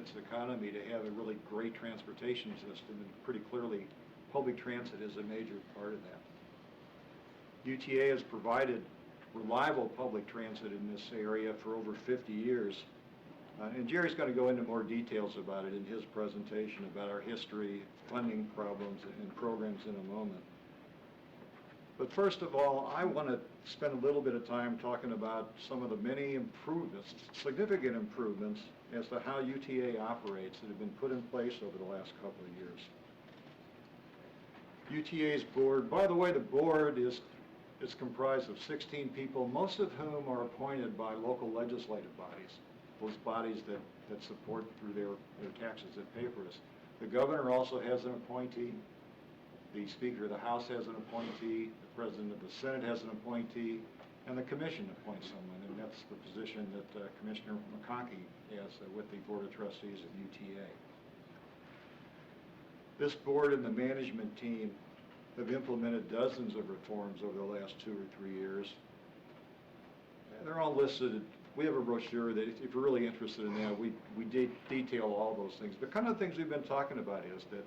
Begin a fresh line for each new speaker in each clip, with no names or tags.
its economy to have a really great transportation system, and pretty clearly public transit is a major part of that. UTA has provided reliable public transit in this area for over 50 years. And Jerry's going to go into more details about it in his presentation about our history, funding problems, and programs in a moment. But first of all, I want to spend a little bit of time talking about some of the many improvements, significant improvements, as to how UTA operates that have been put in place over the last couple of years. UTA's board, by the way, the board is comprised of 16 people, most of whom are appointed by local legislative bodies, those bodies that support through their taxes that pay for us. The governor also has an appointee. The Speaker of the House has an appointee, the President of the Senate has an appointee, and the Commission appoints someone, and that's the position that Commissioner McConkey has with the Board of Trustees of UTA. This board and the management team have implemented dozens of reforms over the last 2 or 3 years. And they're all listed. We have a brochure that if you're really interested in that, we detail all those things. The kind of things we've been talking about is that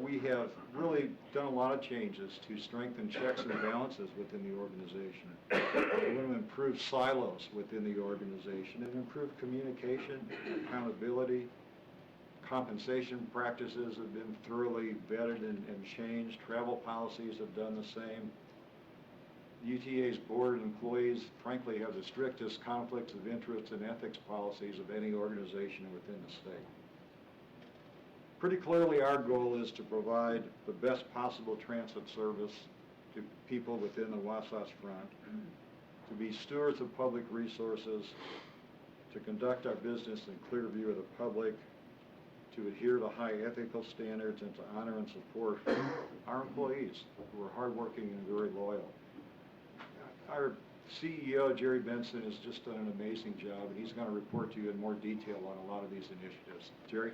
we have really done a lot of changes to strengthen checks and balances within the organization. We want to improve silos within the organization and improve communication, accountability. Compensation practices have been thoroughly vetted and changed. Travel policies have done the same. UTA's board employees, frankly, have the strictest conflicts of interest and ethics policies of any organization within the state. Pretty clearly, our goal is to provide the best possible transit service to people within the Wasatch Front, to be stewards of public resources, to conduct our business in clear view of the public, to adhere to high ethical standards, and to honor and support our employees who are hardworking and very loyal. Our CEO, Jerry Benson, has just done an amazing job, and he's going to report to you in more detail on a lot of these initiatives. Jerry?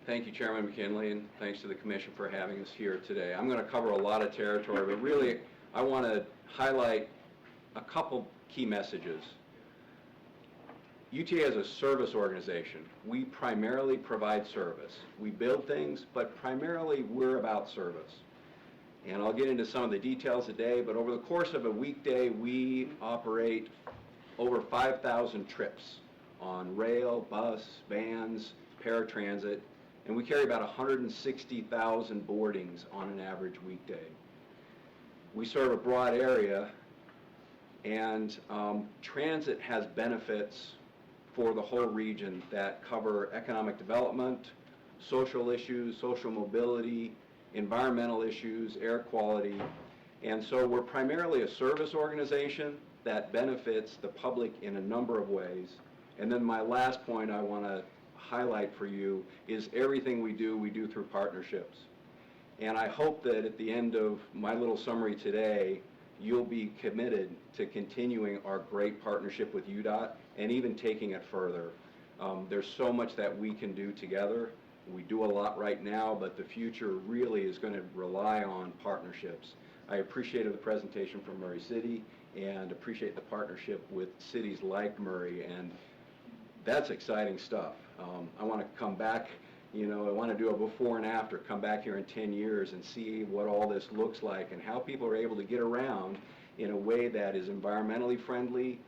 Thank you, Chairman McKinley, and thanks to the Commission for having us here today. I'm going to cover a lot of territory, but really I want to highlight a couple key messages. UTA is a service organization. We primarily provide service. We build things, but primarily we're about service. And I'll get into some of the details today, but over the course of a weekday, we operate over 5,000 trips on rail, bus, vans, paratransit, and we carry about 160,000 boardings on an average weekday. We serve a broad area, and transit has benefits for the whole region that cover economic development, social issues, social mobility, environmental issues, air quality. And so we're primarily a service organization that benefits the public in a number of ways. And then my last point I want to highlight for you is everything we do through partnerships. And I hope that at the end of my little summary today, you'll be committed to continuing our great partnership with UDOT and even taking it further. There's so much that we can do together. We do a lot right now, but the future really is going to rely on partnerships. I appreciated the presentation from Murray City and appreciate the partnership with cities like Murray, and that's exciting stuff. I want to come back, I want to do a before and after, come back here in 10 years and see what all this looks like and how people are able to get around in a way that is environmentally friendly,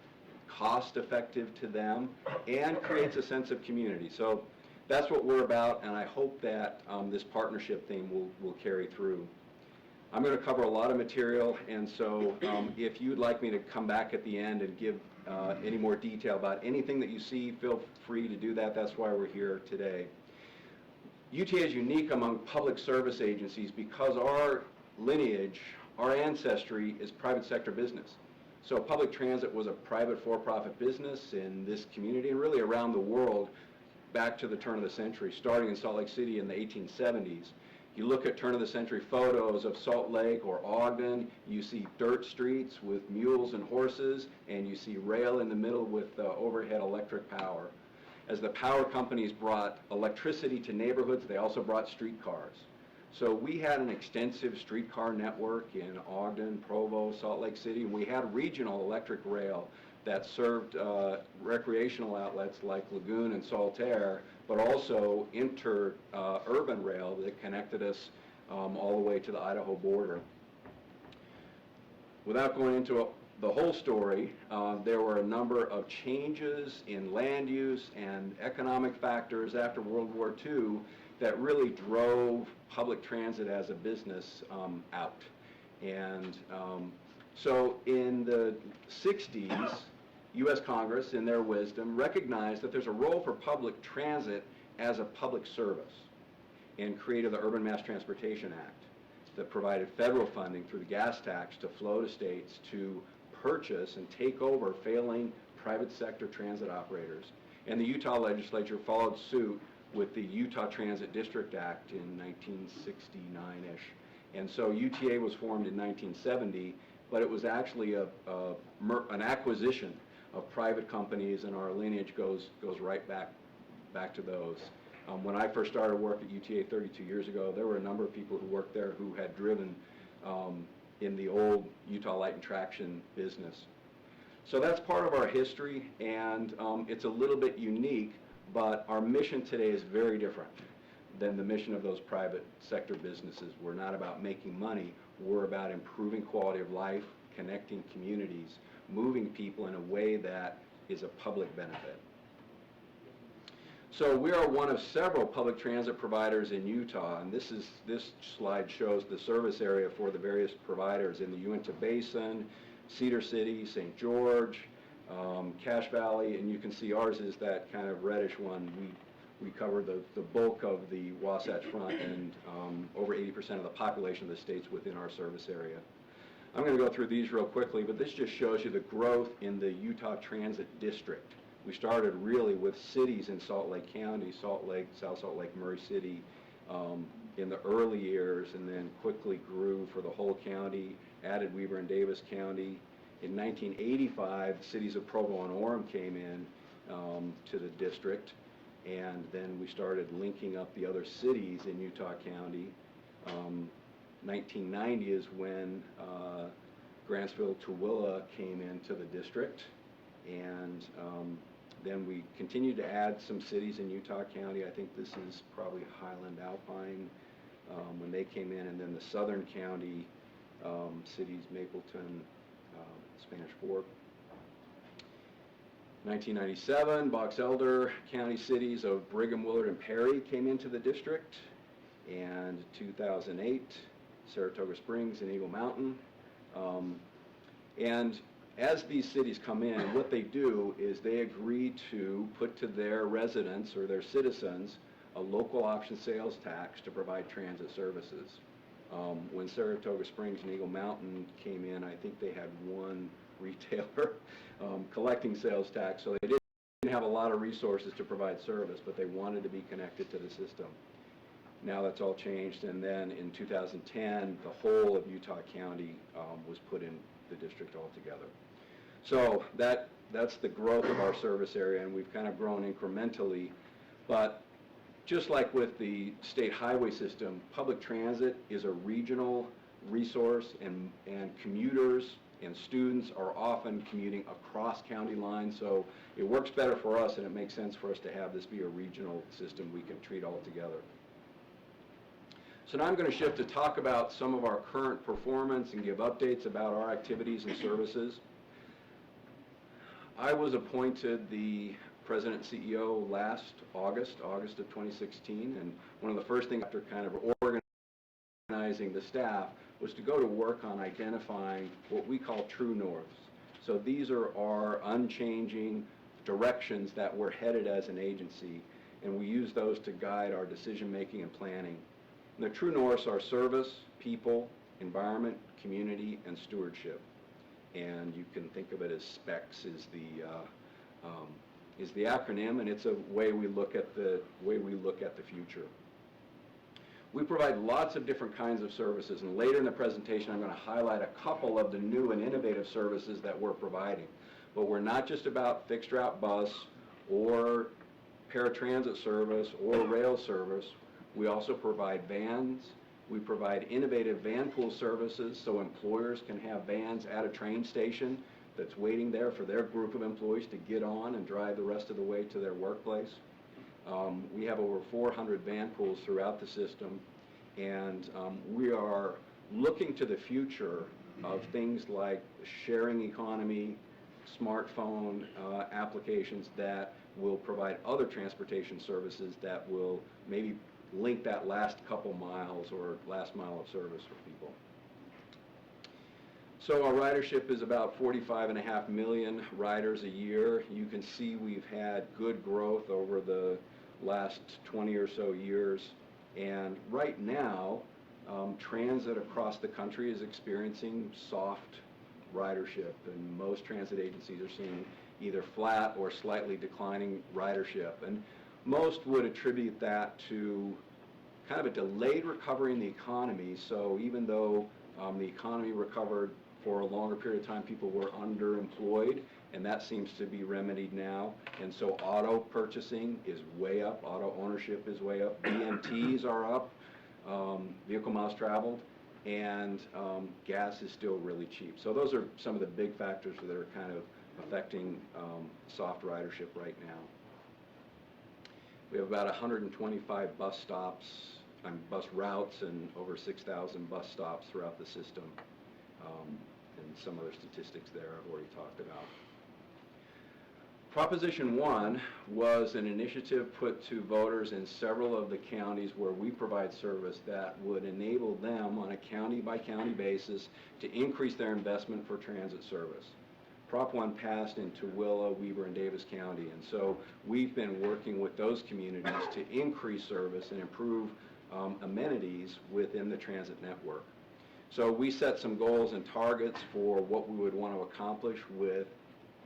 cost effective to them, and creates a sense of community. So that's what we're about, and I hope that this partnership theme will carry through. I'm going to cover a lot of material, and so if you'd like me to come back at the end and give any more detail about anything that you see, feel free to do that. That's why we're here today. UTA is unique among public service agencies because our lineage, our ancestry is private sector business. So public transit was a private for-profit business in this community and really around the world back to the turn of the century, starting in Salt Lake City in the 1870s. You look at turn of the century photos of Salt Lake or Ogden, you see dirt streets with mules and horses, and you see rail in the middle with overhead electric power. As the power companies brought electricity to neighborhoods, they also brought streetcars. So we had an extensive streetcar network in Ogden, Provo, Salt Lake City, and we had regional electric rail that served recreational outlets like Lagoon and Saltaire, but also urban rail that connected us all the way to the Idaho border. Without going into the whole story, there were a number of changes in land use and economic factors after World War II that really drove public transit as a business out. And so in the 60s, U.S. Congress, in their wisdom, recognized that there's a role for public transit as a public service and created the Urban Mass Transportation Act that provided federal funding through the gas tax to flow to states to purchase and take over failing private sector transit operators. And the Utah legislature followed suit with the Utah Transit District Act in 1969-ish. And so UTA was formed in 1970, but it was actually an acquisition of private companies, and our lineage goes right back to those. When I first started work at UTA 32 years ago, there were a number of people who worked there who had driven in the old Utah Light and Traction business. So that's part of our history, and it's a little bit unique, but our mission today is very different than the mission of those private sector businesses. We're not about making money, we're about improving quality of life, connecting communities, moving people in a way that is a public benefit. So we are one of several public transit providers in Utah, and this slide shows the service area for the various providers in the Uinta Basin, Cedar City, St. George, Cache Valley, and you can see ours is that kind of reddish one. We cover the bulk of the Wasatch Front and over 80% of the population of the state's within our service area. I'm going to go through these real quickly, but this just shows you the growth in the Utah Transit District. We started really with cities in Salt Lake County, Salt Lake, South Salt Lake, Murray City, in the early years, and then quickly grew for the whole county, added Weber and Davis County. In 1985, the cities of Provo and Orem came in to the district, and then we started linking up the other cities in Utah County. 1990 is when Grantsville, Tooele came into the district, and then we continued to add some cities in Utah County. I think this is probably Highland Alpine when they came in, and then the southern county cities, Mapleton, Spanish Fork. 1997, Box Elder County cities of Brigham, Willard, and Perry came into the district, and 2008, Saratoga Springs and Eagle Mountain. And as these cities come in, what they do is they agree to put to their residents or their citizens a local option sales tax to provide transit services. When Saratoga Springs and Eagle Mountain came in, I think they had one retailer collecting sales tax, so they didn't have a lot of resources to provide service, but they wanted to be connected to the system. Now that's all changed, and then in 2010, the whole of Utah County was put in the district altogether. So that's the growth of our service area, and we've kind of grown incrementally. But just like with the state highway system, public transit is a regional resource, and commuters and students are often commuting across county lines, so it works better for us, and it makes sense for us to have this be a regional system we can treat all together. So now I'm going to shift to talk about some of our current performance and give updates about our activities and services. I was appointed the President and CEO last August of 2016, and one of the first things after kind of organizing the staff was to go to work on identifying what we call true norths. So these are our unchanging directions that we're headed as an agency, and we use those to guide our decision making and planning. And the true norths are service, people, environment, community, and stewardship. And you can think of it as SPECS is the acronym, and it's a way we look at the future. We provide lots of different kinds of services, and later in the presentation I'm going to highlight a couple of the new and innovative services that we're providing. But we're not just about fixed route bus or paratransit service or rail service. We also provide vans. We provide innovative van pool services so employers can have vans at a train station that's waiting there for their group of employees to get on and drive the rest of the way to their workplace. We have over 400 van pools throughout the system, and we are looking to the future of things like sharing economy, smartphone applications that will provide other transportation services that will maybe link that last couple miles or last mile of service for people. So our ridership is about 45.5 million riders a year. You can see we've had good growth over the last 20 or so years. And right now, transit across the country is experiencing soft ridership, and most transit agencies are seeing either flat or slightly declining ridership. And most would attribute that to kind of a delayed recovery in the economy. So even though the economy recovered for a longer period of time, people were underemployed, and that seems to be remedied now. And so auto purchasing is way up, auto ownership is way up, BMTs are up, vehicle miles traveled, and gas is still really cheap. So those are some of the big factors that are kind of affecting soft ridership right now. We have about 125 bus stops, bus routes, and over 6,000 bus stops throughout the system. And some other statistics there I've already talked about. Proposition 1 was an initiative put to voters in several of the counties where we provide service that would enable them on a county-by-county basis to increase their investment for transit service. Prop 1 passed in Tooele, Weber, and Davis County, and so we've been working with those communities to increase service and improve amenities within the transit network. So we set some goals and targets for what we would want to accomplish with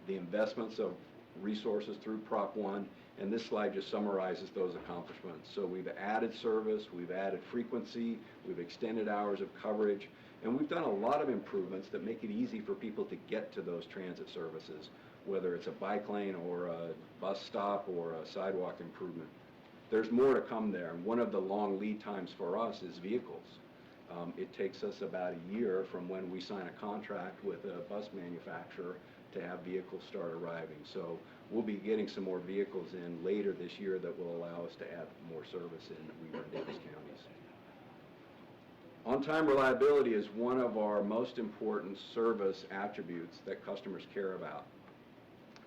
the investments of resources through Prop 1, and this slide just summarizes those accomplishments. So we've added service, we've added frequency, we've extended hours of coverage, and we've done a lot of improvements that make it easy for people to get to those transit services, whether it's a bike lane or a bus stop or a sidewalk improvement. There's more to come there, and one of the long lead times for us is vehicles. It takes us about a year from when we sign a contract with a bus manufacturer to have vehicles start arriving. So we'll be getting some more vehicles in later this year that will allow us to add more service in Weber and Davis counties. On-time reliability is one of our most important service attributes that customers care about.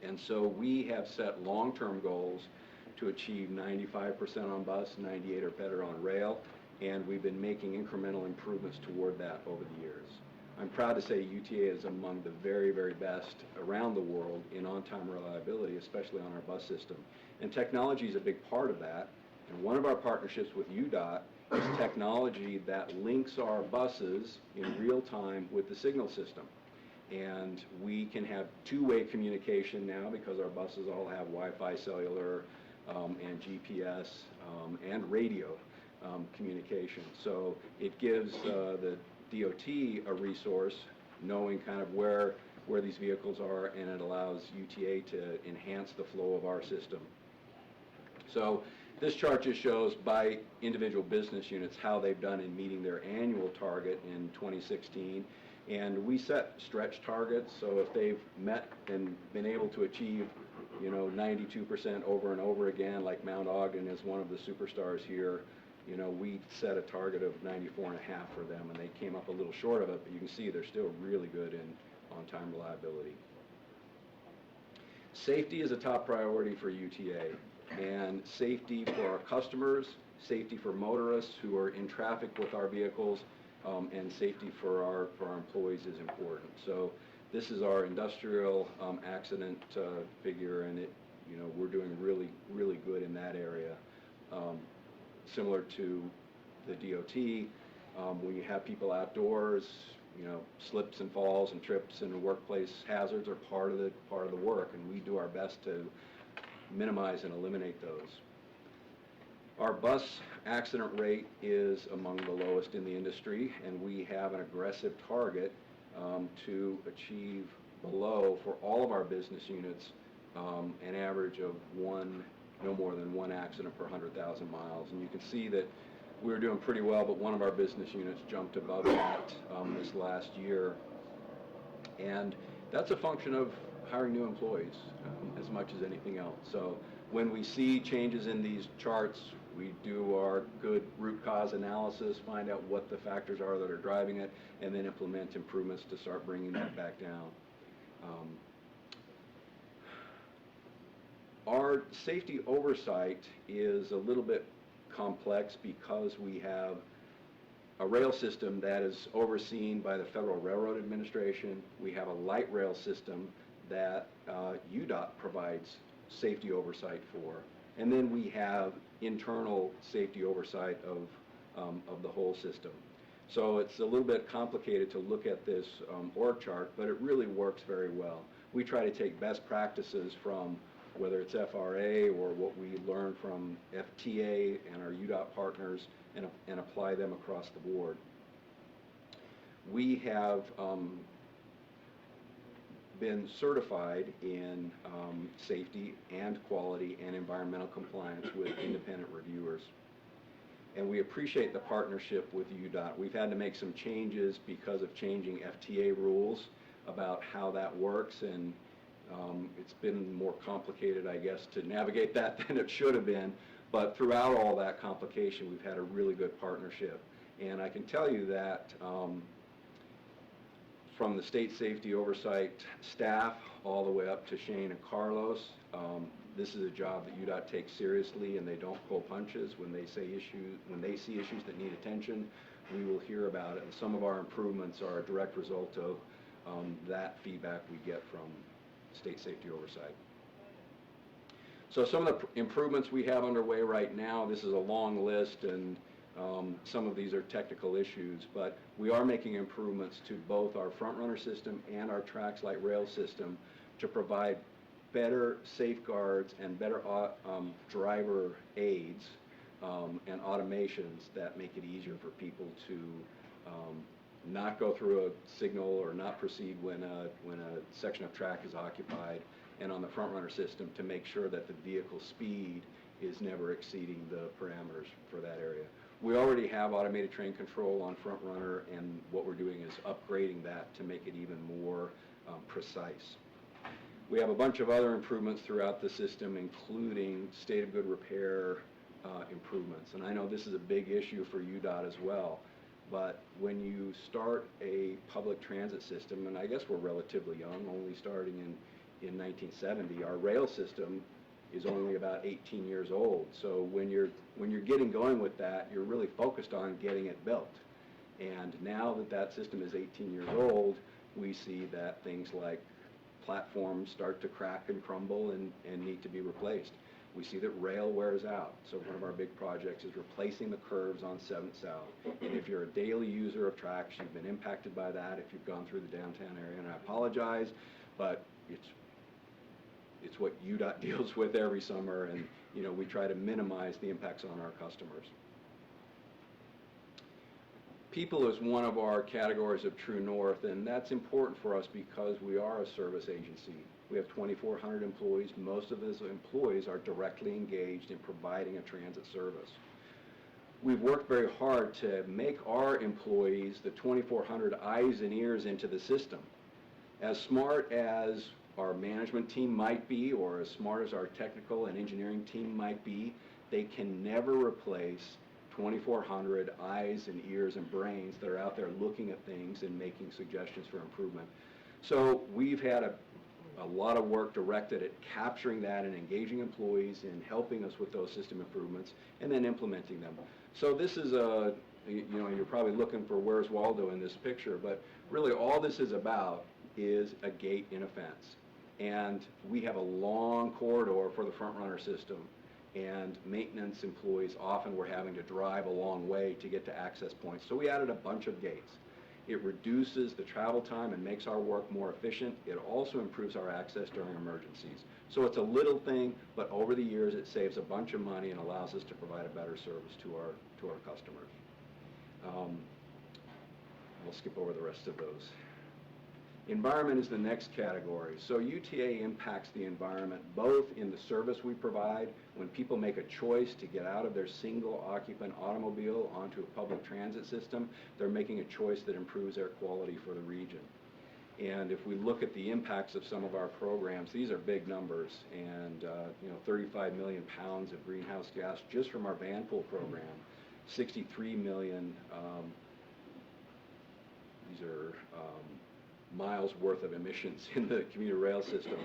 And so we have set long-term goals to achieve 95% on bus, 98 or better on rail, and we've been making incremental improvements toward that over the years. I'm proud to say UTA is among the very, very best around the world in on-time reliability, especially on our bus system. And technology is a big part of that, and one of our partnerships with UDOT is technology that links our buses in real time with the signal system. And we can have two-way communication now because our buses all have Wi-Fi, cellular, and GPS, and radio communication. So it gives the DOT a resource, knowing kind of where these vehicles are, and it allows UTA to enhance the flow of our system. So this chart just shows by individual business units how they've done in meeting their annual target in 2016. And we set stretch targets, so if they've met and been able to achieve, 92% over and over again, like Mount Ogden is one of the superstars here, we set a target of 94.5 for them, and they came up a little short of it, but you can see they're still really good in on-time reliability. Safety is a top priority for UTA, and safety for our customers, safety for motorists who are in traffic with our vehicles, and safety for our employees is important. So this is our industrial accident figure, and we're doing really, really good in that area. Similar to the DOT, when you have people outdoors, slips and falls and trips and workplace hazards are part of the work, and we do our best to minimize and eliminate those. Our bus accident rate is among the lowest in the industry, and we have an aggressive target to achieve below, for all of our business units, an average of no more than one accident per 100,000 miles. And you can see that we're doing pretty well, but one of our business units jumped above that this last year. And That's a function of hiring new employees as much as anything else. So when we see changes in these charts, we do our good root cause analysis, find out what the factors are that are driving it, and then implement improvements to start bringing that back down. Our safety oversight is a little bit complex because we have a rail system that is overseen by the Federal Railroad Administration. We have a light rail system that UDOT provides safety oversight for. And then we have internal safety oversight of the whole system. So it's a little bit complicated to look at this org chart, but it really works very well. We try to take best practices from whether it's FRA or what we learn from FTA and our UDOT partners and apply them across the board. We have been certified in safety and quality and environmental compliance with independent reviewers. And we appreciate the partnership with UDOT. We've had to make some changes because of changing FTA rules about how that works, and it's been more complicated, I guess, to navigate that than it should have been. But throughout all that complication, we've had a really good partnership. And I can tell you that from the state safety oversight staff all the way up to Shane and Carlos, this is a job that UDOT takes seriously, and they don't pull punches. When they see issues that need attention, we will hear about it. And some of our improvements are a direct result of that feedback we get from state safety oversight. So some of the improvements we have underway right now, this is a long list, and some of these are technical issues, but we are making improvements to both our front runner system and our TRAX light rail system to provide better safeguards and better driver aids and automations that make it easier for people to not go through a signal or not proceed when a section of track is occupied, and on the front runner system to make sure that the vehicle speed is never exceeding the parameters for that area. We already have automated train control on front runner, and what we're doing is upgrading that to make it even more precise. We have a bunch of other improvements throughout the system, including state of good repair improvements. And I know this is a big issue for UDOT as well, but when you start a public transit system, and I guess we're relatively young, only starting in 1970, our rail system is only about 18 years old. So when you're getting going with that, you're really focused on getting it built. And now that that system is 18 years old, we see that things like platforms start to crack and crumble and need to be replaced. We see that rail wears out. So one of our big projects is replacing the curves on 7th South. And if you're a daily user of TRAX, you've been impacted by that if you've gone through the downtown area, and I apologize, but it's what UDOT deals with every summer, and we try to minimize the impacts on our customers. People is one of our categories of True North, and that's important for us because we are a service agency. We have 2,400 employees. Most of those employees are directly engaged in providing a transit service. We've worked very hard to make our employees the 2,400 eyes and ears into the system. As smart as our management team might be, or as smart as our technical and engineering team might be, they can never replace 2,400 eyes and ears and brains that are out there looking at things and making suggestions for improvement. So we've had a lot of work directed at capturing that and engaging employees in helping us with those system improvements and then implementing them. So this is you're probably looking for where's Waldo in this picture, but really all this is about is a gate in a fence. And we have a long corridor for the front runner system, and maintenance employees often were having to drive a long way to get to access points. So we added a bunch of gates. It reduces the travel time and makes our work more efficient. It also improves our access during emergencies. So it's a little thing, but over the years it saves a bunch of money and allows us to provide a better service to our customers. We'll skip over the rest of those. Environment is the next category. So UTA impacts the environment both in the service we provide. When people make a choice to get out of their single occupant automobile onto a public transit system, they're making a choice that improves air quality for the region. And if we look at the impacts of some of our programs, these are big numbers. And, 35 million pounds of greenhouse gas just from our Vanpool program, 63 million, these are miles worth of emissions in the commuter rail system,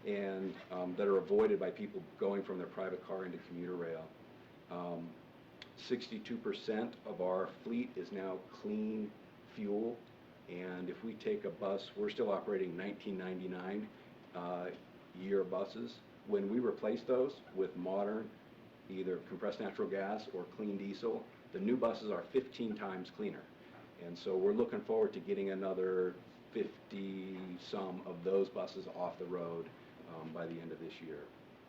and that are avoided by people going from their private car into commuter rail. 62% of our fleet is now clean fuel, and if we take a bus, we're still operating 1999 year buses. When we replace those with modern, either compressed natural gas or clean diesel, the new buses are 15 times cleaner. And so we're looking forward to getting another 50-some of those buses off the road by the end of this year.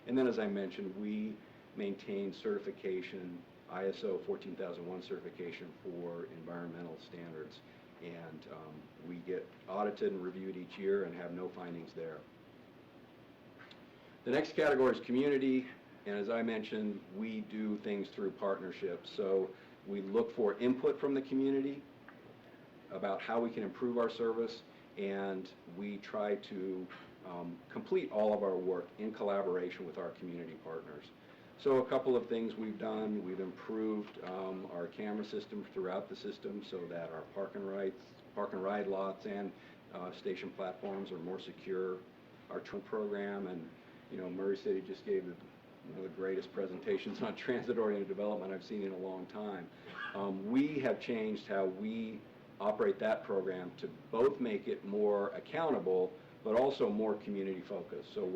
And then, as I mentioned, we maintain certification, ISO 14001 certification for environmental standards. And we get audited and reviewed each year and have no findings there. The next category is community, and as I mentioned, we do things through partnerships. So we look for input from the community about how we can improve our service, and we try to complete all of our work in collaboration with our community partners. So a couple of things we've done: we've improved our camera system throughout the system so that our park and ride lots and station platforms are more secure. Our trunk program, and Murray City just gave one of the greatest presentations on transit-oriented development I've seen in a long time. We have changed how we operate that program to both make it more accountable, but also more community focused. So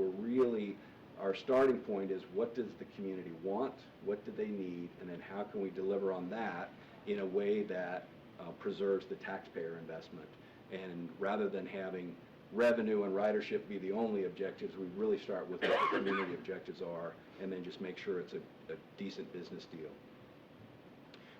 our starting point is, what does the community want, what do they need, and then how can we deliver on that in a way that preserves the taxpayer investment. And rather than having revenue and ridership be the only objectives, we really start with what the community objectives are, and then just make sure it's a decent business deal.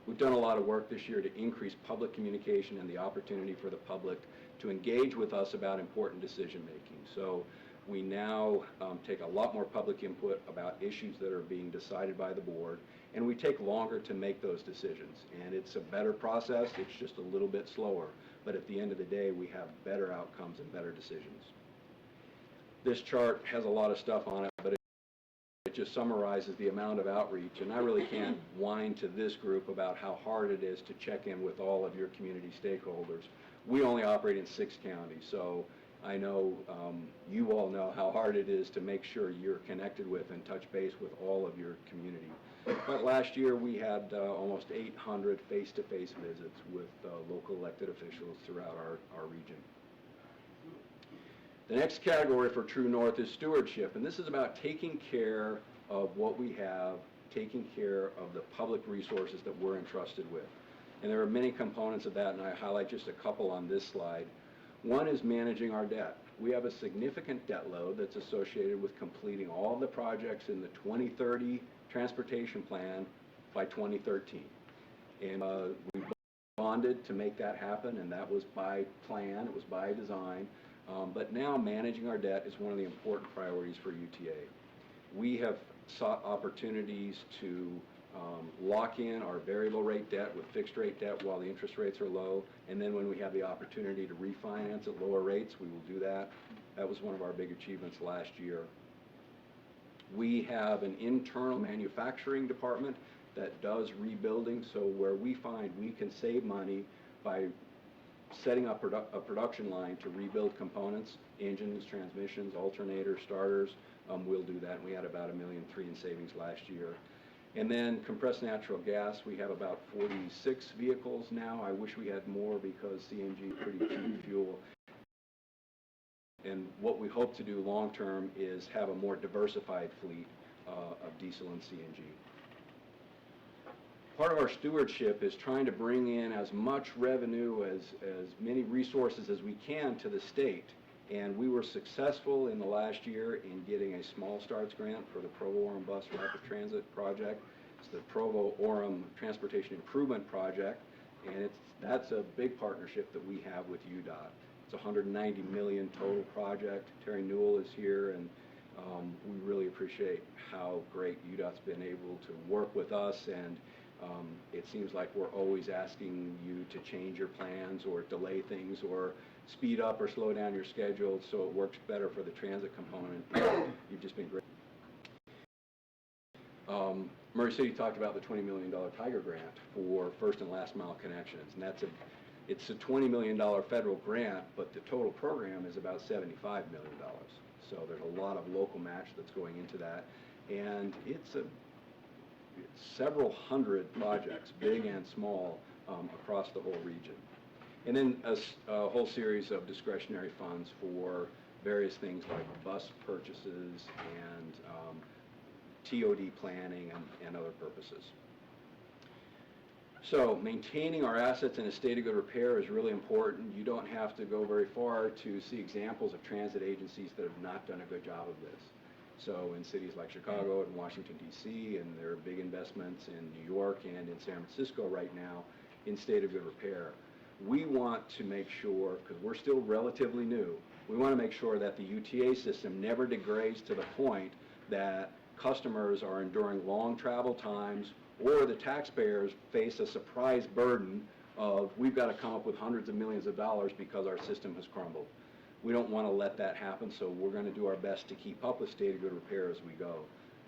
We've done a lot of work this year to increase public communication and the opportunity for the public to engage with us about important decision making. So we now take a lot more public input about issues that are being decided by the board, and we take longer to make those decisions. And it's a better process, it's just a little bit slower. But at the end of the day, we have better outcomes and better decisions. This chart has a lot of stuff on it, but it just summarizes the amount of outreach. And I really can't whine to this group about how hard it is to check in with all of your community stakeholders. We only operate in 6 counties, so I know you all know how hard it is to make sure you're connected with and touch base with all of your community. But last year we had almost 800 face-to-face visits with local elected officials throughout our region. The next category for True North is stewardship, and this is about taking care of what we have, taking care of the public resources that we're entrusted with. And there are many components of that, and I highlight just a couple on this slide. One is managing our debt. We have a significant debt load that's associated with completing all the projects in the 2030 transportation plan by 2013. And we bonded to make that happen, and that was by plan, it was by design. But now managing our debt is one of the important priorities for UTA. We have sought opportunities to lock in our variable rate debt with fixed rate debt while the interest rates are low, and then when we have the opportunity to refinance at lower rates, we will do that. That was one of our big achievements last year. We have an internal manufacturing department that does rebuilding, so where we find we can save money by setting up a production line to rebuild components, engines, transmissions, alternators, starters, we'll do that, and we had about $1.3 million in savings last year. And then compressed natural gas, we have about 46 vehicles now. I wish we had more because CNG is pretty cheap fuel. And what we hope to do long term is have a more diversified fleet of diesel and CNG. Part of our stewardship is trying to bring in as much revenue, as many resources as we can to the state. And we were successful in the last year in getting a small starts grant for the Provo-Orem Bus Rapid Transit Project. It's the Provo-Orem Transportation Improvement Project, and that's a big partnership that we have with UDOT. It's a $190 million total project. Terry Newell is here, and we really appreciate how great UDOT's been able to work with us, and it seems like we're always asking you to change your plans or delay things or speed up or slow down your schedule so it works better for the transit component. You've just been great. Murray City talked about the $20 million Tiger grant for first and last mile connections, and it's a $20 million federal grant, but the total program is about $75 million. So there's a lot of local match that's going into that, and it's several hundred projects, big and small, across the whole region. And then a whole series of discretionary funds for various things like bus purchases and TOD planning and other purposes. So maintaining our assets in a state of good repair is really important. You don't have to go very far to see examples of transit agencies that have not done a good job of this. So in cities like Chicago and Washington, D.C., and there are big investments in New York and in San Francisco right now in state of good repair. We want to make sure, because we're still relatively new, we want to make sure that the UTA system never degrades to the point that customers are enduring long travel times or the taxpayers face a surprise burden of we've got to come up with hundreds of millions of dollars because our system has crumbled. We don't want to let that happen, so we're going to do our best to keep up with state of good repair as we go.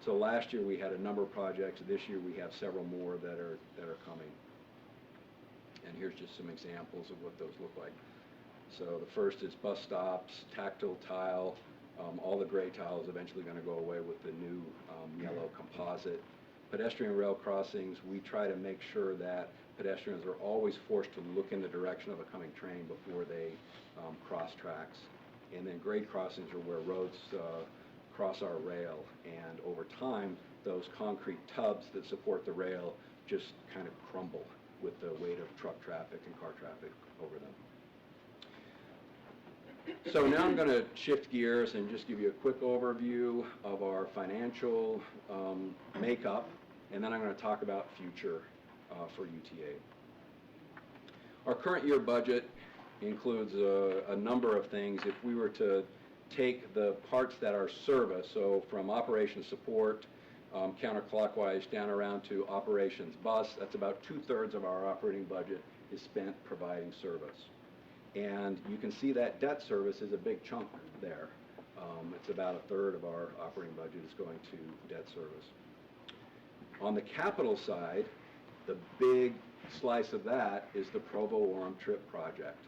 So last year we had a number of projects. This year we have several more that are coming. And here's just some examples of what those look like. So the first is bus stops, tactile tile. All the gray tile is eventually going to go away with the new yellow composite. Pedestrian rail crossings, we try to make sure that pedestrians are always forced to look in the direction of a coming train before they cross tracks. And then grade crossings are where roads cross our rail, and over time those concrete tubs that support the rail just kind of crumble with the weight of truck traffic and car traffic over them. So now I'm going to shift gears and just give you a quick overview of our financial makeup, and then I'm going to talk about future for UTA. Our current year budget includes a number of things. If we were to take the parts that are service, so from operations support, counterclockwise down around to operations bus, that's about 2/3 of our operating budget is spent providing service. And you can see that debt service is a big chunk there. It's about 1/3 of our operating budget is going to debt service. On the capital side, the big slice of that is the Provo-Orem Trip project.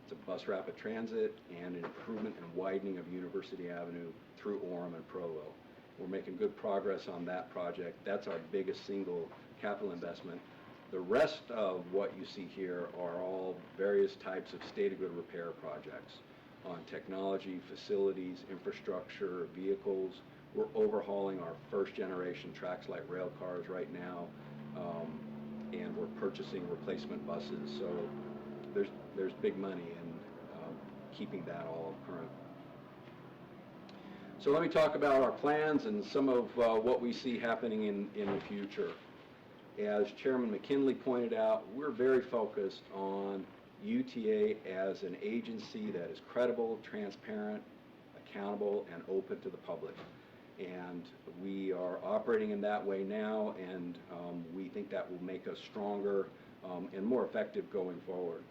It's a bus rapid transit and an improvement and widening of University Avenue through Orem and Provo. We're making good progress on that project. That's our biggest single capital investment. The rest of what you see here are all various types of state of good repair projects on technology, facilities, infrastructure, vehicles. We're overhauling our first generation Trax Light rail cars right now, and we're purchasing replacement buses. So there's big money in keeping that all current. So let me talk about our plans and some of what we see happening in the future. As Chairman McKinley pointed out, we're very focused on UTA as an agency that is credible, transparent, accountable, and open to the public. And we are operating in that way now, and we think that will make us stronger and more effective going forward.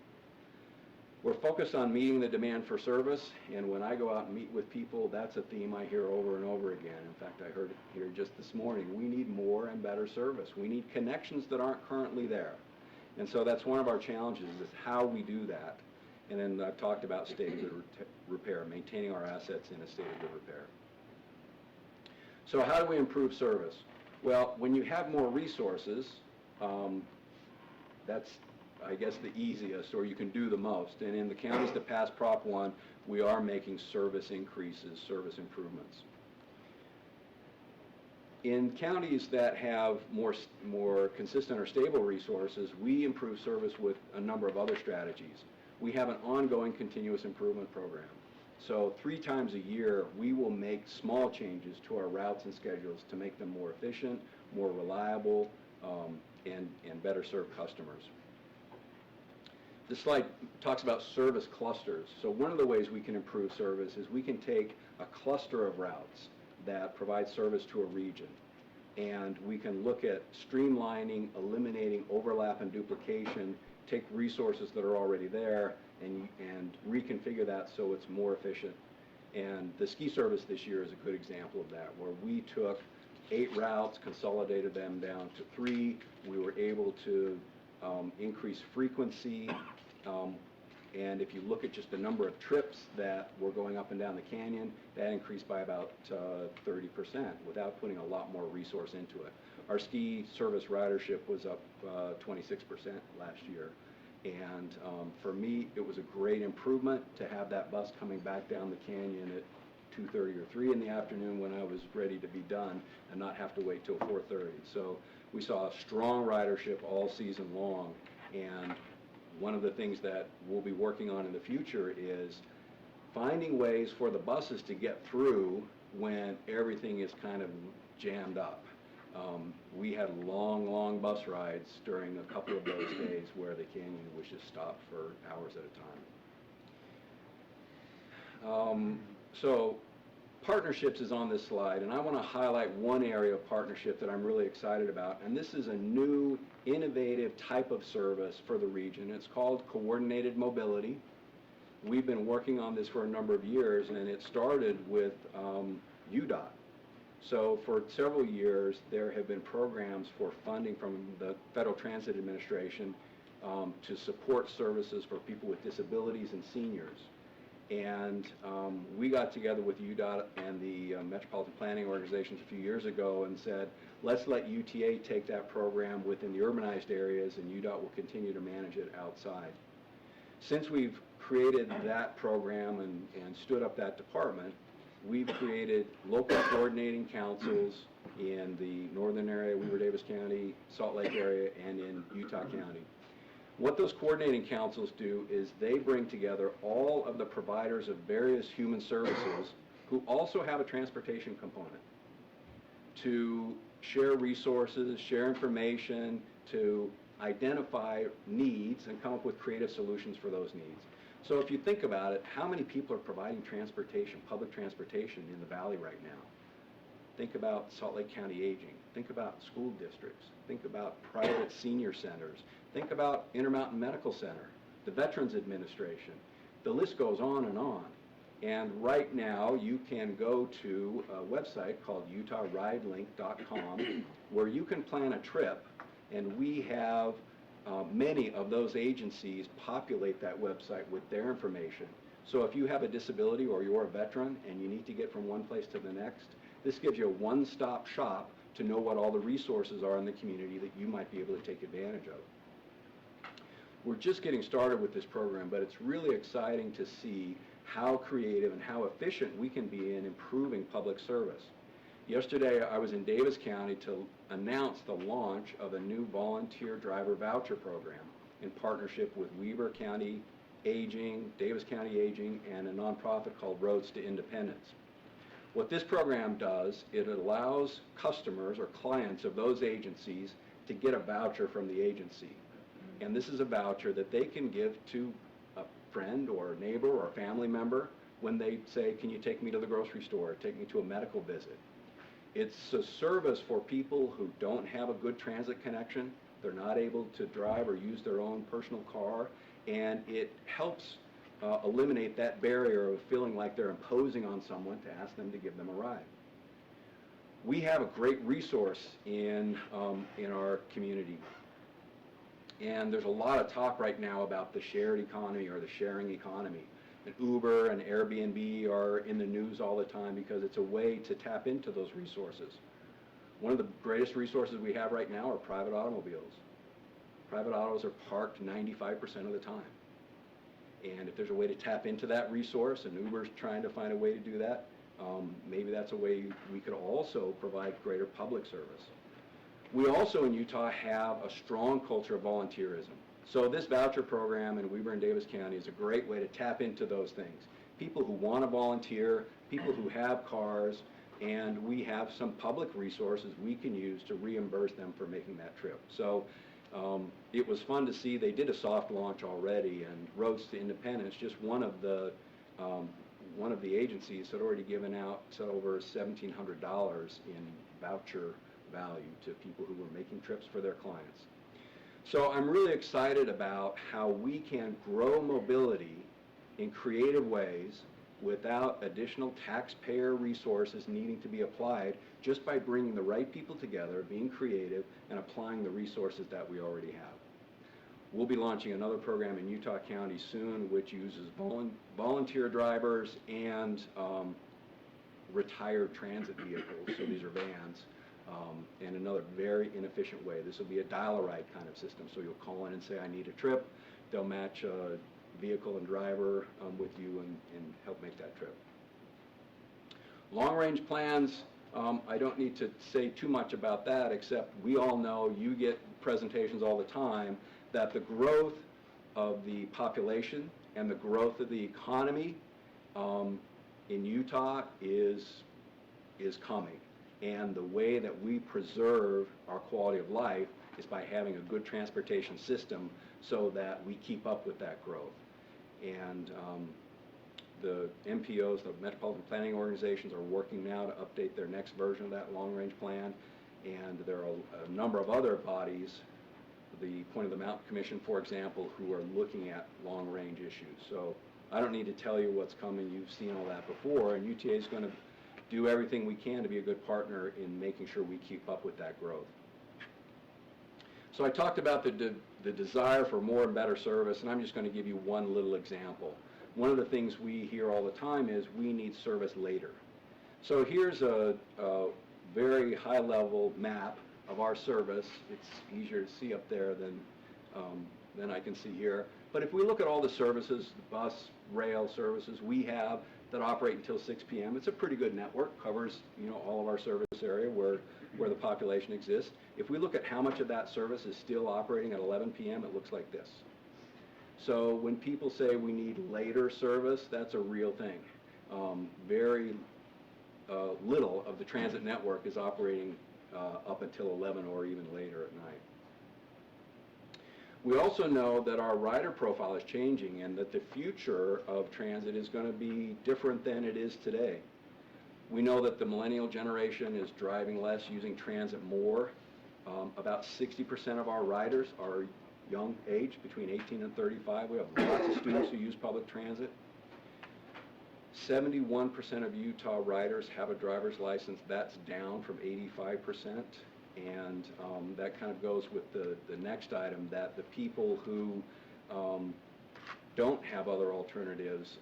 We're focused on meeting the demand for service, and when I go out and meet with people, that's a theme I hear over and over again. In fact, I heard it here just this morning. We need more and better service. We need connections that aren't currently there. And so that's one of our challenges, is how we do that. And then I've talked about state of good repair, maintaining our assets in a state of good repair. So how do we improve service? Well, when you have more resources, that's, I guess, the easiest, or you can do the most. And in the counties that passed Prop 1, we are making service increases, service improvements. In counties that have more consistent or stable resources, we improve service with a number of other strategies. We have an ongoing continuous improvement program. So 3 times a year, we will make small changes to our routes and schedules to make them more efficient, more reliable, and better serve customers. This slide talks about service clusters. So one of the ways we can improve service is we can take a cluster of routes that provide service to a region, and we can look at streamlining, eliminating overlap and duplication, take resources that are already there, and reconfigure that so it's more efficient. And the ski service this year is a good example of that, where we took 8 routes, consolidated them down to 3. We were able to increase frequency, and if you look at just the number of trips that were going up and down the canyon, that increased by about 30% without putting a lot more resource into it. Our ski service ridership was up 26% last year. And for me, it was a great improvement to have that bus coming back down the canyon at 2:30 or 3 in the afternoon when I was ready to be done and not have to wait till 4:30. So we saw a strong ridership all season long. And one of the things that we'll be working on in the future is finding ways for the buses to get through when everything is kind of jammed up. We had long bus rides during a couple of those days where the canyon was just stopped for hours at a time. So partnerships is on this slide, and I want to highlight one area of partnership that I'm really excited about, and this is a new, innovative type of service for the region. It's called coordinated mobility. We've been working on this for a number of years, and it started with UDOT. So for several years, there have been programs for funding from the Federal Transit Administration to support services for people with disabilities and seniors. And we got together with UDOT and the Metropolitan Planning Organizations a few years ago and said, let's let UTA take that program within the urbanized areas, and UDOT will continue to manage it outside. Since we've created that program and stood up that department, we've created local coordinating councils in the northern area, Weber Davis County, Salt Lake area, and in Utah County. What those coordinating councils do is they bring together all of the providers of various human services who also have a transportation component to share resources, share information, to identify needs and come up with creative solutions for those needs. So if you think about it, how many people are providing transportation, public transportation in the valley right now? Think about Salt Lake County Aging. Think about school districts. Think about private senior centers. Think about Intermountain Medical Center, the Veterans Administration. The list goes on and on. And right now, you can go to a website called utahridelink.com where you can plan a trip, and we have many of those agencies populate that website with their information. So if you have a disability or you're a veteran and you need to get from one place to the next, this gives you a one-stop shop to know what all the resources are in the community that you might be able to take advantage of. We're just getting started with this program, but it's really exciting to see how creative and how efficient we can be in improving public service. Yesterday, I was in Davis County to announce the launch of a new volunteer driver voucher program in partnership with Weber County Aging, Davis County Aging, and a nonprofit called Roads to Independence. What this program does, it allows customers or clients of those agencies to get a voucher from the agency. And this is a voucher that they can give to a friend or a neighbor or a family member when they say, can you take me to the grocery store, take me to a medical visit. It's a service for people who don't have a good transit connection. They're not able to drive or use their own personal car, and it helps eliminate that barrier of feeling like they're imposing on someone to ask them to give them a ride. We have a great resource in our community, and there's a lot of talk right now about the shared economy or the sharing economy. And Uber and Airbnb are in the news all the time because it's a way to tap into those resources. One of the greatest resources we have right now are private automobiles. Private autos are parked 95% of the time. And if there's a way to tap into that resource, and Uber's trying to find a way to do that, maybe that's a way we could also provide greater public service. We also in Utah have a strong culture of volunteerism. So this voucher program in Weber and Davis County is a great way to tap into those things. People who want to volunteer, people who have cars, and we have some public resources we can use to reimburse them for making that trip. So it was fun to see. They did a soft launch already, and Roads to Independence, just one of the agencies, had already given out over $1,700 in voucher value to people who were making trips for their clients. So I'm really excited about how we can grow mobility in creative ways without additional taxpayer resources needing to be applied, just by bringing the right people together, being creative, and applying the resources that we already have. We'll be launching another program in Utah County soon, which uses volunteer drivers and retired transit vehicles, so these are vans, in another very inefficient way. This will be a dial-a-ride kind of system, so you'll call in and say, I need a trip. They'll match a vehicle and driver with you and help make that trip. Long-range plans, I don't need to say too much about that, except we all know, you get presentations all the time, that the growth of the population and the growth of the economy in Utah is coming. And the way that we preserve our quality of life is by having a good transportation system so that we keep up with that growth. And the MPOs, the Metropolitan Planning Organizations, are working now to update their next version of that long-range plan. And there are a number of other bodies, the Point of the Mountain Commission, for example, who are looking at long-range issues. So I don't need to tell you what's coming. You've seen all that before, and UTA is going to do everything we can to be a good partner in making sure we keep up with that growth. So I talked about the desire for more and better service, and I'm just going to give you one little example. One of the things we hear all the time is we need service later. So here's a very high-level map of our service. It's easier to see up there than I can see here. But if we look at all the services, the bus, rail services we have that operate until 6 p.m., it's a pretty good network, covers all of our service area where the population exists. If we look at how much of that service is still operating at 11 p.m., it looks like this. So when people say we need later service, that's a real thing. Very little of the transit network is operating up until 11 or even later at night. We also know that our rider profile is changing and that the future of transit is going to be different than it is today. We know that the millennial generation is driving less, using transit more. About 60% of our riders are young age, between 18 and 35. We have lots of students who use public transit. 71% of Utah riders have a driver's license. That's down from 85%. And that kind of goes with the next item, that the people who don't have other alternatives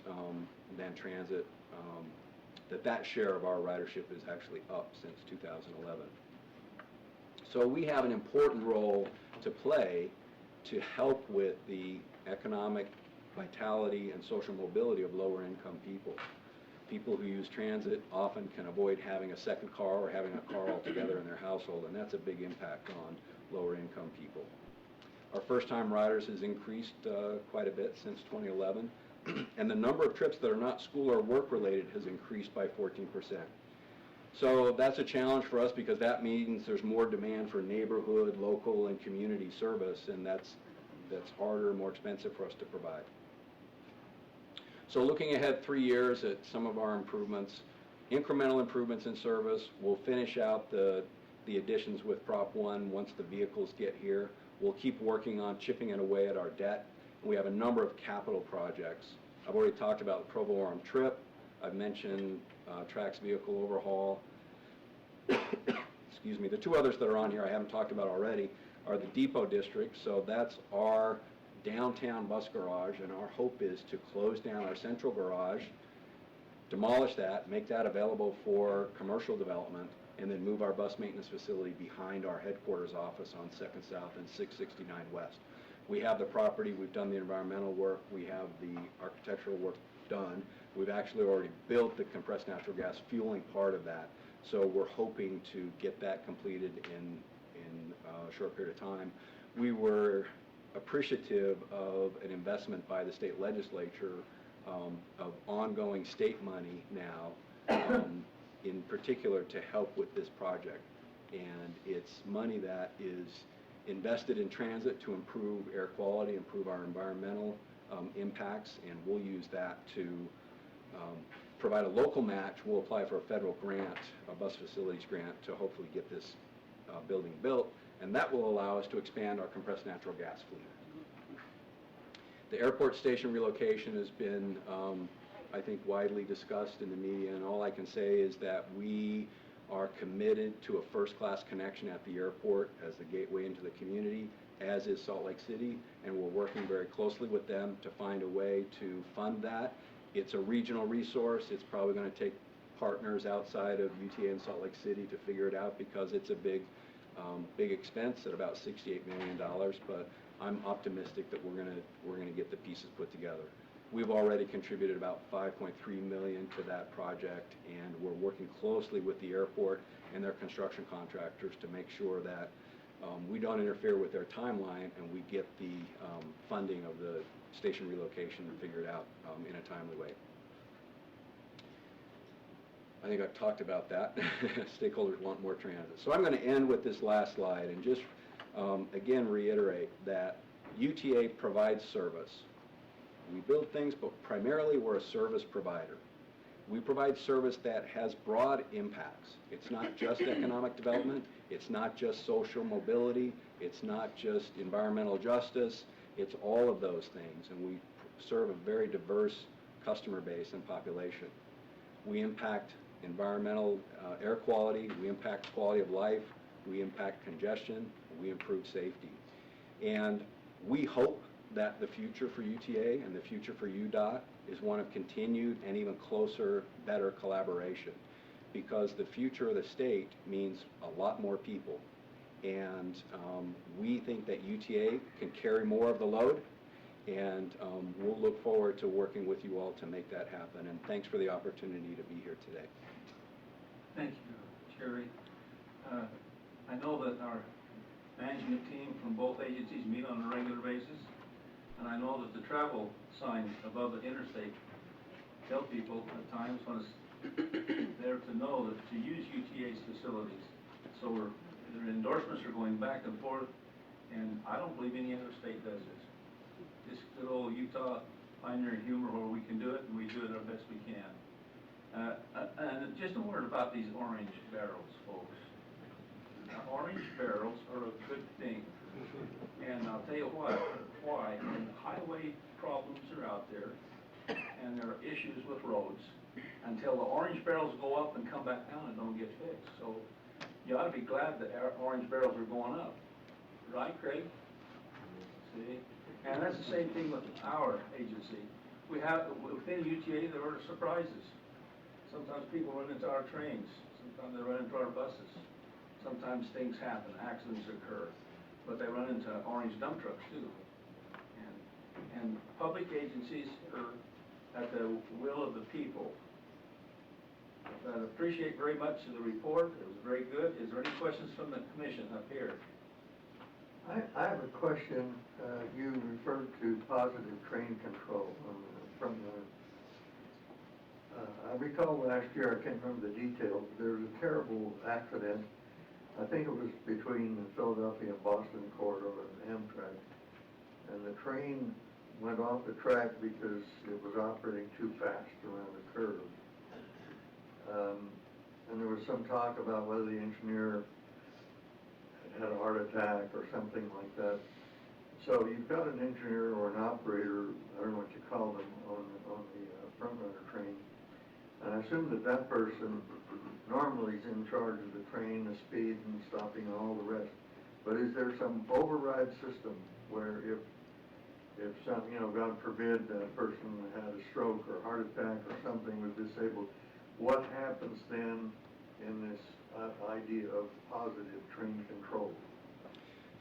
than transit, that share of our ridership is actually up since 2011. So we have an important role to play to help with the economic vitality and social mobility of lower income people. People who use transit often can avoid having a second car or having a car altogether in their household, and that's a big impact on lower income people. Our first-time riders has increased quite a bit since 2011, and the number of trips that are not school or work related has increased by 14%. So that's a challenge for us because that means there's more demand for neighborhood, local, and community service, and that's harder and more expensive for us to provide. So looking ahead 3 years at some of our improvements, incremental improvements in service, we'll finish out the additions with Prop 1 once the vehicles get here. We'll keep working on chipping it away at our debt. We have a number of capital projects. I've already talked about the Provo-Orem trip. I've mentioned Trax vehicle overhaul. Excuse me. The two others that are on here I haven't talked about already are the Depot District. So that's our downtown bus garage, and our hope is to close down our central garage, demolish that, make that available for commercial development, and then move our bus maintenance facility behind our headquarters office on 2nd South and 669 West. We have the property, we've done the environmental work, we have the architectural work done. We've actually already built the compressed natural gas fueling part of that, so we're hoping to get that completed in a short period of time. We were appreciative of an investment by the state legislature of ongoing state money now, in particular to help with this project. And it's money that is invested in transit to improve air quality, improve our environmental impacts, and we'll use that to provide a local match. We'll apply for a federal grant, a bus facilities grant, to hopefully get this building built, and that will allow us to expand our compressed natural gas fleet. The airport station relocation has been, I think, widely discussed in the media, and all I can say is that we are committed to a first-class connection at the airport as the gateway into the community, as is Salt Lake City, and we're working very closely with them to find a way to fund that. It's a regional resource. It's probably going to take partners outside of UTA and Salt Lake City to figure it out, because it's a big expense at about $68 million, but I'm optimistic that we're going to get the pieces put together. We've already contributed about $5.3 million to that project, and we're working closely with the airport and their construction contractors to make sure that we don't interfere with their timeline, and we get the funding of the station relocation figured out in a timely way. I think I've talked about that. Stakeholders want more transit. So I'm going to end with this last slide and just again reiterate that UTA provides service. We build things, but primarily we're a service provider. We provide service that has broad impacts. It's not just economic development, it's not just social mobility, it's not just environmental justice, it's all of those things, and we serve a very diverse customer base and population. We impact environmental air quality, we impact quality of life, we impact congestion, we improve safety. And we hope that the future for UTA and the future for UDOT is one of continued and even closer, better collaboration, because the future of the state means a lot more people. And we think that UTA can carry more of the load, and we'll look forward to working with you all to make that happen. And thanks for the opportunity to be here today.
Thank you, Jerry. I know that our management team from both agencies meet on a regular basis, and I know that the travel signs above the interstate tell people at times when it's there to know that to use UTA's facilities. So their endorsements are going back and forth, and I don't believe any other state does this. This good old Utah pioneer humor where we can do it, and we do it our best we can. And just a word about these orange barrels, folks. Now, orange barrels are a good thing. And I'll tell you why. When highway problems are out there, and there are issues with roads, until the orange barrels go up and come back down and don't get fixed. So you ought to be glad that our orange barrels are going up. Right, Craig? See? And that's the same thing with our agency. We have, within UTA, there are surprises. Sometimes people run into our trains. Sometimes they run into our buses. Sometimes things happen, accidents occur. But they run into orange dump trucks too. And public agencies are at the will of the people. I appreciate very much the report. It was very good. Is there any questions from the commission up here?
I have a question. You referred to positive train control from the, I recall last year, I can't remember the details, there was a terrible accident. I think it was between the Philadelphia and Boston corridor of Amtrak. And the train went off the track because it was operating too fast around the curve. And there was some talk about whether the engineer had a heart attack or something like that. So you've got an engineer or an operator, I don't know what you call them, on the front runner train. And I assume that that person normally is in charge of the train, the speed and stopping and all the rest. But is there some override system where if some, God forbid, a person had a stroke or heart attack or something, was disabled, what happens then in this idea of positive train control?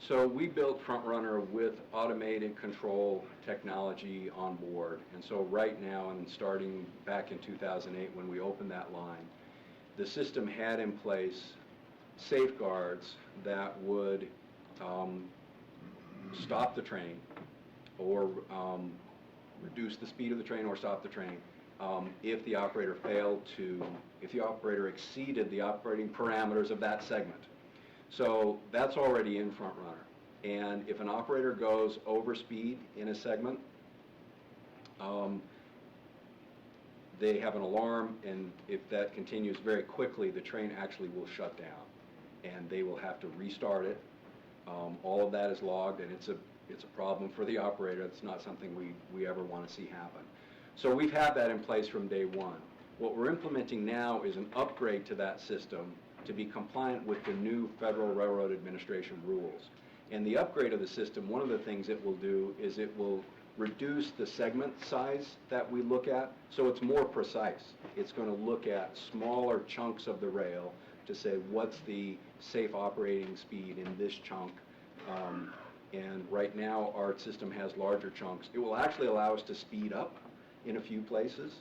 So we built FrontRunner with automated control technology on board. And so right now, and starting back in 2008 when we opened that line, the system had in place safeguards that would stop the train or reduce the speed of the train or stop the train if the operator if the operator exceeded the operating parameters of that segment. So that's already in FrontRunner. And if an operator goes over speed in a segment, they have an alarm, and if that continues very quickly, the train actually will shut down. And they will have to restart it All of that is logged, and it's a problem for the operator. It's not something we ever want to see happen. So we've had that in place from day one. What we're implementing now is an upgrade to that system to be compliant with the new Federal Railroad Administration rules. And the upgrade of the system, one of the things it will do is it will reduce the segment size that we look at, so it's more precise. It's going to look at smaller chunks of the rail to say what's the safe operating speed in this chunk. And right now, our system has larger chunks. It will actually allow us to speed up in a few places,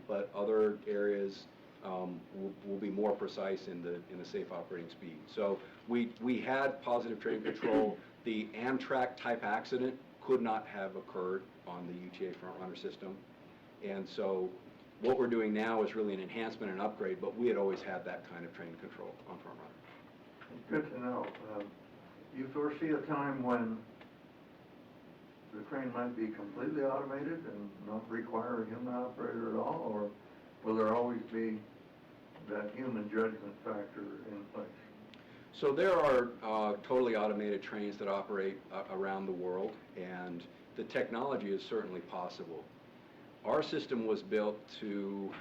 but other areas will be more precise in the safe operating speed. So we had positive train control. The Amtrak type accident could not have occurred on the UTA front runner system. And so what we're doing now is really an enhancement and upgrade, but we had always had that kind of train control on front runner.
Good to know. You foresee a time when the train might be completely automated and not require a human operator at all, or will there always be that human judgment factor in place?
So there are totally automated trains that operate around the world, and the technology is certainly possible. Our system was built to,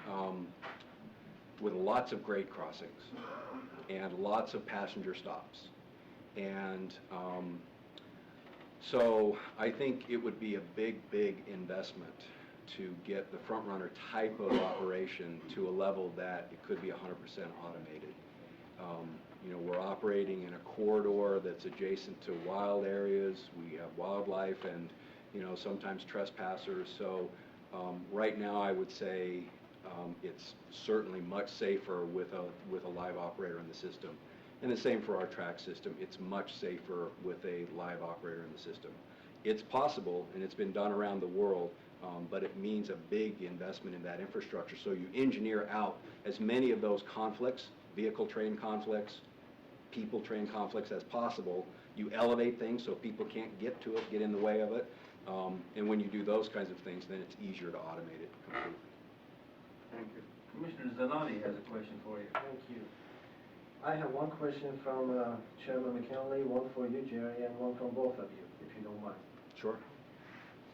with lots of grade crossings and lots of passenger stops. And so I think it would be a big investment to get the front runner type of operation to a level that it could be 100% automated. You know, we're operating in a corridor that's adjacent to wild areas. We have wildlife and, you know, sometimes trespassers. So right now I would say it's certainly much safer with a live operator in the system. And the same for our track system. It's much safer with a live operator in the system. It's possible, and it's been done around the world, but it means a big investment in that infrastructure. So you engineer out as many of those conflicts, vehicle-train conflicts, people-train conflicts as possible. You elevate things so people can't get to it, get in the way of it. And when you do those kinds of things, then it's easier to automate it completely.
Thank you.
Commissioner Zanoni has a question for you.
Thank you. I have one question from Chairman McKinley, one for you, Jerry, and one from both of you, if you don't mind.
Sure.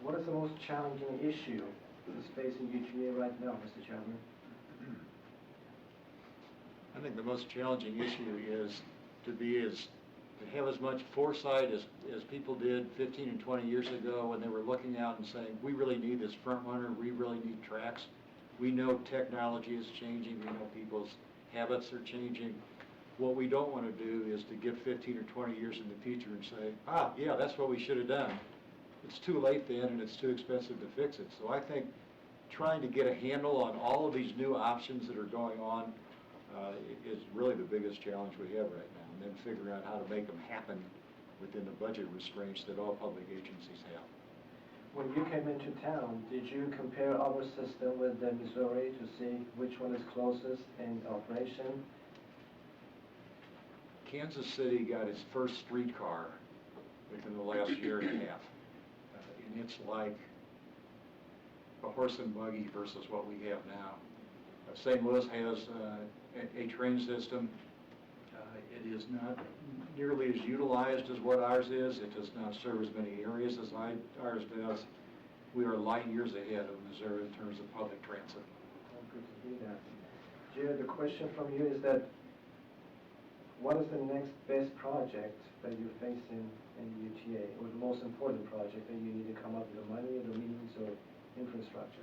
What is the most challenging issue that's facing UTA right now, Mr. Chairman?
I think the most challenging issue is to have as much foresight as people did 15 and 20 years ago when they were looking out and saying, we really need this front runner, we really need tracks. We know technology is changing, we know people's habits are changing. What we don't want to do is to get 15 or 20 years in the future and say, yeah, that's what we should have done. It's too late then and it's too expensive to fix it. So I think trying to get a handle on all of these new options that are going on is really the biggest challenge we have right now. And then figuring out how to make them happen within the budget restraints that all public agencies have.
When you came into town, did you compare our system with the Missouri to see which one is closest in operation?
Kansas City got its first streetcar within the last year and a half. And it's like a horse and buggy versus what we have now. St. Louis has a train system. It is not nearly as utilized as what ours is. It does not serve as many areas as ours does. We are light years ahead of Missouri in terms of public transit.
Oh, good to hear that. Jerry, the question from you is that what is the next best project that you're facing in UTA, or the most important project that you need to come up with the money, the means, or infrastructure?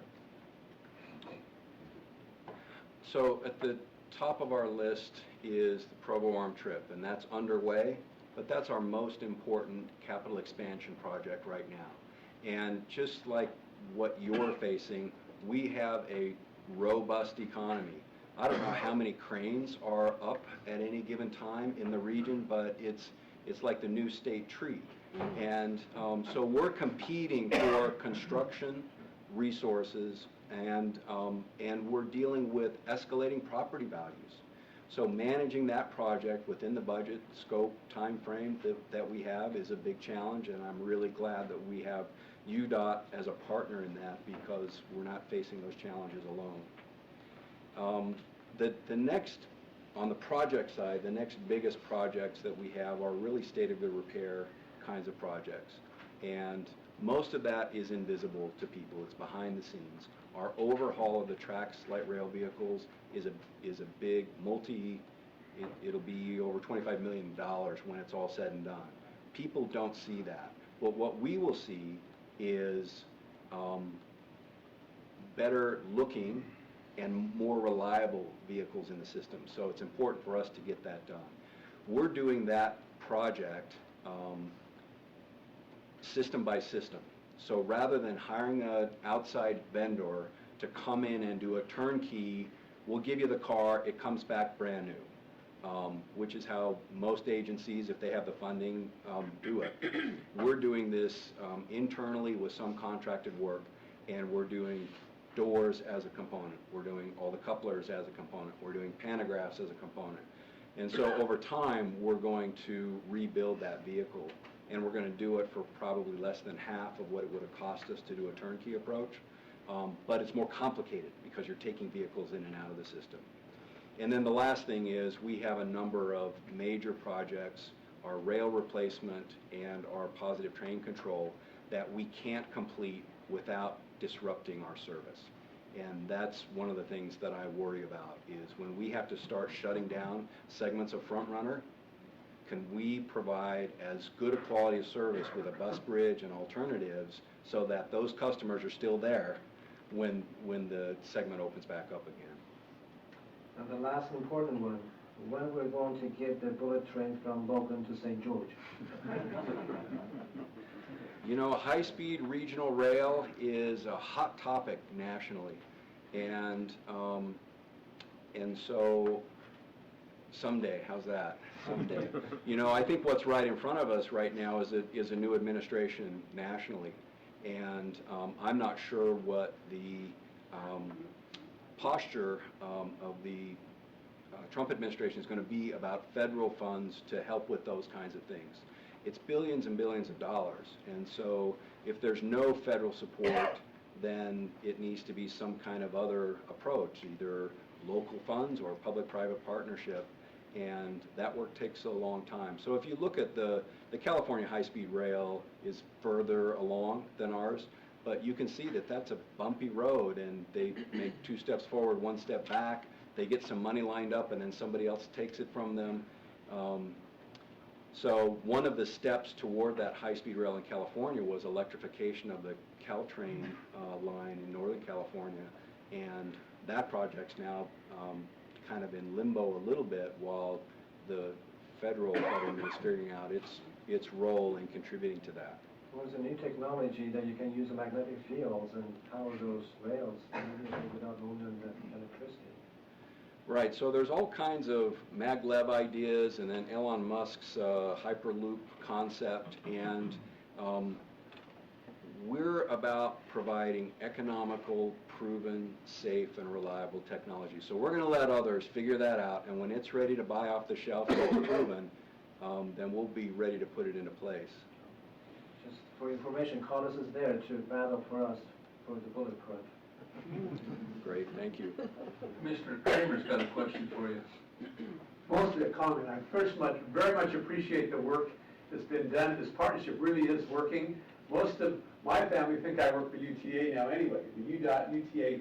So at the top of our list is the Provo Arm trip, and that's underway, but that's our most important capital expansion project right now. And just like what you're facing, we have a robust economy. I don't know how many cranes are up at any given time in the region, but it's like the new state tree. And so we're competing for construction resources, and we're dealing with escalating property values. So managing that project within the budget, scope, time frame that we have is a big challenge, and I'm really glad that we have UDOT as a partner in that because we're not facing those challenges alone. The next On the project side, the next biggest projects that we have are really state-of-the repair kinds of projects. And most of that is invisible to people, it's behind the scenes. Our overhaul of the Trax light rail vehicles is a big it'll be over $25 million when it's all said and done. People don't see that. But what we will see is better looking and more reliable vehicles in the system. So it's important for us to get that done. We're doing that project system by system. So rather than hiring an outside vendor to come in and do a turnkey, we'll give you the car, it comes back brand new, which is how most agencies, if they have the funding, do it. We're doing this internally with some contracted work, and we're doing doors as a component. We're doing all the couplers as a component. We're doing pantographs as a component. And so over time, we're going to rebuild that vehicle, and we're going to do it for probably less than half of what it would have cost us to do a turnkey approach. But it's more complicated because you're taking vehicles in and out of the system. And then the last thing is we have a number of major projects, our rail replacement and our positive train control, that we can't complete without disrupting our service. And that's one of the things that I worry about, is when we have to start shutting down segments of Front Runner, can we provide as good a quality of service with a bus bridge and alternatives so that those customers are still there when the segment opens back up again?
And the last important one, when we're going to get the bullet train from Logan to St. George?
You know, high-speed regional rail is a hot topic nationally, and so someday, how's that? Someday. You know, I think what's right in front of us right now is a new administration nationally, and I'm not sure what the posture of the Trump administration is going to be about federal funds to help with those kinds of things. It's billions and billions of dollars, and so if there's no federal support, then it needs to be some kind of other approach, either local funds or public-private partnership, and that work takes a long time. So if you look at the California high-speed rail is further along than ours, but you can see that that's a bumpy road, and they make 2 steps forward, 1 step back, they get some money lined up, and then somebody else takes it from them. So one of the steps toward that high-speed rail in California was electrification of the Caltrain line in Northern California, and that project's now kind of in limbo a little bit while the federal government is figuring out its role in contributing to that.
Well, it's a new technology that you can use the magnetic fields and power those rails immediately without moving the electricity.
Right, so there's all kinds of maglev ideas, and then Elon Musk's Hyperloop concept, and we're about providing economical, proven, safe, and reliable technology. So we're going to let others figure that out, and when it's ready to buy off the shelf and it's proven, then we'll be ready to put it into place.
Just for information, Carlos is there to battle for us for the bullet crud.
Great, thank you.
Mr. Kramer's got a question for you.
Mostly a comment. I very much appreciate the work that's been done. This partnership really is working. Most of my family think I work for UTA now anyway. The UTA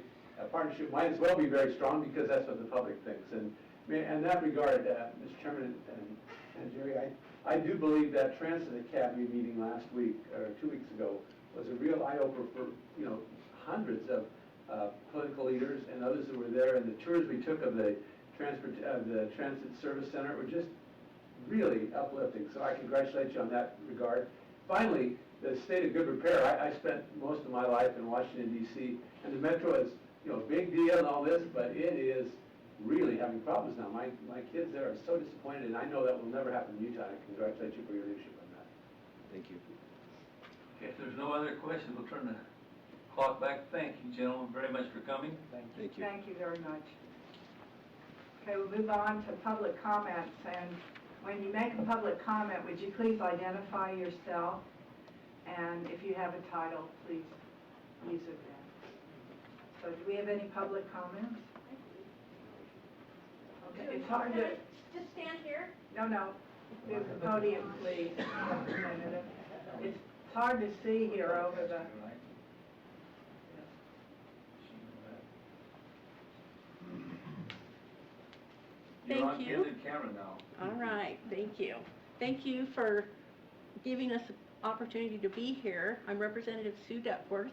partnership might as well be very strong because that's what the public thinks. And in that regard, Mr. Chairman and Jerry, I do believe that Transit Academy meeting last week, or 2 weeks ago, was a real eye-opener for, hundreds of political leaders and others who were there, and the tours we took of the Transit Service Center were just really uplifting. So I congratulate you on that regard. Finally, the state of good repair. I spent most of my life in Washington, D.C., and the Metro is, a big deal and all this, but it is really having problems now. My kids there are so disappointed, and I know that will never happen in Utah. I congratulate you for your leadership on that.
Thank you.
Okay, if there's no other questions, we'll turn the clock back. Thank you, gentlemen, very much for coming.
Thank you.
Thank you very much. Okay, we'll move on to public comments, and when you make a public comment, would you please identify yourself, and if you have a title, please use it then. So do we have any public comments? It's hard to,
Just stand here.
no, move the podium, please, Representative. It's hard to see here over the,
You're on
Thank you.
candid camera now.
All right, thank you. Thank you for giving us the opportunity to be here. I'm Representative Sue Duckworth,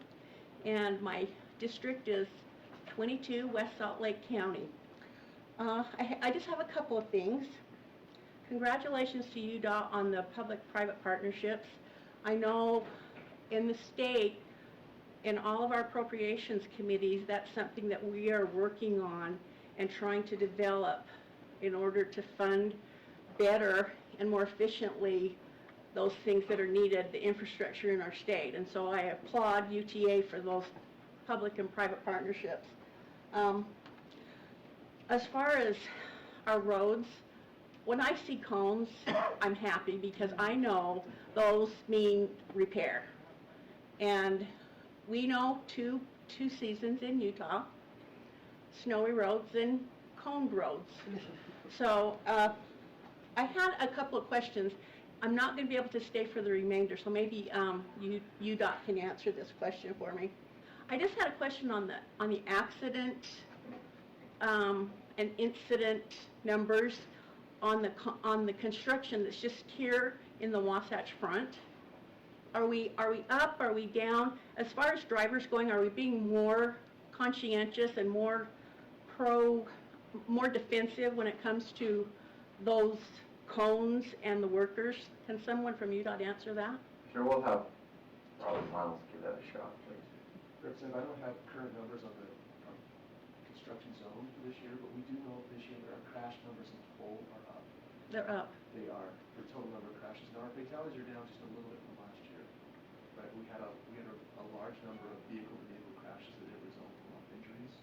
and my district is 22 West Salt Lake County. I just have a couple of things. Congratulations to UDOT on the public-private partnerships. I know in the state, in all of our appropriations committees, that's something that we are working on and trying to develop in order to fund better and more efficiently those things that are needed, the infrastructure in our state. And so I applaud UTA for those public and private partnerships. As far as our roads, when I see cones, I'm happy because I know those mean repair. And we know two seasons in Utah, snowy roads and coned roads. So I had a couple of questions. I'm not going to be able to stay for the remainder, so maybe UDOT can answer this question for me. I just had a question on the accident and incident numbers on the construction that's just here in the Wasatch Front. Are we up? Are we down? As far as drivers going, are we being more conscientious and more defensive when it comes to those cones and the workers? Can someone from UDOT answer that?
Sure, we'll have Robert Miles give that a shot, please.
Representative, I don't have current numbers on the construction zone for this year, but we do know this year that our crash numbers in total are up.
They're up.
They are, the total number of crashes. Now, our fatalities are down just a little bit from last year, right? We had a large number of vehicle-to-vehicle crashes that did result from injuries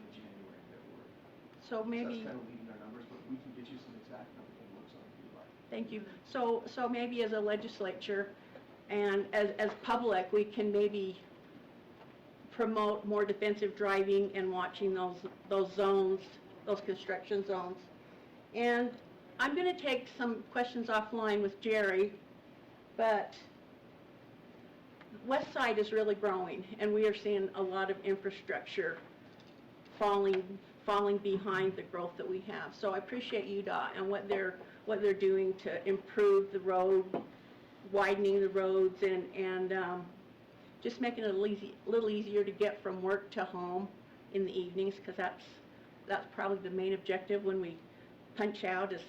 in January and February.
So maybe.
That's kind of leading our numbers, but we can get you some exact numbers on what's on if you'd like.
Thank you. So maybe as a legislature and as public, we can maybe promote more defensive driving and watching those zones, those construction zones. And I'm going to take some questions offline with Jerry, but West Side is really growing, and we are seeing a lot of infrastructure falling behind the growth that we have. So I appreciate UDOT and what they're doing to improve the road, widening the roads, and just making it a little easier to get from work to home in the evenings, because that's probably the main objective when we punch out, is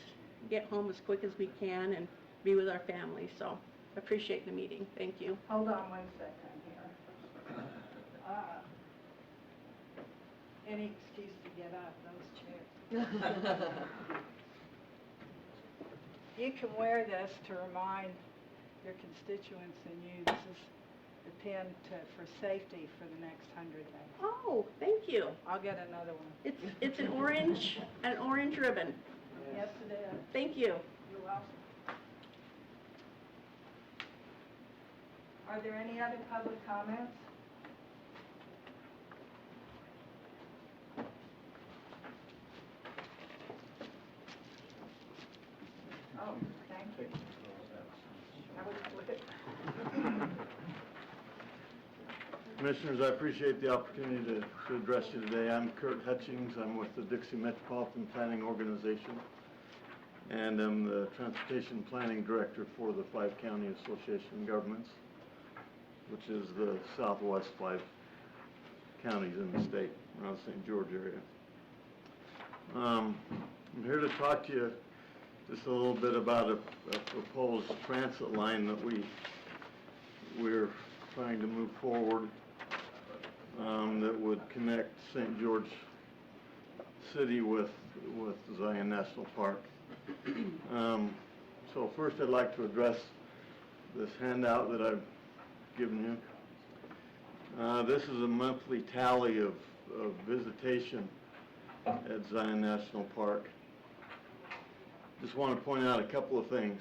get home as quick as we can and be with our families. So I appreciate the meeting. Thank you.
hold on one second here. Any excuse to get out of those chairs. You can wear this to remind your constituents and you, this is the pin for safety for the next 100 days.
Oh, thank you.
I'll get another one.
It's an orange ribbon.
Yes, it is.
Thank you.
You're welcome. Are there any other public comments? Oh, thank you. That was quick.
Commissioners, I appreciate the opportunity to address you today. I'm Kurt Hutchings. I'm with the Dixie Metropolitan Planning Organization, and I'm the Transportation Planning Director for the 5-County Association of Governments, which is the southwest 5 counties in the state around the St. George area. I'm here to talk to you just a little bit about a proposed transit line that we're trying to move forward, that would connect St. George City with Zion National Park. So first I'd like to address this handout that I've given you. This is a monthly tally of visitation at Zion National Park. Just want to point out a couple of things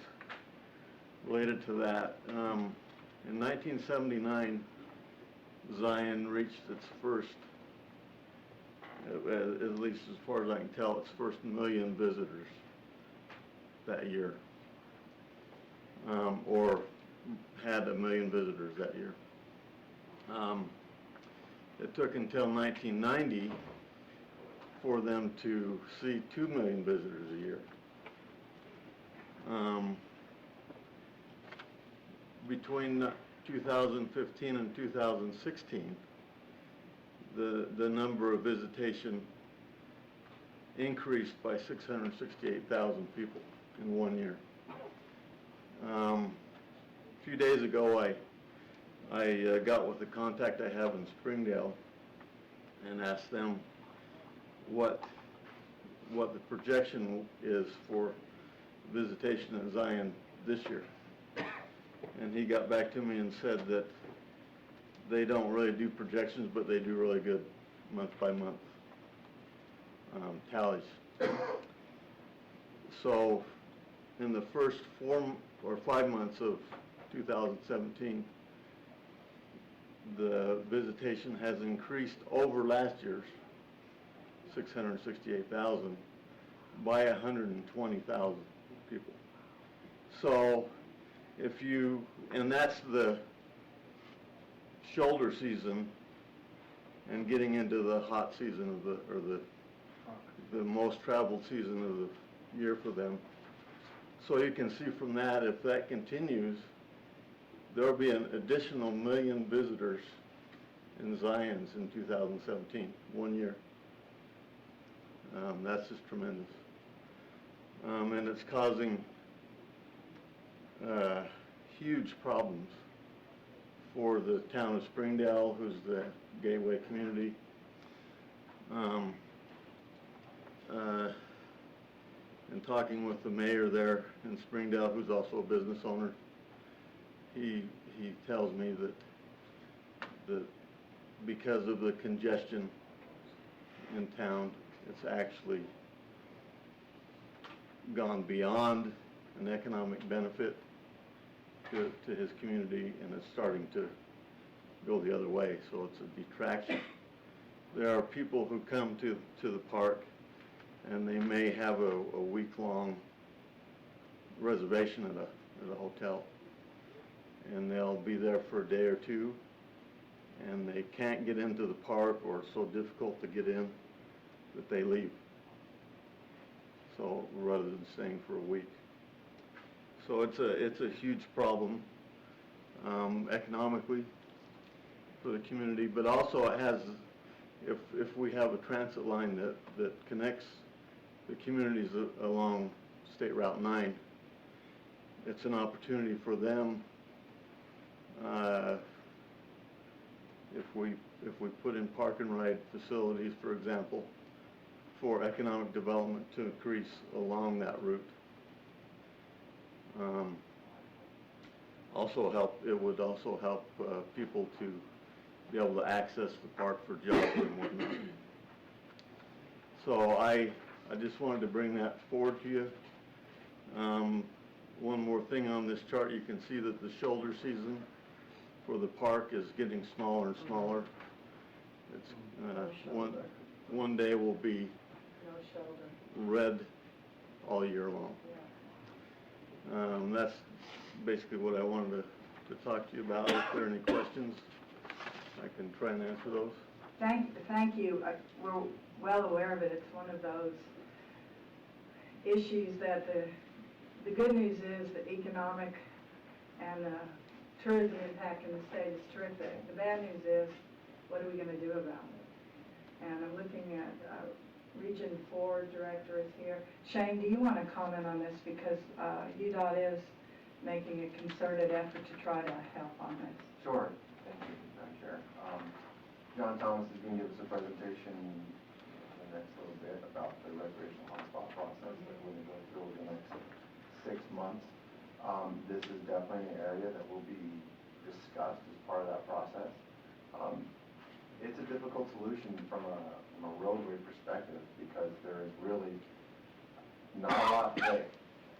related to that. In 1979, Zion reached its first
at least as far as I can tell, its first 1 million visitors that year. Or had 1 million visitors that year. It took until 1990 for them to see 2 million visitors a year. Between 2015 and 2016, the number of visitation increased by 668,000 people in 1 year. A few days ago, I got with the contact I have in Springdale and asked them what the projection is for visitation in Zion this year. And he got back to me and said that they don't really do projections, but they do really good month by month tallies. So in the first 4 or 5 months of 2017, the visitation has increased over last year's 668,000 by 120,000 people. So and that's the shoulder season and getting into the hot season of the most traveled season of the year for them. So you can see from that, if that continues, there'll be an additional 1 million visitors in Zions in 2017, 1 year. That's just tremendous. And it's causing huge problems for the town of Springdale, who's the gateway community. And talking with the mayor there in Springdale, who's also a business owner, he tells me that because of the congestion in town, it's actually gone beyond an economic benefit to his community, and it's starting to go the other way, so it's a detraction. There are people who come to the park, and they may have a week-long reservation at a hotel, and they'll be there for a day or two, and they can't get into the park, or it's so difficult to get in that they leave. So rather than staying for a week. So it's a huge problem economically for the community, but also it has, if we have a transit line that connects the communities along State Route 9, it's an opportunity for them, if we put in park and ride facilities, for example, for economic development to increase along that route. It would also help people to be able to access the park for jobs and whatnot. So I just wanted to bring that forward to you. One more thing on this chart, you can see that the shoulder season for the park is getting smaller and smaller. It's one day will be red all year long. That's basically what I wanted to talk to you about. If there are any questions, I can try and answer those.
Thank you. We're well aware of it. It's one of those issues that the good news is the economic and the tourism impact in the state is terrific. The bad news is, what are we going to do about it? And I'm looking at Region 4 Director is here. Shane, do you want to comment on this? Because UDOT is making a concerted effort to try to help on this.
Sure. Thank you, Madam Chair. John Thomas is going to give us a presentation in the next little bit about the recreational hotspot process that we're going to go through over the next 6 months. This is definitely an area that will be discussed as part of that process. It's a difficult solution from a roadway perspective because there is really not a lot that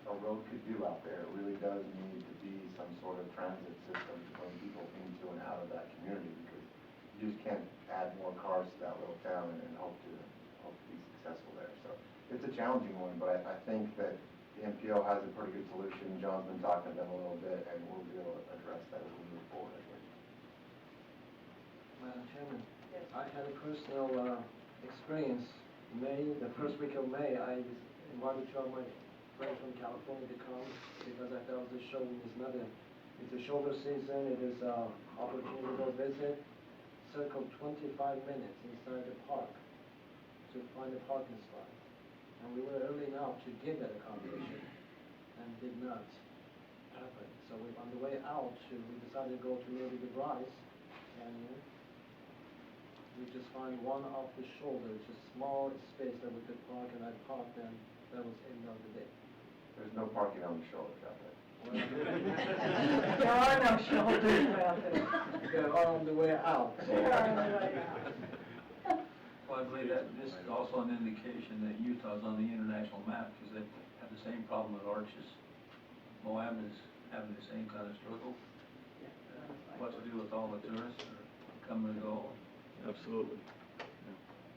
a road could do out there. It really does need to be some sort of transit system to bring people into and out of that community because you just can't add more cars to that little town and hope to it's a challenging one, but I think that the MPO has a pretty good solution. John's been talking to them a little bit, and we'll be able to address that as we move forward.
Madam Chairman, I had a personal experience. The first week of May, I invited two of my friends from California to come because I felt the show is not it's a shoulder season, it is an opportunity to go visit. Circled 25 minutes inside the park to find a parking spot. And we were early enough to get that accommodation and did not happen. So on the way out, we decided to go to near the Bryce Canyon. We just find one off the shoulder, it's a small space that we could park, and I parked, and that was the end of the day.
There's no parking on the shoulders out there.
There are no shoulders out there.
They're on the way out.
They are on the way out.
Well, I believe that this is also an indication that Utah's on the international map, because they have the same problem with Arches. Moab is having the same kind of struggle. What to do with all the tourists that are coming and go.
Absolutely.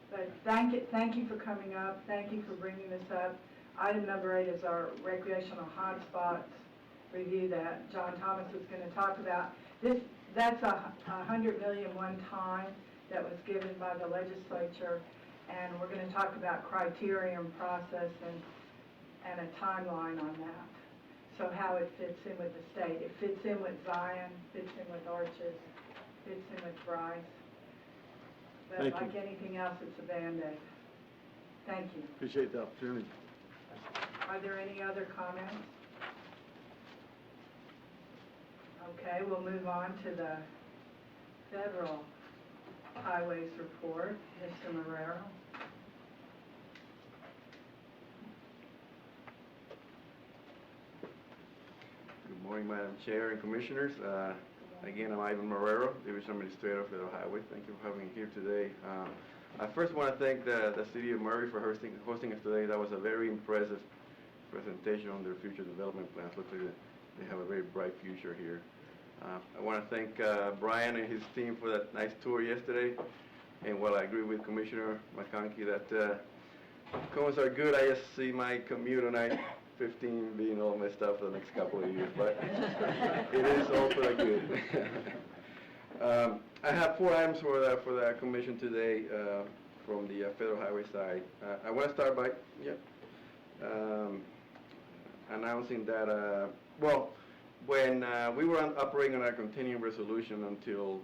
But thank you for coming up, thank you for bringing this up. Item number 8 is our recreational hotspots review that John Thomas was going to talk about. That's $100 million one time that was given by the legislature, and we're going to talk about criteria and process and a timeline on that. So how it fits in with the state. It fits in with Zion, fits in with Arches, fits in with Bryce. But
Thank
like
you.
anything else, it's a Band-Aid. Thank you.
Appreciate the opportunity.
Are there any other comments? Okay, we'll move on to the federal highways report. Mr. Marrero.
Good morning, Madam Chair and Commissioners. Again, I'm Ivan Marrero, Division Administrator of Federal Highway. Thank you for having me here today. I first want to thank the City of Murray for hosting us today. That was a very impressive presentation on their future development plans. Looks like they have a very bright future here. I want to thank Brian and his team for that nice tour yesterday. And while I agree with Commissioner McConkey that cones are good, I just see my commute on I-15 being all messed up for the next couple of years, but it is all for the good. I have 4 items for the commission today from the Federal Highway side. I want to start by announcing that, when we were operating on our continuing resolution until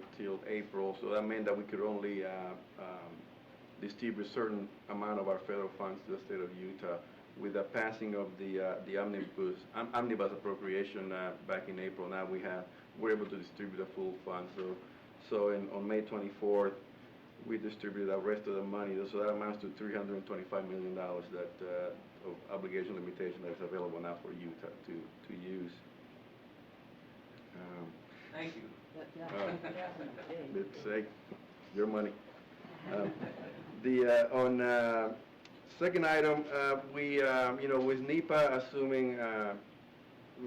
April, so that meant that we could only distribute a certain amount of our federal funds to the state of Utah. With the passing of the omnibus appropriation back in April, now we're able to distribute the full funds. So on May 24th, we distributed the rest of the money. So that amounts to $325 million that of obligation limitation that is available now for Utah to use.
Thank you.
It's your money. Second item, with NEPA assuming,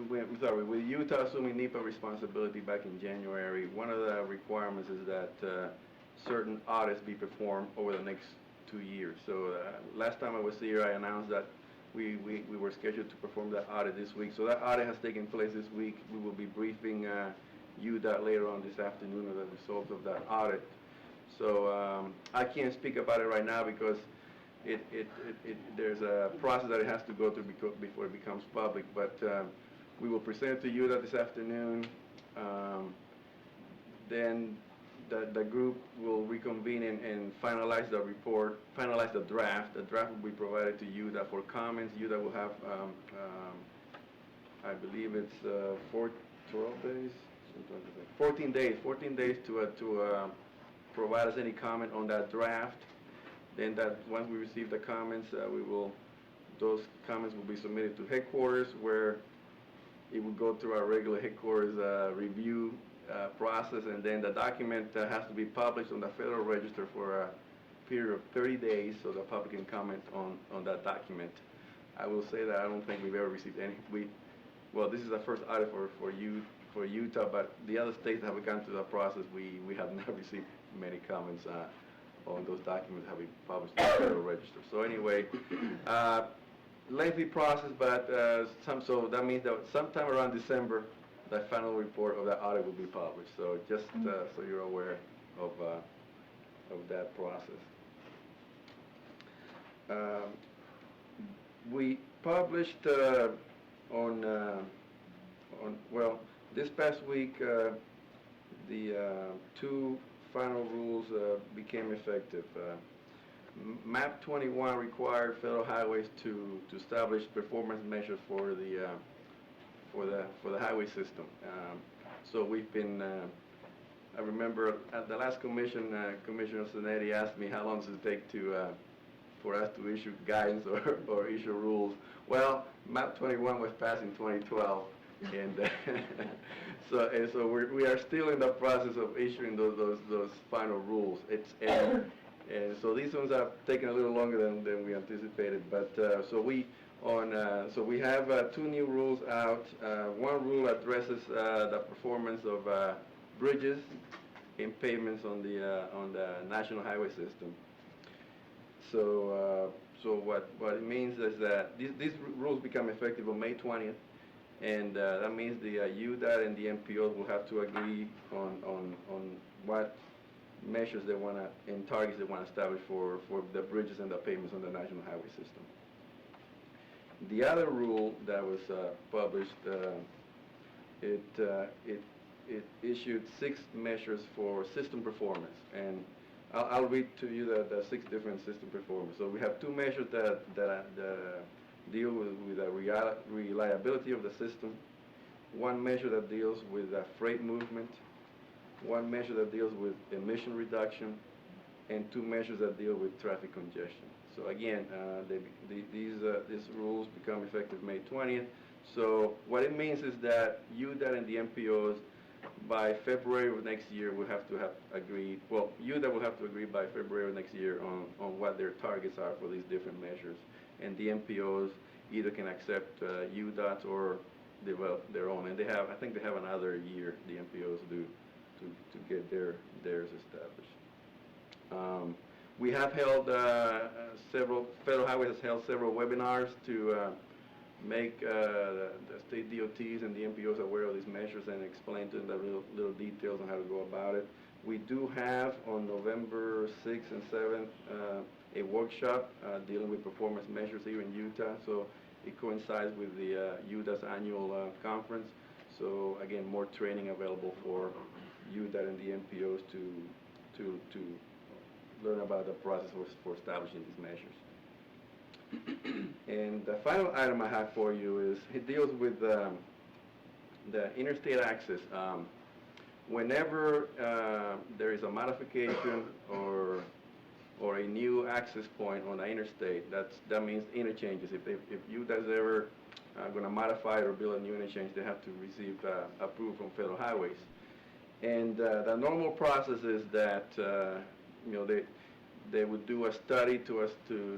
with Utah assuming NEPA responsibility back in January, one of the requirements is that certain audits be performed over the next 2 years. So last time I was here, I announced that we were scheduled to perform that audit this week. So that audit has taken place this week. We will be briefing UDOT later on this afternoon of the results of that audit. So I can't speak about it right now because there's a process that it has to go through before it becomes public. But we will present it to UDOT this afternoon. Then the group will reconvene and finalize the report, finalize the draft. The draft will be provided to UDOT for comments. UDOT will have, I believe it's 14 days to provide us any comment on that draft. Then once we receive the comments, those comments will be submitted to headquarters, where it will go through our regular headquarters review process, and then the document has to be published on the Federal Register for a period of 30 days so the public can comment on that document. I will say that I don't think we've ever received any. This is the first audit for Utah, but the other states that have gone through the process, we have not received many comments on those documents have been published in the Federal Register. So anyway, lengthy process, but so that means that sometime around December, the final report of that audit will be published. So just so you're aware of that process. We published well, this past week, the two final rules became effective. MAP 21 required federal highways to establish performance measures for the highway system. So we've been. I remember at the last commission, Commissioner Zanetti asked me how long does it take for us to issue guidance or issue rules. Well, MAP 21 was passed in 2012, and so we are still in the process of issuing those final rules. And so these ones have taken a little longer than we anticipated. But so we have two new rules out. One rule addresses the performance of bridges and pavements on the national highway system. So what it means is that these rules become effective on May 20th, and that means the UDOT and the MPOs will have to agree on what measures they want to and targets they want to establish for the bridges and the pavements on the national highway system. The other rule that was published, it issued 6 measures for system performance, and I'll read to you the 6 different system performance. So we have 2 measures that deal with the reliability of the system, 1 measure that deals with freight movement, 1 measure that deals with emission reduction, and 2 measures that deal with traffic congestion. So again, these rules become effective May 20th. So what it means is that UDOT and the MPOs by February of next year will have to have agreed, well, UDOT will have to agree by February of next year on what their targets are for these different measures. And the MPOs either can accept UDOT or develop their own. And I think they have another year, the MPOs do, to get theirs established. We have held Federal Highways has held several webinars to make the state DOTs and the MPOs aware of these measures and explain to them the little details on how to go about it. We do have on November 6th and 7th a workshop dealing with performance measures here in Utah. So it coincides with the UDOT's annual conference. So again, more training available for UDOT and the MPOs to learn about the process for establishing these measures. And the final item I have for you is, it deals with the interstate access. Whenever there is a modification or a new access point on the interstate, that means interchanges. If UDOT is ever going to modify or build a new interchange, they have to receive approval from Federal Highways. And the normal process is that they would do a study to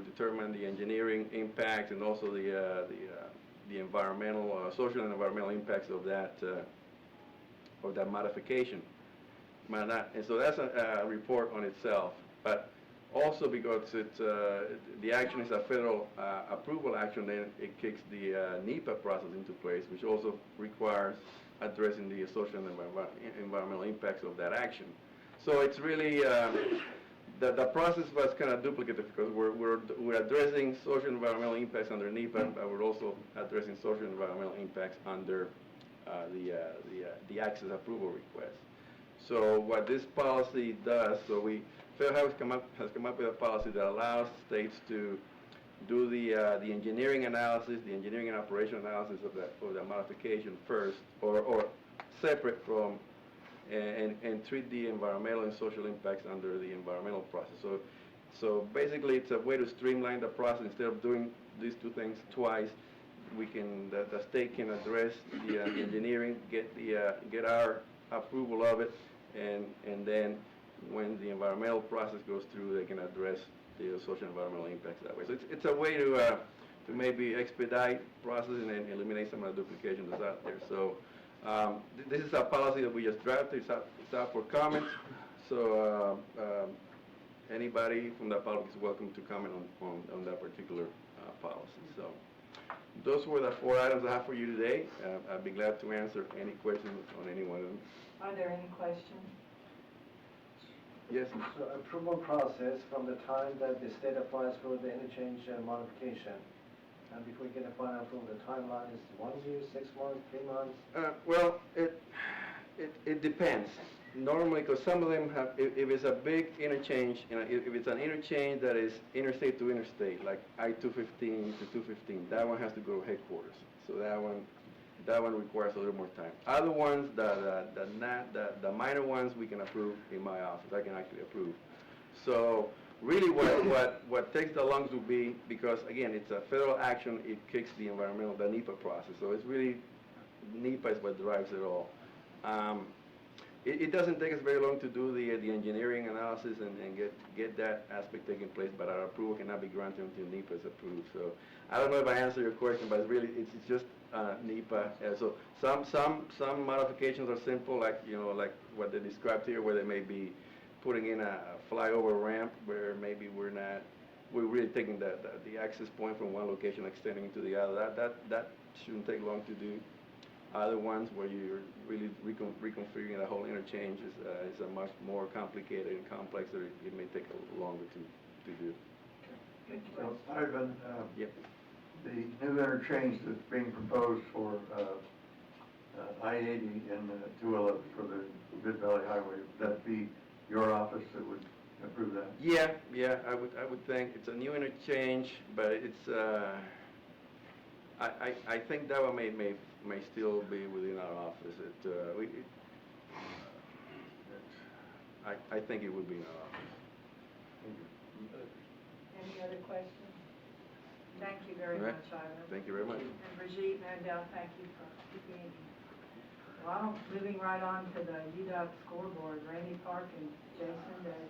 determine the engineering impact and also the environmental, social and environmental impacts of that modification. And so that's a report on itself. But also because the action is a federal approval action, then it kicks the NEPA process into place, which also requires addressing the social and environmental impacts of that action. So it's really the process was kind of duplicative because we're addressing social and environmental impacts under NEPA, but we're also addressing social and environmental impacts under the access approval request. So what this policy does, Federal Highways has come up with a policy that allows states to do the engineering analysis, the engineering and operation analysis of the modification first, or separate from, and treat the environmental and social impacts under the environmental process. So basically, it's a way to streamline the process. Instead of doing these 2 things twice, the state can address the engineering, get our approval of it, and then when the environmental process goes through, they can address the social and environmental impacts that way. So it's a way to maybe expedite process and eliminate some of the duplication that's out there. So this is a policy that we just drafted. It's out for comments. So anybody from the public is welcome to comment on that particular policy. So those were the 4 items I have for you today. I'd be glad to answer any questions on any one of them.
Are there any questions?
Yes?
So approval process from the time that the state applies for the interchange modification, and before you get a final approval, the timeline is 1 year, 6 months, 3 months?
Well, it depends. Normally, because some of them have, if it's a big interchange, if it's an interchange that is interstate to interstate, like I-215 to 215, that one has to go to headquarters. So that one requires a little more time. Other ones, the minor ones, we can approve in my office. I can actually approve. So really, what takes the longest will be, because again, it's a federal action. It kicks the NEPA process. So it's really NEPA is what drives it all. It doesn't take us very long to do the engineering analysis and get that aspect taking place, but our approval cannot be granted until NEPA is approved. So I don't know if I answered your question, but it's just NEPA. So some modifications are simple, like like what they described here, where they may be putting in a flyover ramp where maybe we're really taking the access point from one location extending to the other. That shouldn't take long to do. Other ones where you're really reconfiguring the whole interchange is a much more complicated and complex, that it may take a little longer to do.
Good
So,
question.
Ivan,
Yep.
the new interchange that's being proposed for I-80 and 211 for the Mid Valley Highway, would that be your office that would approve that?
Yeah, I would think it's a new interchange, but it's I think that one may still be within our office. I think it would be in our office.
Any other questions? Thank you very
All right.
much, Ivan.
Thank you very much.
And Brigitte Mandel, thank you for being here. Well, moving right on to the UDOT scoreboard, Randy Park and Jason Day.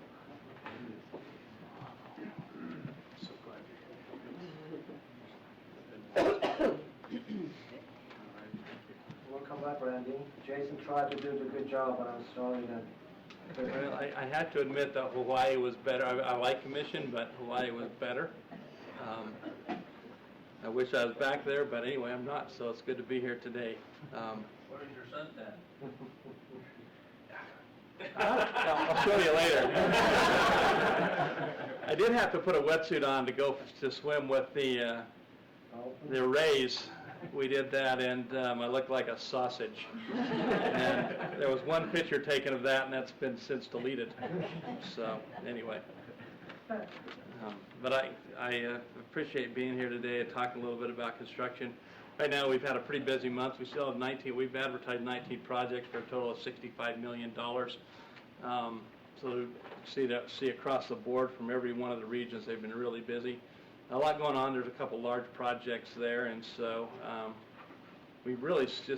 Welcome back, Randy. Jason tried to do the good job, but I'm sorry that.
Well, I have to admit that Hawaii was better. I like Commission, but Hawaii was better. I wish I was back there, but anyway, I'm not, so it's good to be here today. Where's your suntan? I'll show you later. I did have to put a wetsuit on to go to swim with the Rays. We did that, and I looked like a sausage. And there was one picture taken of that, and that's been since deleted. So, anyway. But I appreciate being here today and talking a little bit about construction. Right now, we've had a pretty busy month. We still have we've advertised 19 projects for a total of $65 million. So see across the board from every one of the regions, they've been really busy. A lot going on. There's a couple large projects there, and so we really I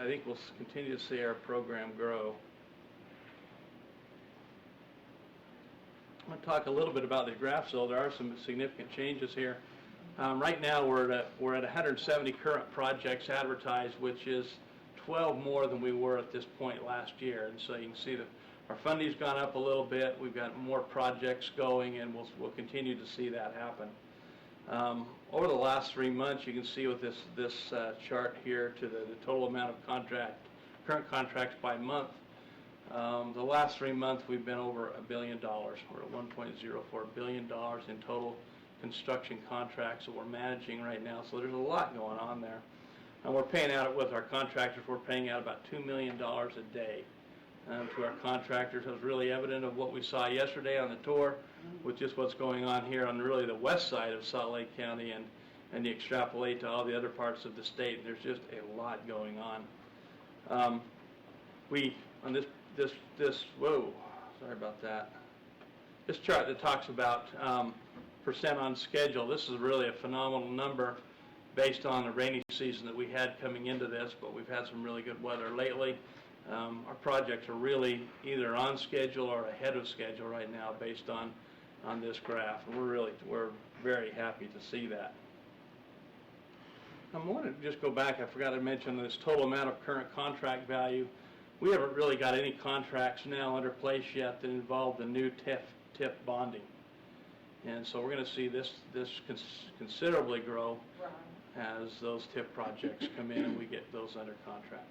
think we'll continue to see our program grow. I'm going to talk a little bit about the graph. So there are some significant changes here. Right now we're at 170 current projects advertised, which is 12 more than we were at this point last year. And so you can see that our funding's gone up a little bit. We've got more projects going, and we'll continue to see that happen. Over the last 3 months, you can see with this chart here to the total amount of current contracts by month. The last 3 months, we've been over $1 billion. We're at $1.04 billion in total construction contracts that we're managing right now. So there's a lot going on there. And we're paying out with our contractors, we're paying out about $2 million a day to our contractors. It was really evident of what we saw yesterday on the tour with just what's going on here on really the west side of Salt Lake County, and you extrapolate to all the other parts of the state, and there's just a lot going on. Whoa, sorry about that. This chart that talks about percent on schedule, this is really a phenomenal number based on the rainy season that we had coming into this, but we've had some really good weather lately. Our projects are really either on schedule or ahead of schedule right now based on this graph, and we're very happy to see that. I want to just go back, I forgot to mention this total amount of current contract value.
we haven't really got any contracts now under place yet that involve the new TIF bonding. And so we're going to see this considerably grow
Right.
as those TIF projects come in and we get those under contract.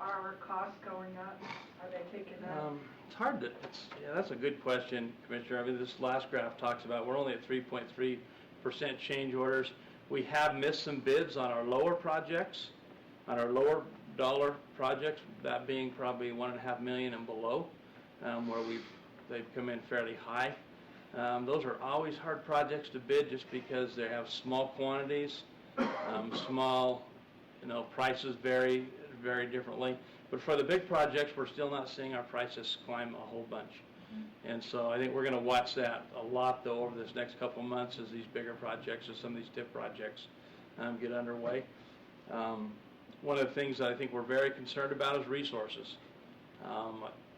Are our costs going up? Are they picking up?
It's hard to, yeah, that's a good question, Commissioner. I mean, this last graph talks about, we're only at 3.3% change orders. We have missed some bids on our lower projects, on our lower dollar projects, that being probably 1.5 million and below, where they've come in fairly high. Those are always hard projects to bid just because they have small quantities, prices vary very differently. But for the big projects, we're still not seeing our prices climb a whole bunch. And so I think we're going to watch that a lot, though, over this next couple of months as these bigger projects, as some of these TIF projects get underway. One of the things that I think we're very concerned about is resources.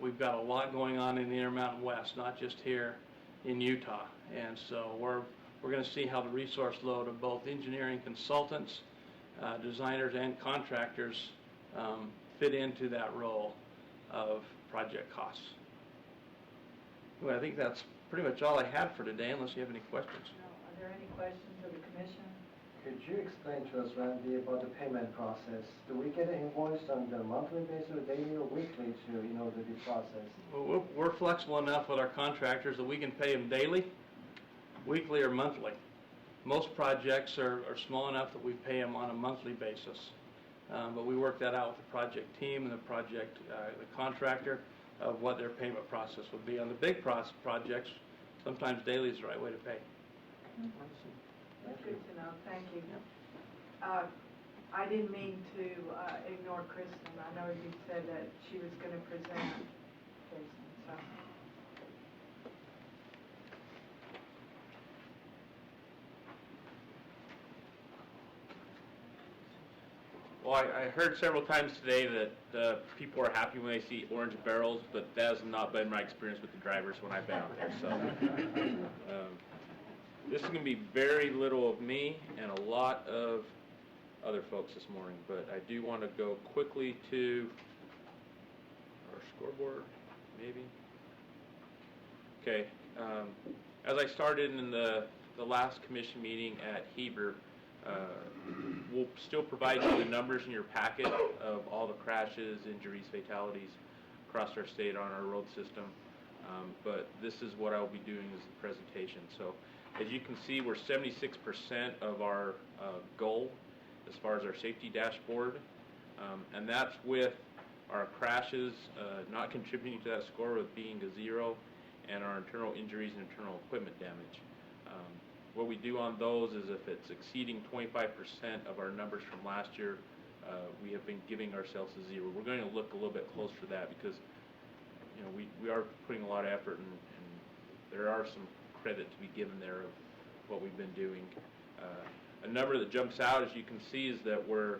We've got a lot going on in the Intermountain West, not just here in Utah. And so we're going to see how the resource load of both engineering consultants, designers, and contractors fit into that role of project costs. Well, I think that's pretty much all I had for today, unless you have any questions.
No. Are there any questions of the commission?
Could you explain to us, Randy, about the payment process? Do we get invoiced on the monthly basis, or daily, or weekly to, the process?
Well, we're flexible enough with our contractors that we can pay them daily, weekly, or monthly. Most projects are small enough that we pay them on a monthly basis. But we work that out with the project team and the contractor of what their payment process would be. On the big projects, sometimes daily is the right way to pay.
That's good to know, thank you. I didn't mean to ignore Kristen. I know you said that she was going to present, Jason, so.
Well, I heard several times today that people are happy when they see orange barrels, but that has not been my experience with the drivers when I've been out there. So this is going to be very little of me and a lot of other folks this morning, but I do want to go quickly to our scoreboard, maybe. Okay, as I started in the last commission meeting at Heber, we'll still provide you the numbers in your packet of all the crashes, injuries, fatalities across our state on our road system. But this is what I'll be doing as the presentation. So as you can see, we're 76% of our goal as far as our safety dashboard. And that's with our crashes not contributing to that score with being a 0, and our internal injuries and internal equipment damage. What we do on those is if it's exceeding 25% of our numbers from last year, we have been giving ourselves a 0. We're going to look a little bit closer to that because we are putting a lot of effort, and there are some credit to be given there of what we've been doing. A number that jumps out, as you can see, is that we're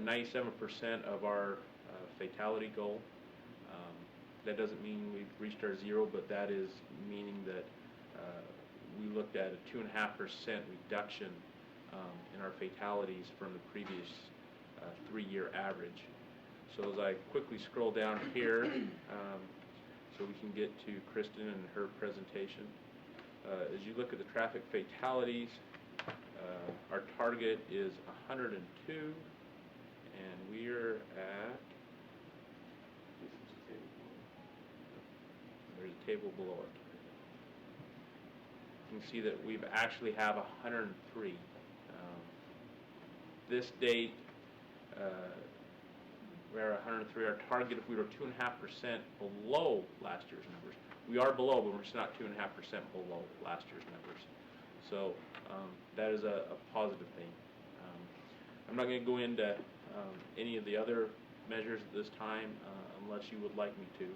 97% of our fatality goal. That doesn't mean we've reached our 0, but that is meaning that we looked at a 2.5% reduction in our fatalities from the previous 3-year average. So as I quickly scroll down here, so we can get to Kristen and her presentation. As you look at the traffic fatalities, our target is 102, and we're at, there's a table below it. You can see that we've actually have 103. This date, we're at 103. Our target, if we were 2.5% below last year's numbers, we are below, but we're just not 2.5% below last year's numbers. So that is a positive thing. I'm not going to go into any of the other measures at this time unless you would like me to.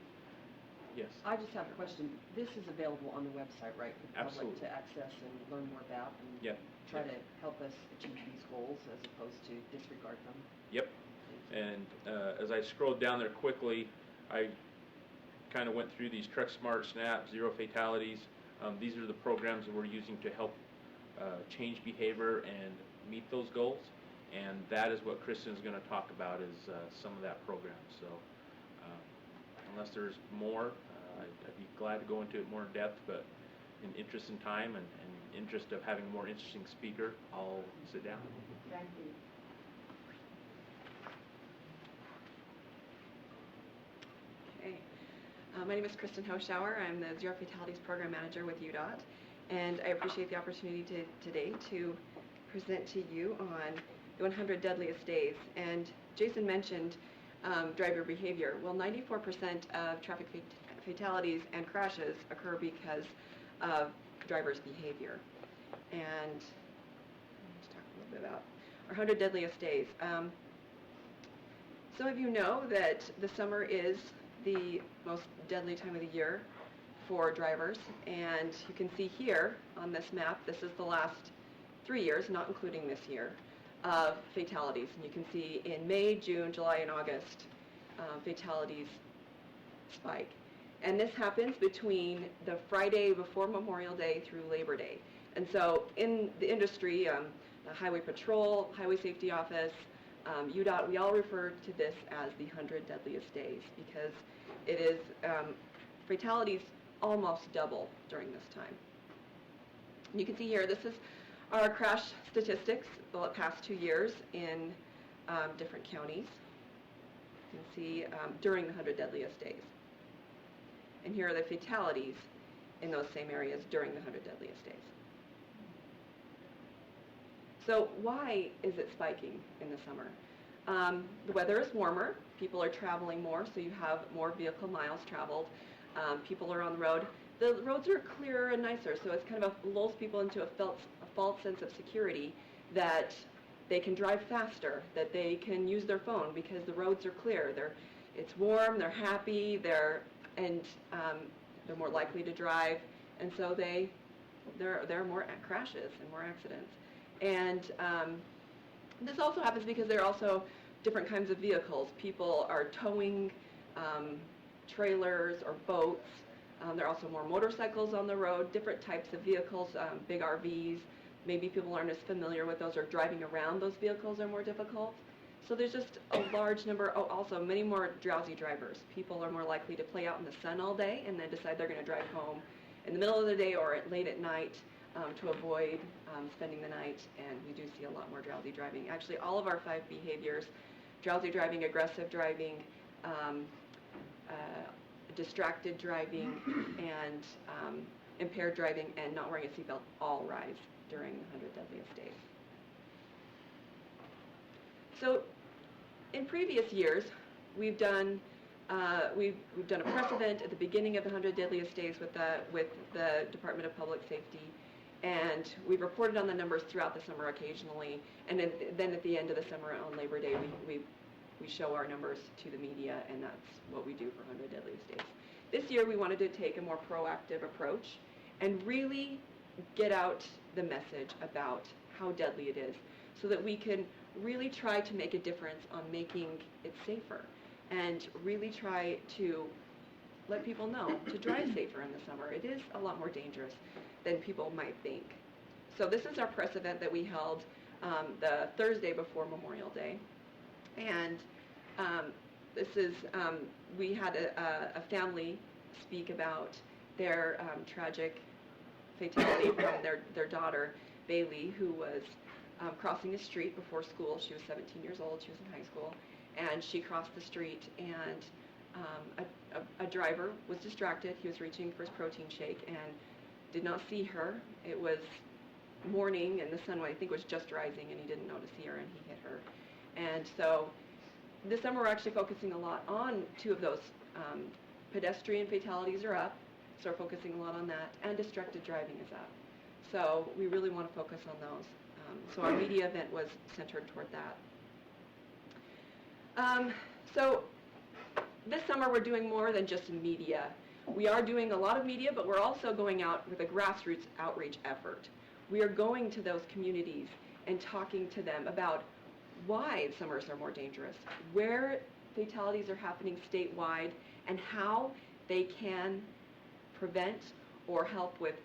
Yes.
I just have a question. This is available on the website, right, for the public
Absolutely.
to access and learn more about and try to help us achieve these goals as opposed to disregard them?
Yep. And as I scrolled down there quickly, I kind of went through these Truck Smart, SNAP, Zero Fatalities. These are the programs that we're using to help change behavior and meet those goals. And that is what Kristen is going to talk about, is some of that program. So Unless there's more, I'd be glad to go into it more in depth, but in interest in time and interest of having a more interesting speaker, I'll sit down.
Thank you.
Okay. My name is Kristen Hoschauer. I'm the Zero Fatalities Program Manager with UDOT, and I appreciate the opportunity today to present to you on the 100 deadliest days. And Jason mentioned driver behavior. Well, 94% of traffic fatalities and crashes occur because of driver's behavior. And let's talk a little bit about our 100 deadliest days. Some of you know that the summer is the most deadly time of the year for drivers, and you can see here on this map, this is the last 3 years, not including this year, of fatalities. And you can see in May, June, July, and August, fatalities spike. And this happens between the Friday before Memorial Day through Labor Day. And so in the industry, the Highway Patrol, Highway Safety Office, UDOT, we all refer to this as the 100 deadliest days because it is, fatalities almost double during this time. And you can see here, this is our crash statistics for the past 2 years in different counties. You can see during the 100 deadliest days. And here are the fatalities in those same areas during the 100 deadliest days. So why is it spiking in the summer? The weather is warmer, people are traveling more, so you have more vehicle miles traveled. People are on the road. The roads are clearer and nicer, so it's kind of lulls people into a false sense of security that they can drive faster, that they can use their phone because the roads are clear. It's warm, they're happy, they're more likely to drive, and so there are more crashes and more accidents. And this also happens because there are also different kinds of vehicles. People are towing trailers or boats. There are also more motorcycles on the road, different types of vehicles, big RVs. Maybe people aren't as familiar with those, or driving around those vehicles are more difficult. So there's just a large number, also many more drowsy drivers. People are more likely to play out in the sun all day and then decide they're going to drive home in the middle of the day or late at night to avoid spending the night, and we do see a lot more drowsy driving. Actually, all of our 5 behaviors, drowsy driving, aggressive driving, distracted driving, and impaired driving, and not wearing a seatbelt, all rise during the 100 deadliest days. So in previous years, we've done a press event at the beginning of the 100 deadliest days with the Department of Public Safety, and we've reported on the numbers throughout the summer occasionally, and then at the end of the summer on Labor Day, we show our numbers to the media, and that's what we do for 100 deadliest days. This year, we wanted to take a more proactive approach and really get out the message about how deadly it is so that we can really try to make a difference on making it safer and really try to let people know to drive safer in the summer. It is a lot more dangerous than people might think. So this is our press event that we held the Thursday before Memorial Day. And this is, we had a family speak about their tragic fatality from their daughter, Bailey, who was crossing a street before school. She was 17 years old, she was in high school, and she crossed the street, and a driver was distracted. He was reaching for his protein shake and did not see her. It was morning, and the sun, I think, was just rising, and he didn't know to see her, and he hit her. And so this summer we're actually focusing a lot on 2 of those. Pedestrian fatalities are up, so we're focusing a lot on that, and distracted driving is up. So we really want to focus on those. So our media event was centered toward that. So this summer we're doing more than just media. We are doing a lot of media, but we're also going out with a grassroots outreach effort. We are going to those communities and talking to them about why summers are more dangerous, where fatalities are happening statewide, and how they can prevent or help with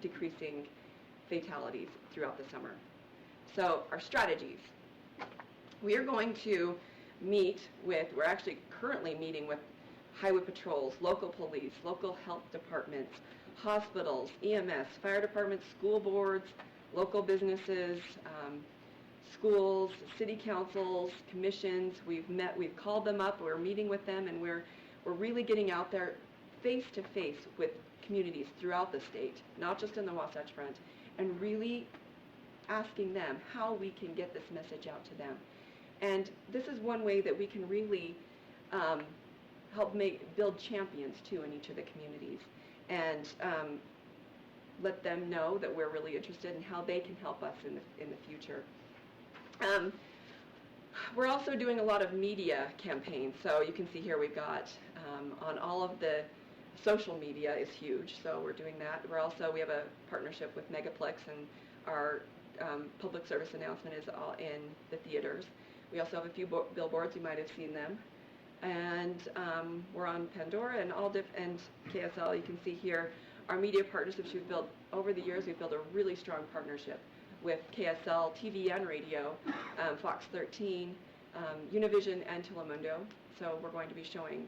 decreasing fatalities throughout the summer. So our strategies. We are going to we're actually currently meeting with highway patrols, local police, local health departments, hospitals, EMS, fire departments, school boards, local businesses, schools, city councils, commissions. We've called them up, we're meeting with them, and we're really getting out there face to face with communities throughout the state, not just in the Wasatch Front, and really asking them how we can get this message out to them. And this is one way that we can really help build champions too in each of the communities, and let them know that we're really interested in how they can help us in the future. We're also doing a lot of media campaigns. So you can see here we've got on all of the social media is huge, so we're doing that. We have a partnership with Megaplex, and our public service announcement is all in the theaters. We also have a few billboards, you might have seen them. And we're on Pandora and and KSL. You can see here our media partnerships we've built over the years. We've built a really strong partnership with KSL, TV and radio, Fox 13, Univision, and Telemundo. So we're going to be showing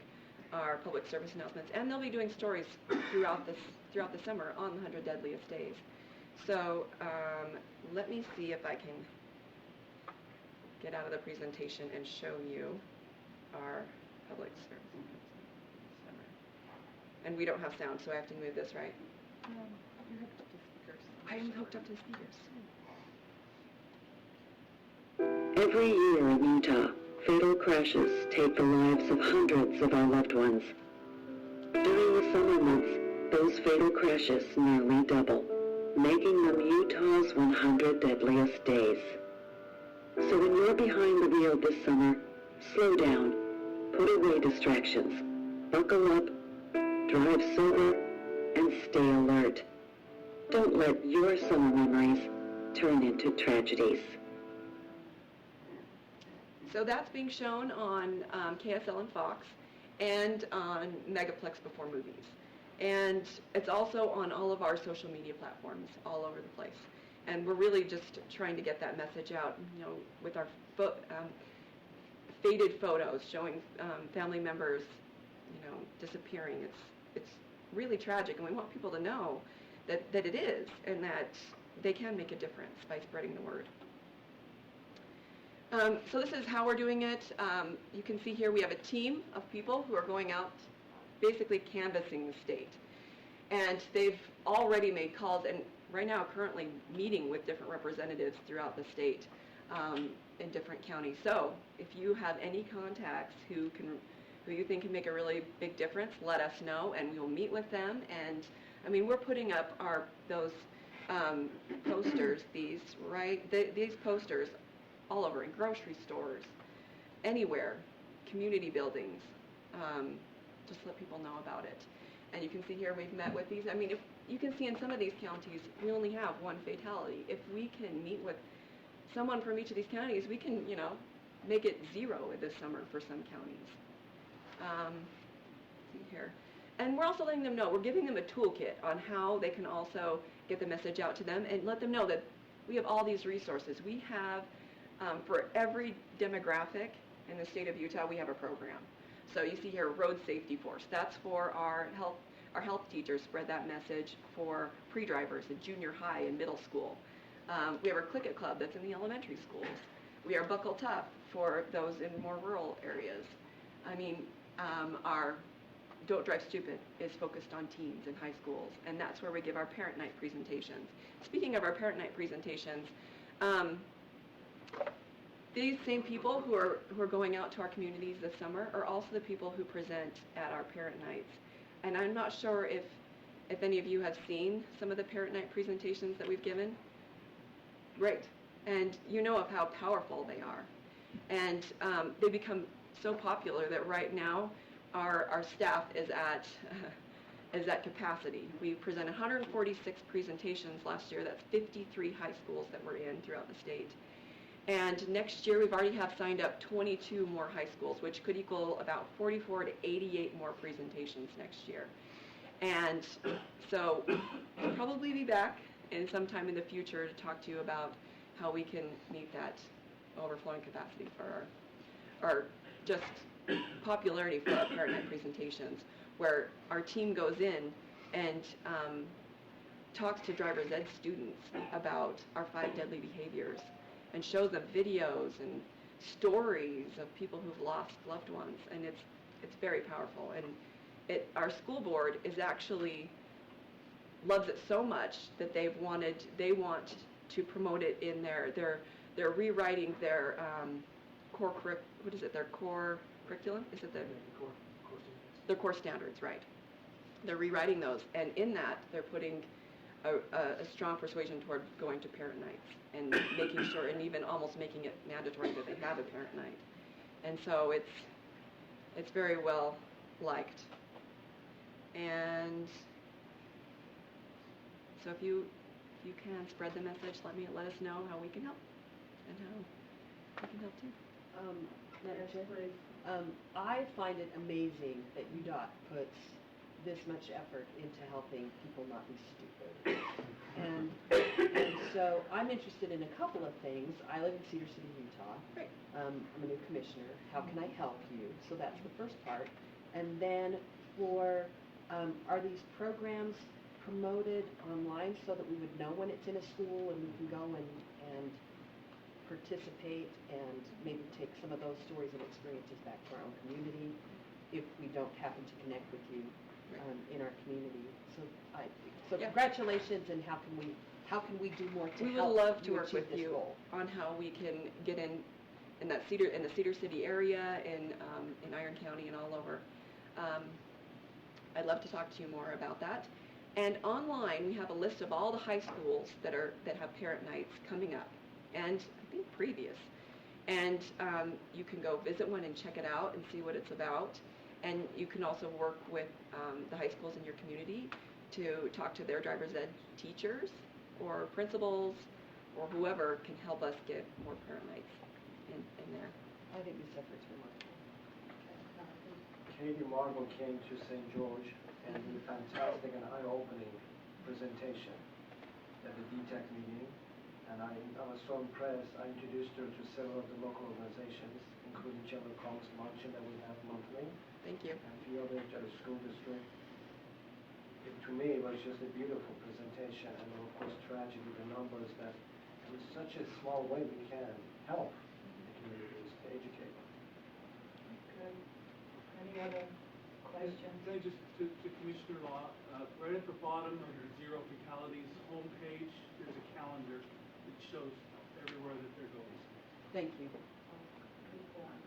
our public service announcements, and they'll be doing stories throughout the summer on the 100 Deadliest Days. So let me see if I can get out of the presentation and show you our public service announcements. And we don't have sound, so I have to move this, right? You're hooked up to speakers. I am hooked up to speakers.
Every year in Utah, fatal crashes take the lives of hundreds of our loved ones. During the summer months, those fatal crashes nearly double, making them Utah's 100 Deadliest Days. So when you're behind the wheel this summer, slow down, put away distractions, buckle up, drive sober, and stay alert. Don't let your summer memories turn into tragedies.
So that's being shown on KSL and Fox, and on Megaplex before movies. And it's also on all of our social media platforms all over the place. And we're really just trying to get that message out, with our faded photos showing family members, disappearing. It's really tragic, and we want people to know that it is, and that they can make a difference by spreading the word. So this is how we're doing it. You can see here we have a team of people who are going out basically canvassing the state. And they've already made calls, and right now currently meeting with different representatives throughout the state in different counties. So if you have any contacts who you think can make a really big difference, let us know, and we will meet with them. And I mean, we're putting up those posters, these posters all over, in grocery stores, anywhere, community buildings, just let people know about it. And you can see here we've met with these. I mean, if you can see in some of these counties, we only have one fatality. If we can meet with someone from each of these counties, we can, make it 0 this summer for some counties. See here. And we're also letting them know, we're giving them a toolkit on how they can also get the message out to them, and let them know that we have all these resources. We have, for every demographic in the state of Utah, we have a program. So you see here, Road Safety Force. That's for our health teachers, spread that message for pre-drivers in junior high and middle school. We have our Click It Club that's in the elementary schools. We are Buckle Tough for those in more rural areas. I mean, our Don't Drive Stupid is focused on teens in high schools, and that's where we give our parent night presentations. Speaking of our parent night presentations, these same people who are going out to our communities this summer are also the people who present at our parent nights. And I'm not sure if any of you have seen some of the parent night presentations that we've given. Great. And you know of how powerful they are. And they become so popular that right now our staff is at capacity. We presented 146 presentations last year. That's 53 high schools that we're in throughout the state. And next year, we've already have signed up 22 more high schools, which could equal about 44 to 88 more presentations next year. And so we'll probably be back in sometime in the future to talk to you about how we can meet that overflowing capacity for our just popularity for our parent night presentations, where our team goes in and talks to driver's ed students about our 5 deadly behaviors and shows them videos and stories of people who've lost loved ones, and it's very powerful. And our school board is actually loves it so much that they want to promote it in they're rewriting their core curriculum? Is it their core standards, right? They're rewriting those, and in that they're putting a strong persuasion toward going to parent nights and making sure, and even almost making it mandatory that they have a parent night. And so it's very well liked. And so if you can spread the message, let us know how we can help and how we can help too.
Madam Chair, I find it amazing that UDOT puts this much effort into helping people not be stupid. And so I'm interested in a couple of things. I live in Cedar City, Utah.
Great.
I'm a new commissioner. How can I help you? So that's the first part. And then are these programs promoted online so that we would know when it's in a school and we can go and participate and maybe take some of those stories and experiences back to our own community if we don't happen to connect with you in our community. So congratulations, and how can we do more to
We would
help
love to
you
work
achieve
with
this
you
goal?
on how we can get in the Cedar City area, in Iron County and all over. I'd love to talk to you more about that. And online, we have a list of all the high schools that have parent nights coming up, and I think previous. And you can go visit one and check it out and see what it's about. And you can also work with the high schools in your community to talk to their driver's ed teachers or principals or whoever can help us get more parent nights in there.
I think this effort's remarkable.
Katie Marble came to St. George and did a fantastic and eye-opening presentation at the DTEC meeting. And I was so impressed. I introduced her to several of the local organizations, including Chamber of Commerce Luncheon that we have monthly.
Thank you.
And a few other school districts. To me, it was just a beautiful presentation, and of course, tragedy, the numbers that in such a small way we can help the communities to educate them.
Good. Any other questions?
Can I just, to Commissioner Law, right at the bottom of your Zero Fatalities homepage, there's a calendar that shows everywhere that they're going.
Thank you.
Good point.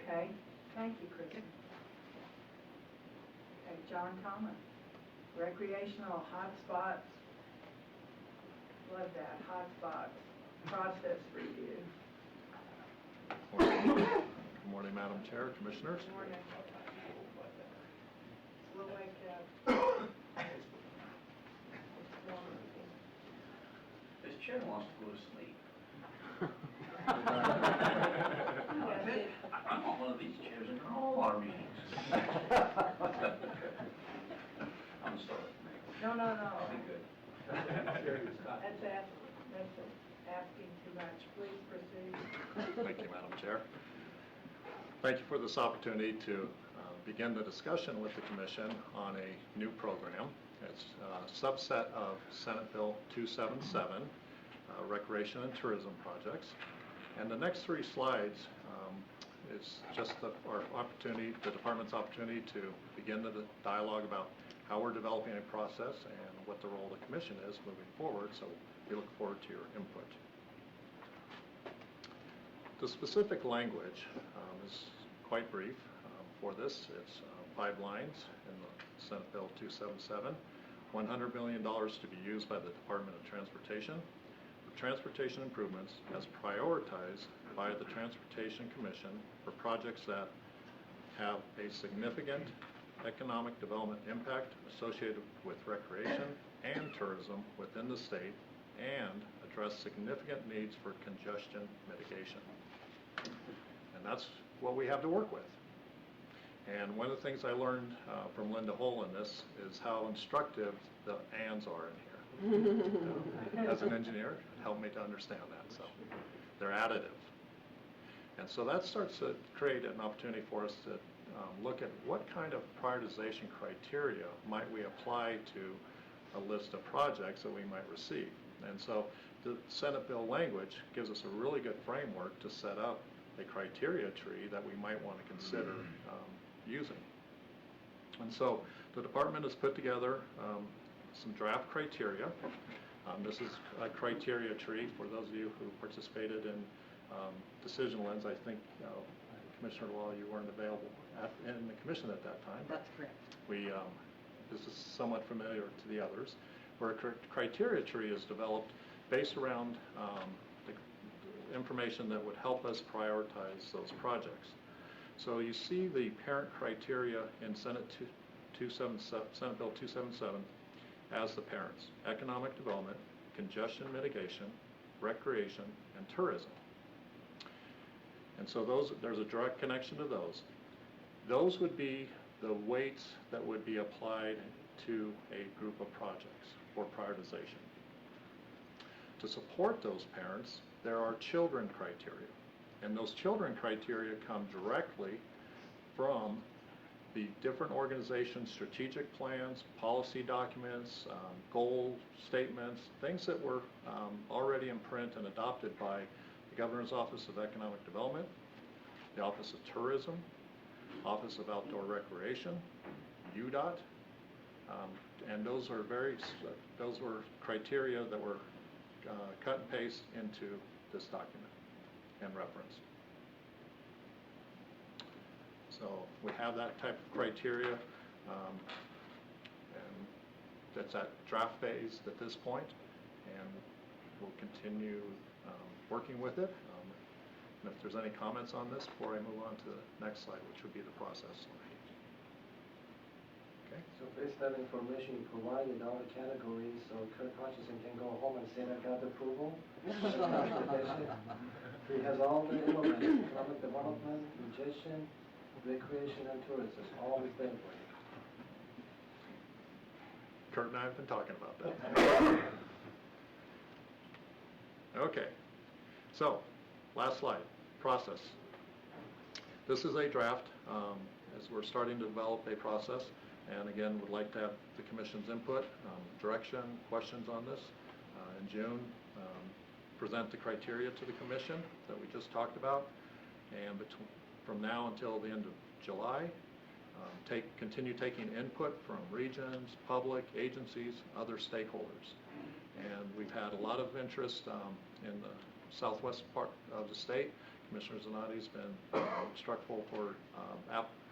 Okay, thank you, Kristen. Okay, John Thomas, recreational hotspots. Love that, hotspots, process review.
Good morning, Madam Chair, Commissioners.
Good morning. We'll wake up.
This chair wants to go to sleep. I want one of these chairs in all our meetings. I'm sorry.
No.
I'll be good.
That's asking too much. Please proceed.
Thank you, Madam Chair. Thank you for this opportunity to begin the discussion with the Commission on a new program. It's a subset of Senate Bill 277, Recreation and Tourism Projects. And the next 3 slides is just our opportunity, the Department's opportunity to begin the dialogue about how we're developing a process and what the role of the Commission is moving forward, so we look forward to your input. The specific language is quite brief for this. It's 5 lines in the Senate Bill 277. $100 million to be used by the Department of Transportation for transportation improvements as prioritized by the Transportation Commission for projects that have a significant economic development impact associated with recreation and tourism within the state and address significant needs for congestion mitigation. And that's what we have to work with. And one of the things I learned from Linda Hull in this is how instructive the ands are in here. As an engineer, it helped me to understand that. So they're additive. And so that starts to create an opportunity for us to look at what kind of prioritization criteria might we apply to a list of projects that we might receive. And so the Senate bill language gives us a really good framework to set up a criteria tree that we might want to consider using. And so the department has put together some draft criteria. This is a criteria tree for those of you who participated in Decision Lens. I think Commissioner Law, you weren't available in the commission at that time.
That's correct.
This is somewhat familiar to the others, where a criteria tree is developed based around the information that would help us prioritize those projects. So you see the parent criteria in Senate Bill 277 as the parents: economic development, congestion mitigation, recreation, and tourism. And so there's a direct connection to those. Those would be the weights that would be applied to a group of projects for prioritization. To support those parents, there are children criteria. And those children criteria come directly from the different organizations' strategic plans, policy documents, goal statements, things that were already in print and adopted by the Governor's Office of Economic Development, the Office of Tourism, Office of Outdoor Recreation, UDOT, and those were criteria that were cut and paste into this document and referenced. So we have that type of criteria, and that's at draft phase at this point, and we'll continue working with it. And if there's any comments on this before I move on to the next slide, which would be the process slide. Okay.
So based on information you provided, all the categories, so Kirk Hutchison can go home and say that got approval. He has all the elements: economic development, congestion, recreation, and tourism, all with them.
Kurt and I have been talking about that. Okay, so last slide, process. This is a draft as we're starting to develop a process, and again, would like to have the Commission's input, direction, questions on this. In June, present the criteria to the Commission that we just talked about, and from now until the end of July, continue taking input from regions, public, agencies, other stakeholders. And we've had a lot of interest in the southwest part of the state. Commissioner Zanotti has been instructful for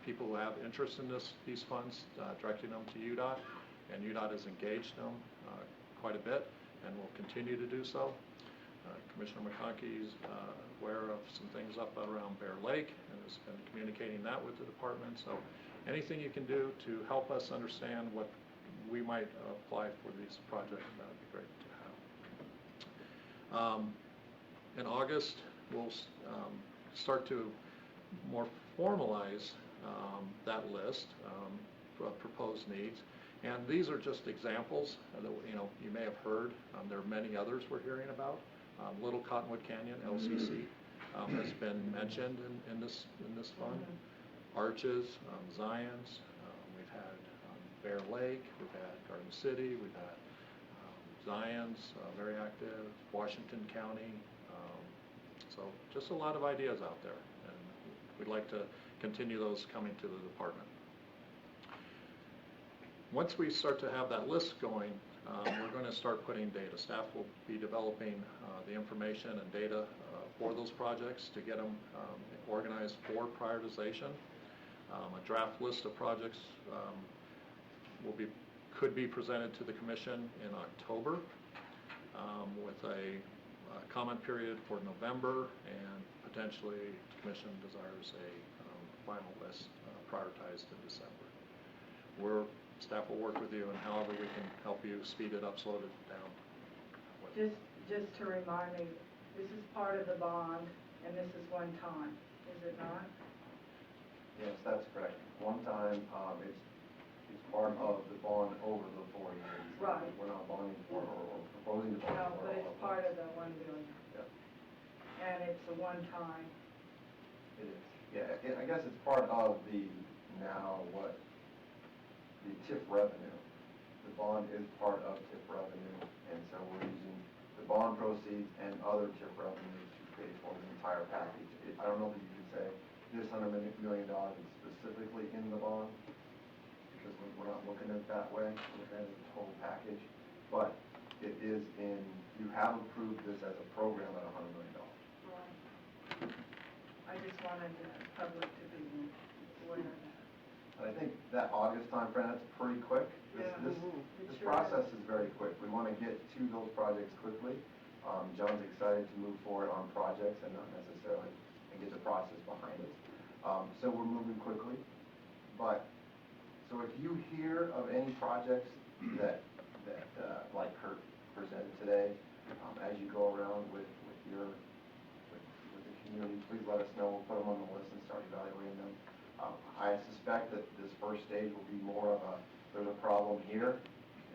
people who have interest in these funds, directing them to UDOT, and UDOT has engaged them quite a bit and will continue to do so. Commissioner McConkey is aware of some things up around Bear Lake and has been communicating that with the department. So anything you can do to help us understand what we might apply for these projects, that would be great to have. In August, we'll start to more formalize that list of proposed needs. And these are just examples that you may have heard. There are many others we're hearing about. Little Cottonwood Canyon, LCC, has been mentioned in this fund. Arches, Zions, we've had Bear Lake, we've had Garden City, we've had Zions, very active, Washington County. So just a lot of ideas out there, and we'd like to continue those coming to the department. Once we start to have that list going, we're going to start putting data. Staff will be developing the information and data for those projects to get them organized for prioritization. A draft list of projects could be presented to the Commission in October with a comment period for November, and potentially the Commission desires a final list prioritized in December. Staff will work with you, and however we can help you speed it up, slow it down.
Just to remind me, this is part of the bond, and this is one time, is it not?
Yes, that's correct. One time, it's part of the bond over the 4 years.
Right.
We're not bonding for or proposing to bond
No,
for
but
all
it's
of
part
them.
of the 1 billion.
Yep.
And it's a one time.
It is, yeah, I guess it's part of the, now what, the TIF revenue. The bond is part of TIF revenue, and so we're using the bond proceeds and other TIF revenues to pay for the entire package. I don't know that you can say this $100 million is specifically in the bond, because we're not looking at it that way, we're looking at it as a total package, but it is in, you have approved this as a program at $100 million.
Right. I just wanted the public to be aware of that.
And I think that August timeframe, that's pretty quick. This,
Yeah.
this,
It
this
sure
process is very quick. We want to get to those projects quickly. John's excited to move forward on projects and not necessarily, and get the process behind us. So we're moving quickly. But, so if you hear of any projects that like Kurt presented today, as you go around with the community, please let us know. We'll put them on the list and start evaluating them. I suspect that this first stage will be more of a, there's a problem here,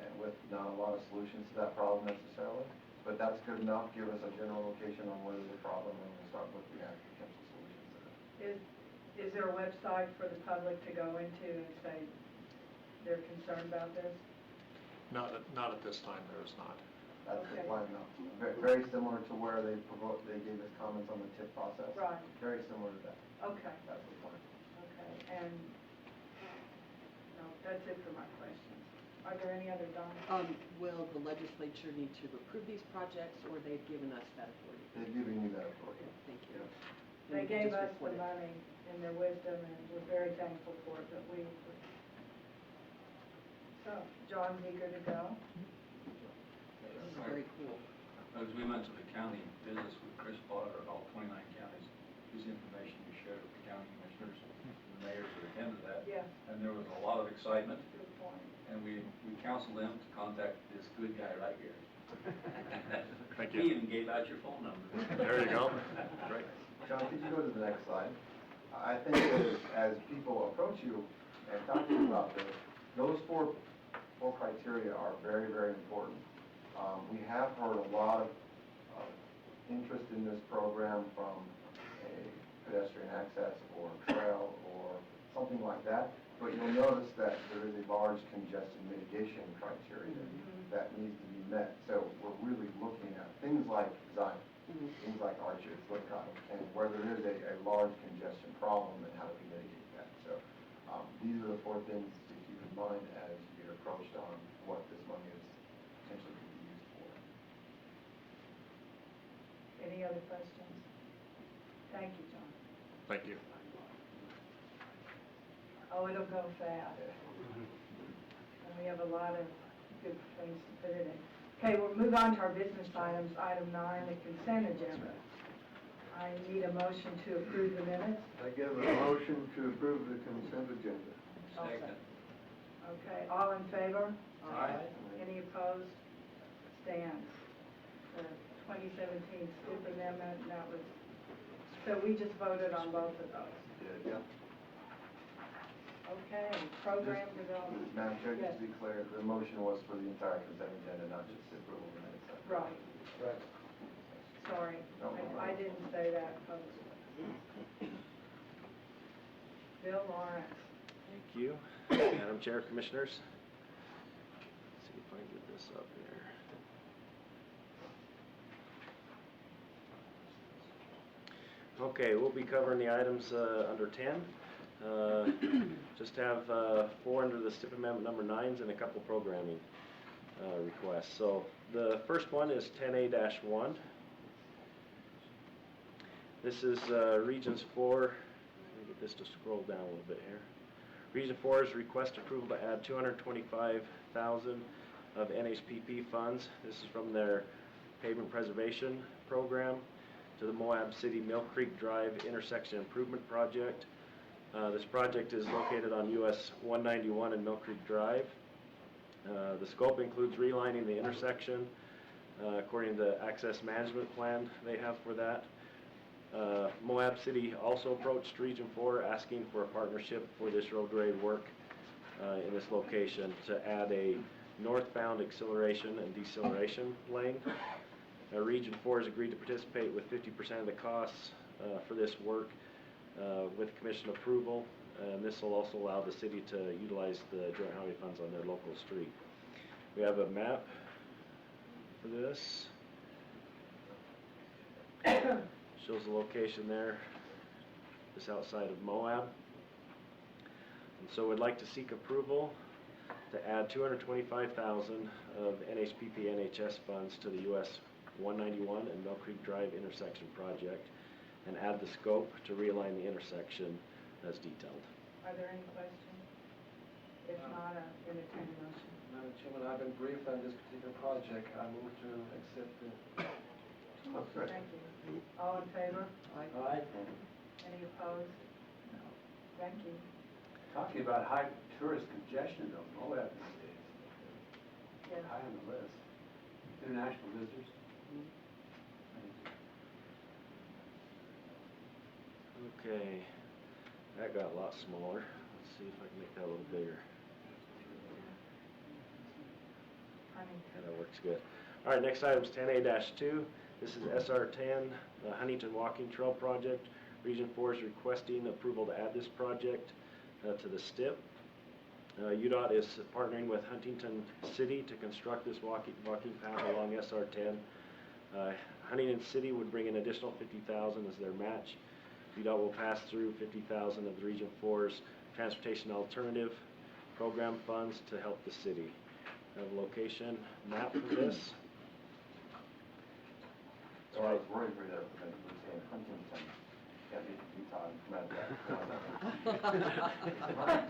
and with not a lot of solutions to that problem necessarily, but that's good enough. Give us a general location on where there's a problem, and we'll start looking at potential solutions to that.
Is there a website for the public to go into and say they're concerned about this?
Not at this time, there is not.
That's the
Okay.
plan, no. Very similar to where they gave us comments on the TIP process.
Right.
Very similar to that.
Okay,
That's the plan.
okay, and, no, that's it for my questions. Are there any other, Don?
Will the legislature need to approve these projects, or they've given us that authority?
They're giving you that authority.
Thank you.
Yeah.
Then
They
we can
gave
just
us the
report it.
money in their wisdom, and we're very thankful for it, but so, John's eager to go.
This is very cool.
As we went to the county business with Chris Potter at all 29 counties, his information was shared with the county commissioners, the mayors that attended that.
Yeah.
And there was a lot of excitement,
Good point.
and we counseled them to contact this good guy right here.
Thank
He
you.
even gave out your phone number.
There you go. Great.
John, could you go to the next slide? I think as people approach you and talk to you about this, those four criteria are very, very important. We have heard a lot of interest in this program from a pedestrian access or trail or something like that, but you'll notice that there is a large congestion mitigation criteria that needs to be met. So we're really looking at things like Zion, things like Arches, Lipcott, and where there is a large congestion problem and how do we mitigate that. So these are the four things to keep in mind as you get approached on what this money is potentially going to be used for.
Any other questions? Thank you, John.
Thank you.
Oh, it'll go fast. And we have a lot of good things to put it in. Okay, we'll move on to our business items. Item 9, the consent agenda. I need a motion to approve the minutes.
I give a motion to approve the consent agenda.
Second.
Okay, all in favor?
Aye.
Any opposed? Stands. The 2017 STIP amendment, that was, so we just voted on both of those.
Yeah.
Okay, program development.
Madam Chair,
Yes.
just to be clear, the motion was for the entire consent agenda, not just the approval of the minutes.
Right.
Right.
Sorry,
No, no
I
problem.
didn't say that publicly. Bill Lawrence.
Thank you. Madam Chair, Commissioners. Let's see if I can get this up here. Okay, we'll be covering the items under 10. Just have 4 under the STIP amendment number 9s and a couple programming requests. So the first one is 10A-1. This is Regions 4. Let me get this to scroll down a little bit here. Region 4's request approval to add $225,000 of NHPP funds. This is from their pavement preservation program to the Moab City Mill Creek Drive intersection improvement project. This project is located on US 191 and Mill Creek Drive. The scope includes relining the intersection according to the access management plan they have for that. Moab City also approached Region 4 asking for a partnership for this road grade work in this location to add a northbound acceleration and deceleration lane. Region 4 has agreed to participate with 50% of the costs for this work. with commission approval. And this will also allow the city to utilize the joint highway funds on their local street. We have a map for this. Shows the location there, just outside of Moab. And so we'd like to seek approval to add $225,000 of NHPP NHS funds to the US 191 and Mill Creek Drive intersection project and add the scope to realign the intersection as detailed.
Are there any questions? If not, entertain a motion.
Madam Chairman, I've been briefed on this particular project. I move to accept the...
Thank you. All in favor?
Aye.
Any opposed? No. Thank you.
Talking about high tourist congestion though, Moab these days.
Yes.
High on the list. International visitors.
Okay, that got a lot smaller. Let's see if I can make that a little bigger. Yeah, that works good. All right, next item is 10A-2. This is SR10, the Huntington Walking Trail Project. Region 4 is requesting approval to add this project to the STIP. UDOT is partnering with Huntington City to construct this walking path along SR10. Huntington City would bring an additional $50,000 as their match. UDOT will pass through $50,000 of the Region 4's Transportation Alternative Program funds to help the city. I have a location map for this.
So I was worried for that, but we were saying Huntington, can't be Utah and come out.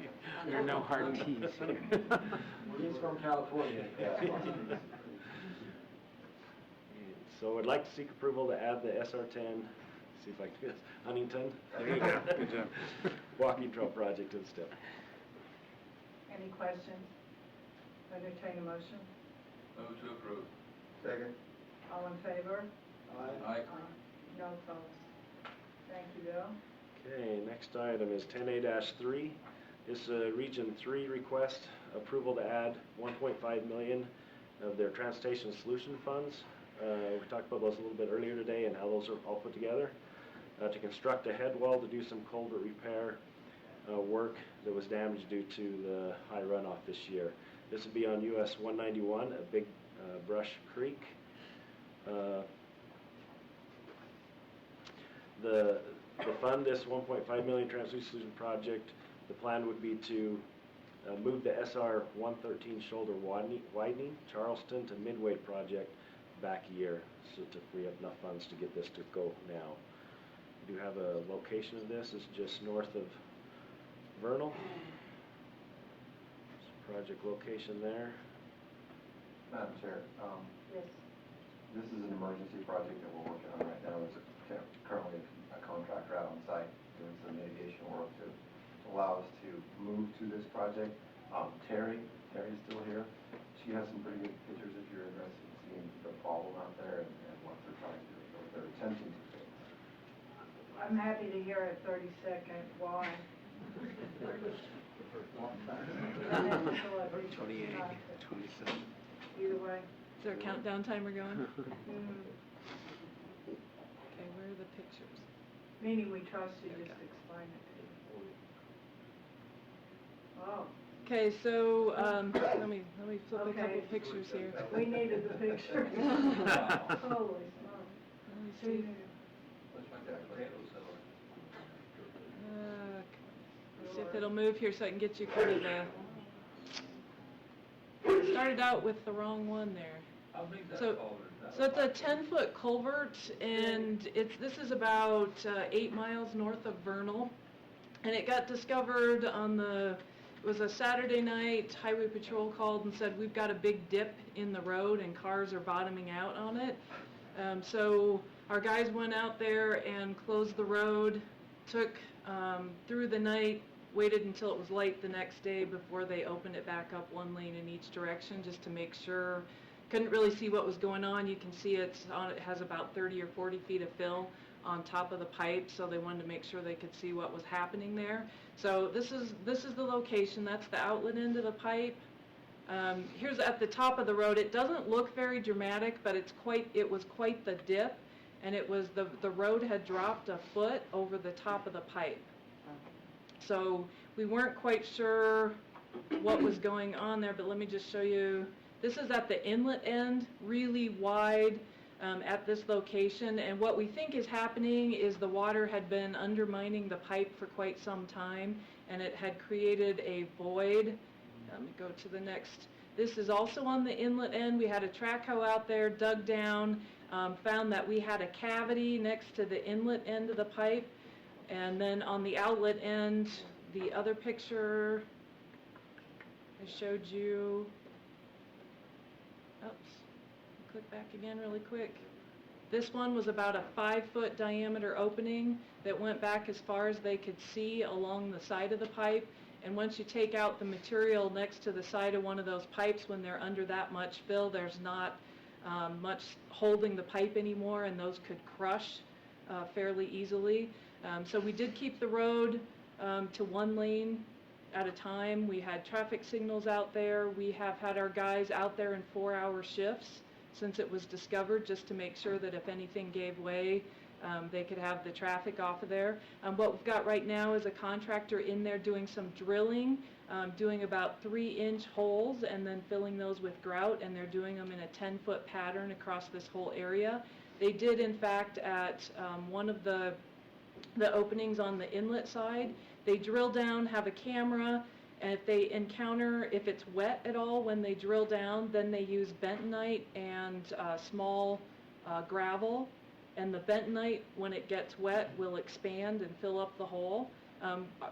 There are no hard keys.
He's from California.
So I'd like to seek approval to add the SR10, see if I can, Huntington. There you go. Good job. Walking Trail Project to the STIP.
Any questions? Entertain a motion.
Move to approve.
Second.
All in favor?
Aye.
No opposed. Thank you, Bill.
Okay, next item is 10A-3. This is a Region 3 request, approval to add $1.5 million of their Transportation Solution Funds. We talked about those a little bit earlier today and how those are all put together. To construct a head wall to do some culvert repair work that was damaged due to the high runoff this year. This would be on US 191, a big brush creek. The fund this $1.5 million Transportation Solution project, the plan would be to move the SR 113 shoulder widening Charleston to Midway project back a year, so to free up enough funds to get this to go now. We do have a location of this. It's just north of Vernal. Project location there.
Madam Chair,
Yes.
this is an emergency project that we're working on right now. There's currently a contractor out on site doing some mitigation work to allow us to move to this project. Terry's still here. She has some pretty good pictures if you're interested in seeing the problem out there and what they're trying to do, what they're attempting to do.
I'm happy to hear it 30 seconds. Why?
28,
27. Either way.
Is there a countdown timer going?
Mm.
Okay, where are the pictures?
Meaning we trust you, just explain it to you. Oh.
Okay, so, let me flip a couple
Okay.
pictures here.
We needed the picture. Holy smokes.
Let me see.
Looks like that potato salad.
See if it'll move here so I can get you kind of I started out with the wrong one there.
How big's that
So-
culvert?
So it's a 10-foot culvert, and this is about 8 miles north of Vernal. And it got discovered on it was a Saturday night, Highway Patrol called and said, we've got a big dip in the road and cars are bottoming out on it. So our guys went out there and closed the road, took through the night, waited until it was light the next day before they opened it back up 1 lane in each direction just to make sure. Couldn't really see what was going on. You can see it has about 30 or 40 feet of fill on top of the pipe, so they wanted to make sure they could see what was happening there. So this is the location. That's the outlet end of the pipe. Here's at the top of the road. It doesn't look very dramatic, but it was quite the dip.
and it was the road had dropped a foot over the top of the pipe. So we weren't quite sure what was going on there, but let me just show you. This is at the inlet end, really wide at this location, and what we think is happening is the water had been undermining the pipe for quite some time, and it had created a void. Let me go to the next. This is also on the inlet end. We had a track hoe out there, dug down, found that we had a cavity next to the inlet end of the pipe, and then on the outlet end, the other picture I showed you. Oops, click back again really quick. This one was about a 5-foot diameter opening that went back as far as they could see along the side of the pipe. And once you take out the material next to the side of one of those pipes, when they're under that much fill, there's not much holding the pipe anymore, and those could crush fairly easily. So we did keep the road to 1 lane at a time. We had traffic signals out there. We have had our guys out there in 4-hour shifts since it was discovered, just to make sure that if anything gave way, they could have the traffic off of there. What we've got right now is a contractor in there doing some drilling, doing about 3-inch holes and then filling those with grout, and they're doing them in a 10-foot pattern across this whole area. They did, in fact, at one of the openings on the inlet side, they drill down, have a camera, and if they encounter, if it's wet at all when they drill down, then they use bentonite and small gravel. And the bentonite, when it gets wet, will expand and fill up the hole.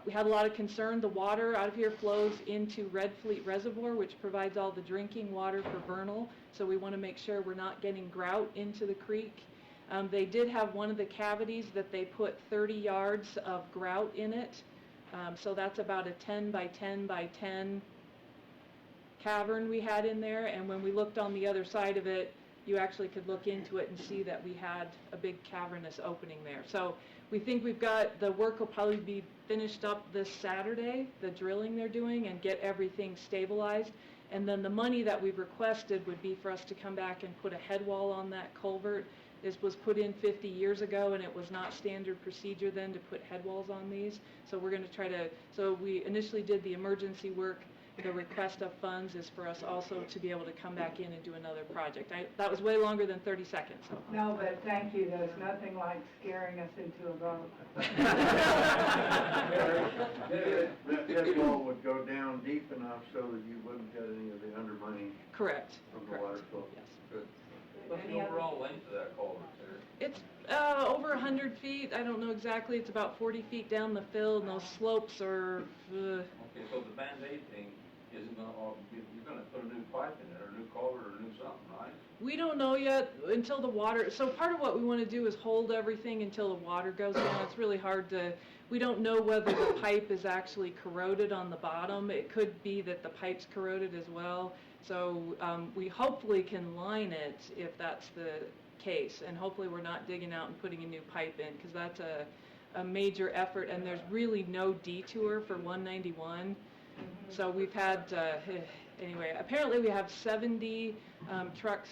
We had a lot of concern. The water out of here flows into Red Fleet Reservoir, which provides all the drinking water for Vernal. So we want to make sure we're not getting grout into the creek. They did have one of the cavities that they put 30 yards of grout in it. So that's about a 10 by 10 by 10 cavern we had in there. And when we looked on the other side of it, you actually could look into it and see that we had a big cavernous opening there. So we think we've got, the work will probably be finished up this Saturday, the drilling they're doing, and get everything stabilized. And then the money that we've requested would be for us to come back and put a head wall on that culvert. This was put in 50 years ago, and it was not standard procedure then to put head walls on these. So we're going to try to, so we initially did the emergency work. The request of funds is for us also to be able to come back in and do another project. That was way longer than 30 seconds. So.
No, but thank you. There's nothing like scaring us into a vote.
That head wall would go down deep enough so that you wouldn't get any of the undermining.
Correct.
From the water flow.
Yes.
Good. What's the overall length of that culvert there?
It's over 100 feet. I don't know exactly. It's about 40 feet down the fill, and those slopes are...
Okay, so the Band-Aid thing isn't going to, you're going to put a new pipe in there, or a new culvert, or a new something, right?
We don't know yet until the water, so part of what we want to do is hold everything until the water goes down. It's really hard to, we don't know whether the pipe is actually corroded on the bottom. It could be that the pipe's corroded as well. So we hopefully can line it if that's the case, and hopefully we're not digging out and putting a new pipe in, because that's a major effort, and there's really no detour for 191. So we've had, anyway, apparently we have 70 truck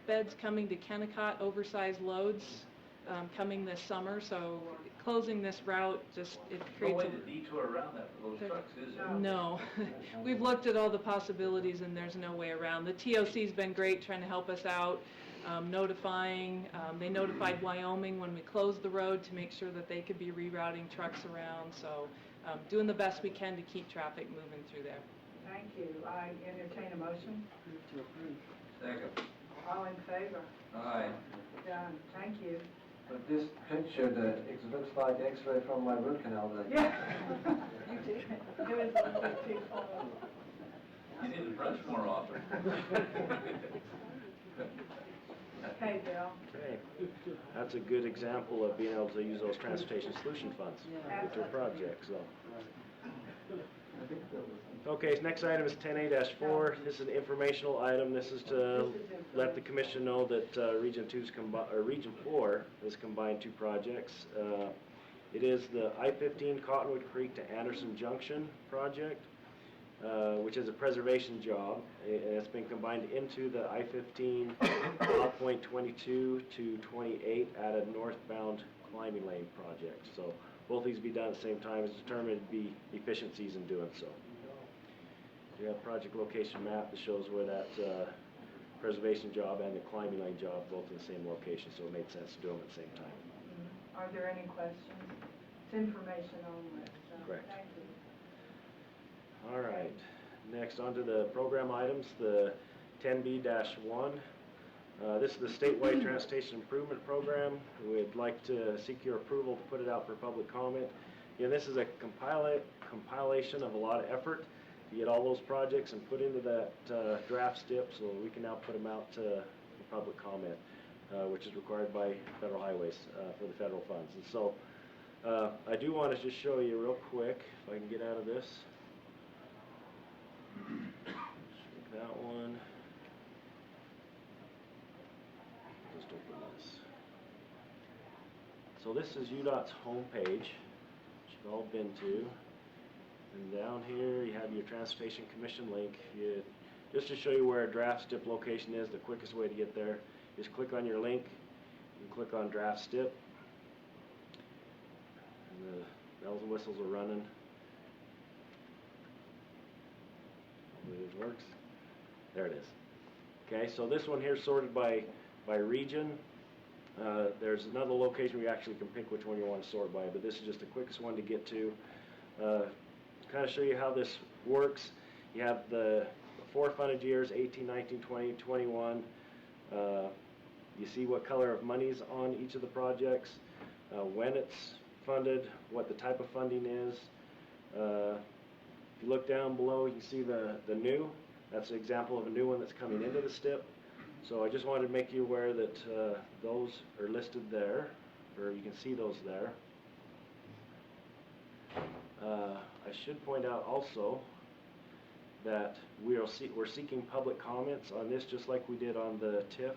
beds coming to Kennecott, oversized loads coming this summer. So closing this route just, it creates
no way to detour around that for those trucks, is there?
No. We've looked at all the possibilities, and there's no way around. The TOC's been great trying to help us out. Notifying, they notified Wyoming when we closed the road to make sure that they could be rerouting trucks around. So doing the best we can to keep traffic moving through there.
Thank you. I entertain a motion.
To approve.
Second.
All in favor?
Aye.
Done. Thank you.
But this picture, it looks like X-ray from my root canal.
Yeah. You did. It was a little bit too close.
You need to brush more often.
Okay, Bill.
Okay, that's a good example of being able to use those transportation solution funds with your project, so. Okay, next item is 10A-4. This is an informational item. This is to let the commission know that Region 4 has combined 2 projects. It is the I-15 Cottonwood Creek to Anderson Junction project. which is a preservation job. It's been combined into the I-15 Lot Point 22 to 28 at a northbound climbing lane project. So both these be done at the same time. It's determined to be efficiencies in doing so. We have a project location map that shows where that preservation job and the climbing lane job both in the same location, so it made sense to do them at the same time.
Are there any questions? It's information only, so
Correct.
thank you.
All right, next on to the program items, the 10B-1. This is the statewide transportation improvement program. We'd like to seek your approval to put it out for public comment. Again, this is a compilation of a lot of effort to get all those projects and put into that draft STIP, so we can now put them out for public comment, which is required by federal highways for the federal funds. And so I do want to just show you real quick, if I can get out of this. That one. Just open this. So this is UDOT's homepage, which you've all been to. And down here you have your Transportation Commission link. Just to show you where a draft STIP location is, the quickest way to get there is click on your link and click on draft STIP. And the bells and whistles are running. Hopefully this works. There it is. Okay, so this one here is sorted by region. There's another location where you actually can pick which one you want to sort by, but this is just the quickest one to get to. Kind of show you how this works. You have the 4 funded years, 18, 19, 20, 21. You see what color of money's on each of the projects, when it's funded, what the type of funding is. If you look down below, you can see the new. That's an example of a new one that's coming into the STIP. So I just wanted to make you aware that those are listed there, or you can see those there. I should point out also that we're seeking public comments on this just like we did on the TIF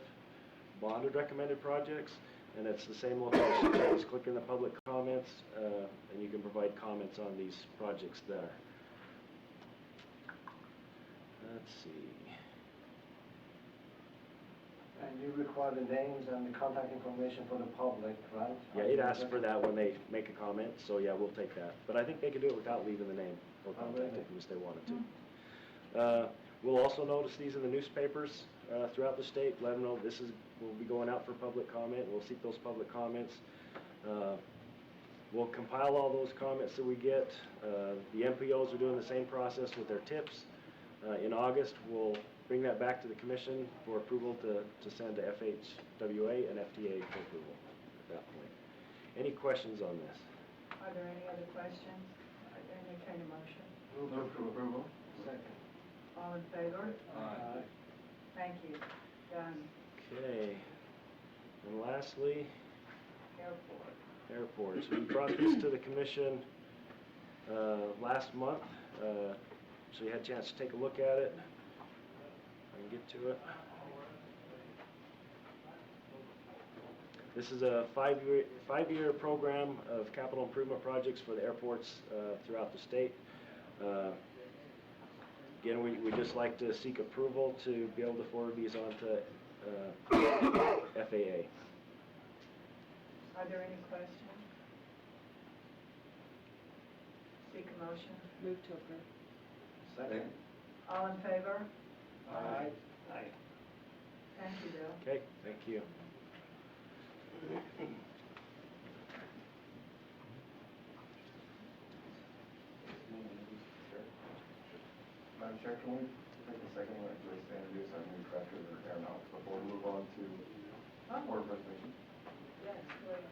bonded recommended projects, and it's the same location. Just click in the public comments and you can provide comments on these projects there. Let's see.
And you require the names and the contact information for the public, right?
Yeah, it asks for that when they make a comment, so yeah, we'll take that. But I think they could do it without leaving the name or contact information if they wanted to. We'll also notice these in the newspapers throughout the state. Let them know this will be going out for public comment. We'll seek those public comments. We'll compile all those comments that we get. The MPOs are doing the same process with their tips. In August, we'll bring that back to the commission for approval to send to FHWA and FTA for approval at that point. Any questions on this?
Are there any other questions? I entertain a motion.
Move to approval.
Second.
All in favor?
Aye.
Thank you. Done.
Okay. And lastly,
Airport.
airports. We brought this to the commission last month, so you had a chance to take a look at it. I can get to it. This is a five-year program of capital improvement projects for the airports throughout the state. Again, we just like to seek approval to be able to forward these on to FAA.
Are there any questions? Seek a motion.
Move to approve.
Second.
All in favor?
Aye.
Aye. Thank you, Bill.
Okay, thank you.
Madam Chair, can we take a second and just introduce our new director of aeronautics before we move on to board presentation?
Yes, please.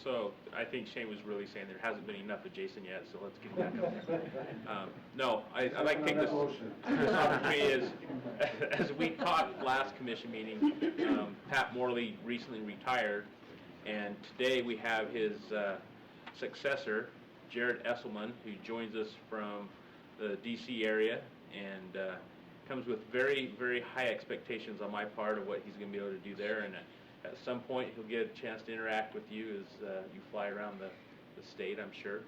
So I think Shane was really saying there hasn't been enough of Jason yet, so let's get him back up there. No, I'd like to take this opportunity as we talked last commission meeting, Pat Morley recently retired, and today we have his successor, Jared Esselman, who joins us from the DC area and comes with very, very high expectations on my part of what he's going to be able to do there. And at some point, he'll get a chance to interact with you as you fly around the state, I'm sure.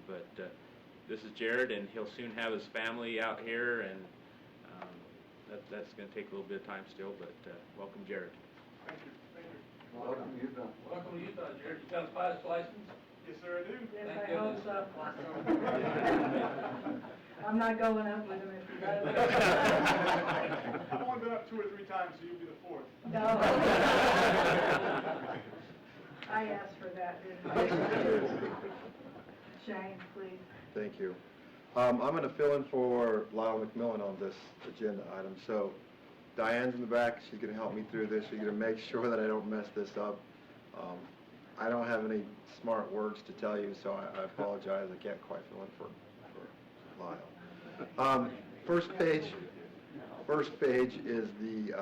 But this is Jared, and he'll soon have his family out here, and that's going to take a little bit of time still, but welcome, Jared.
Thank you.
Welcome to Utah.
Welcome to Utah, Jared. You got a pilot's license?
Yes, sir, I do.
Yes,
Thank
I hope
goodness.
so. I'm not going up with him if he does.
I've only been up 2 or 3 times, so you'll be the 4th.
No. I asked for that, didn't I? Shane, please.
Thank you. I'm going to fill in for Lyle McMillan on this agenda item. So Diane's in the back. She's going to help me through this. She's going to make sure that I don't mess this up. I don't have any smart words to tell you, so I apologize. I can't quite fill in for Lyle. First page is the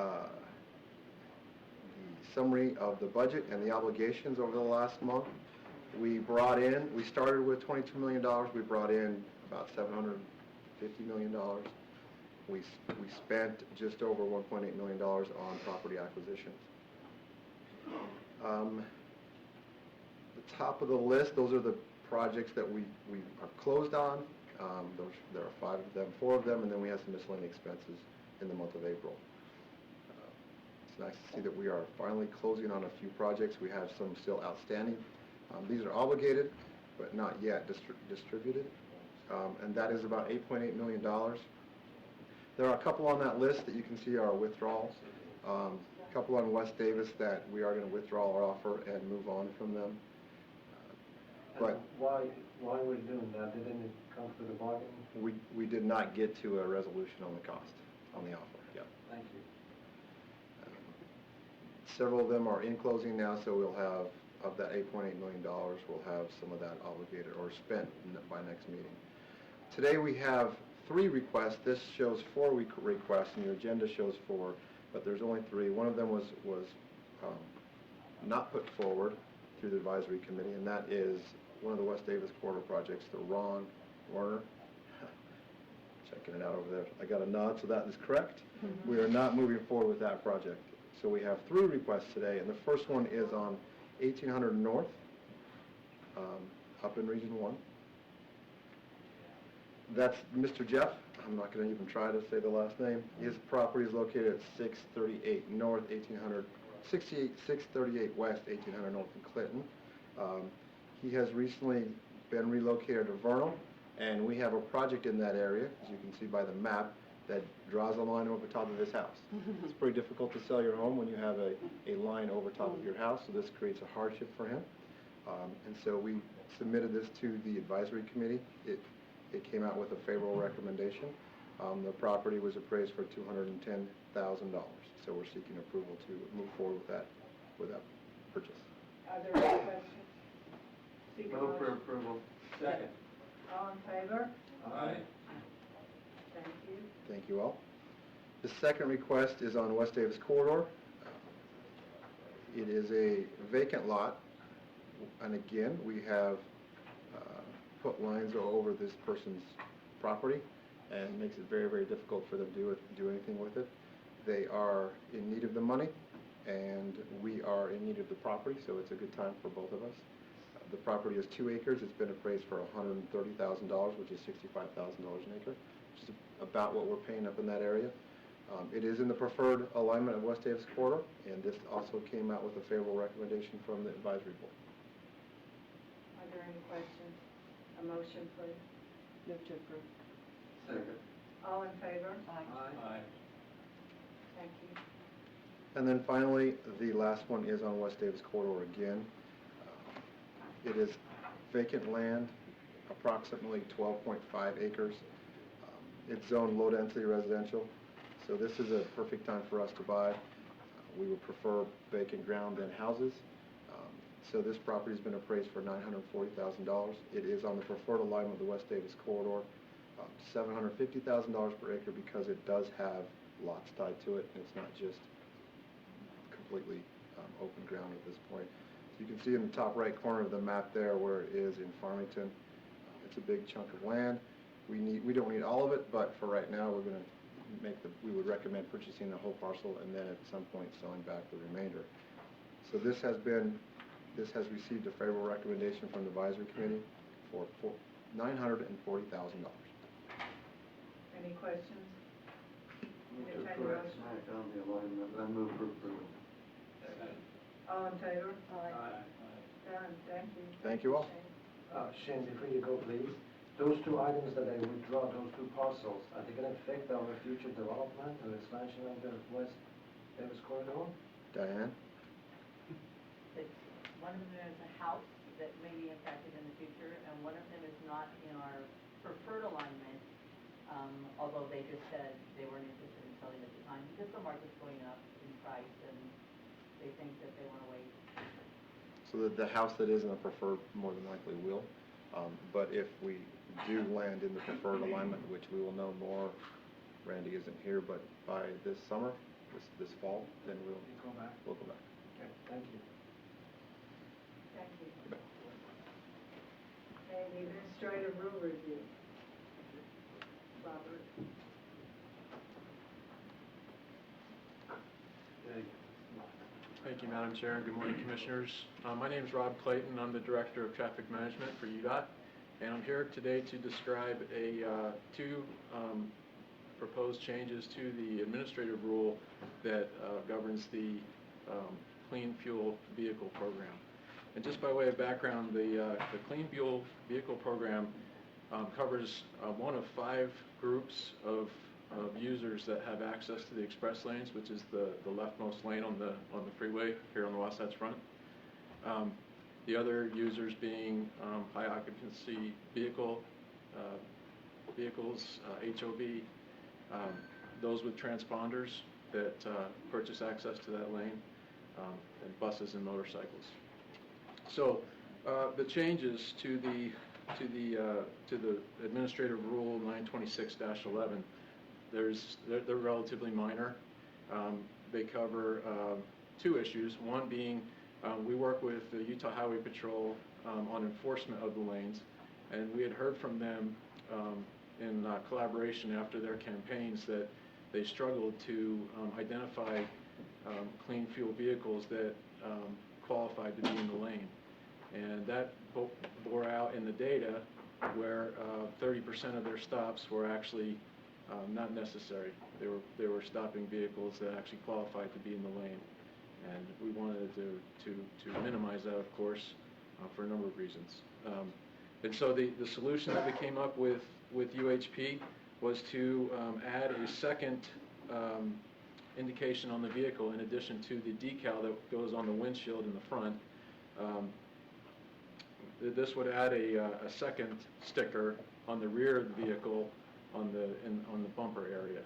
summary of the budget and the obligations over the last month. We started with $22 million. We brought in about $750 million. We spent just over $1.8 million on property acquisitions. The top of the list, those are the projects that we are closed on. There are 5 of them, 4 of them, and then we have some miscellaneous expenses in the month of April. It's nice to see that we are finally closing on a few projects. We have some still outstanding. These are obligated, but not yet distributed, and that is about $8.8 million. There are a couple on that list that you can see are withdrawals. A couple on West Davis that we are going to withdraw our offer and move on from them. But
Why we're doing that? Didn't it come through the bargain?
we did not get to a resolution on the cost, on the offer, yeah.
Thank you.
Several of them are in closing now, so we'll have, of that $8.8 million, we'll have some of that obligated or spent by next meeting. Today we have 3 requests. This shows 4 requests, and your agenda shows 4, but there's only 3. One of them was not put forward through the advisory committee, and that is one of the West Davis corridor projects, the Ron Warner. Checking it out over there. I got a nod, so that is correct. We are not moving forward with that project. So we have 3 requests today, and the first one is on 1800 North, up in Region 1. That's Mr. Jeff. I'm not going to even try to say the last name. His property is located at 638 North, 638 West, 1800 North in Clinton. He has recently been relocated to Vernal, and we have a project in that area, as you can see by the map, that draws a line over top of his house. It's pretty difficult to sell your home when you have a line over top of your house, so this creates a hardship for him. And so we submitted this to the advisory committee. It came out with a favorable recommendation. The property was appraised for $210,000, so we're seeking approval to move forward with that purchase.
Are there any questions? Seek a
Move for
motion.
approval.
Second.
All in favor?
Aye.
Thank you.
Thank you all. The second request is on West Davis Corridor. It is a vacant lot, and again, we have put lines over this person's property, and it makes it very, very difficult for them to do anything with it. They are in need of the money, and we are in need of the property, so it's a good time for both of us. The property is 2 acres. It's been appraised for $130,000, which is $65,000 an acre, which is about what we're paying up in that area. It is in the preferred alignment of West Davis Corridor, and this also came out with a favorable recommendation from the advisory board.
Are there any questions? A motion, please.
Move to approve.
Second.
All in favor?
Aye.
Thank you.
And then finally, the last one is on West Davis Corridor again. It is vacant land, approximately 12.5 acres. It's zoned low-density residential, so this is a perfect time for us to buy. We would prefer vacant ground than houses. So this property's been appraised for $940,000. It is on the preferred alignment of the West Davis Corridor, $750,000 per acre because it does have lots tied to it, and it's not just completely open ground at this point. So you can see in the top right corner of the map there where it is in Farmington. It's a big chunk of land. We don't need all of it, but for right now, we're going to we would recommend purchasing the whole parcel and then at some point selling back the remainder. So this has received a favorable recommendation from the advisory committee for
$940,000.
Any questions?
Move to
Entertain a
correct
motion.
smack on the alignment, I move for approval.
All in favor?
Aye.
Done, thank you.
Thank you all.
Shane, before you go, please, those two items that I withdraw, those two parcels, are they gonna affect our future development or expansion of the West Davis corridor?
Diane?
One of them is a house that may be impacted in the future, and one of them is not in our preferred alignment, although they just said they weren't interested in selling at the time, because the market's going up in price, and they think that they want to wait.
So the house that isn't a preferred more than likely will. But if we do land in the preferred alignment, which we will know more, Randy isn't here, but by this summer, this fall, then we'll
Go back.
go back.
Okay, thank you.
Thank you. Okay, the administrative rule review. Robert.
Thank you, Madam Chair, and good morning, Commissioners. My name is Rob Clayton. I'm the Director of Traffic Management for UDOT, and I'm here today to describe two proposed changes to the administrative rule that governs the Clean Fuel Vehicle Program. And just by way of background, the Clean Fuel Vehicle Program covers one of 5 groups of users that have access to the express lanes, which is the leftmost lane on the freeway here on the Wasatch Front. The other users being high occupancy vehicles, HOV, those with transponders that purchase access to that lane, and buses and motorcycles. So the changes to the Administrative Rule 926-11, they're relatively minor. They cover 2 issues. One being we work with the Utah Highway Patrol on enforcement of the lanes, and we had heard from them in collaboration after their campaigns that they struggled to identify clean fuel vehicles that qualified to be in the lane. And that bore out in the data where 30% of their stops were actually not necessary. They were stopping vehicles that actually qualified to be in the lane. And we wanted to minimize that, of course, for a number of reasons. And so the solution that we came up with UHP was to add a second indication on the vehicle in addition to the decal that goes on the windshield in the front. This would add a second sticker on the rear of the vehicle on the bumper area.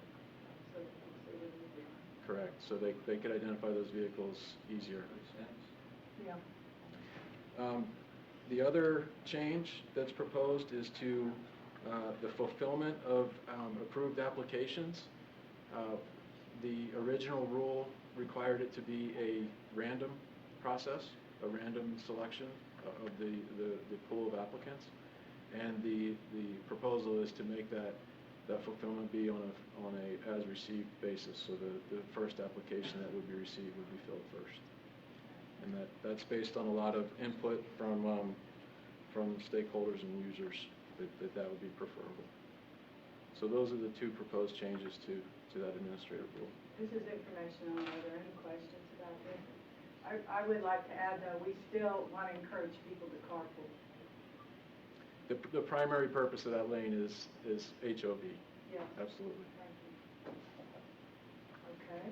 Correct. So they could identify those vehicles easier.
Yeah.
The other change that's proposed is to the fulfillment of approved applications. The original rule required it to be a random process, a random selection of the pool of applicants, and the proposal is to make that fulfillment be on a as-received basis. So the first application that would be received would be filled first, and that's based on a lot of input from stakeholders and users that would be preferable. So those are the 2 proposed changes to that administrative rule.
This is informational. Are there any questions about this? I would like to add, though, we still want to encourage people to carpool.
The primary purpose of that lane is HOV.
Yeah.
Absolutely.
Thank you. Okay.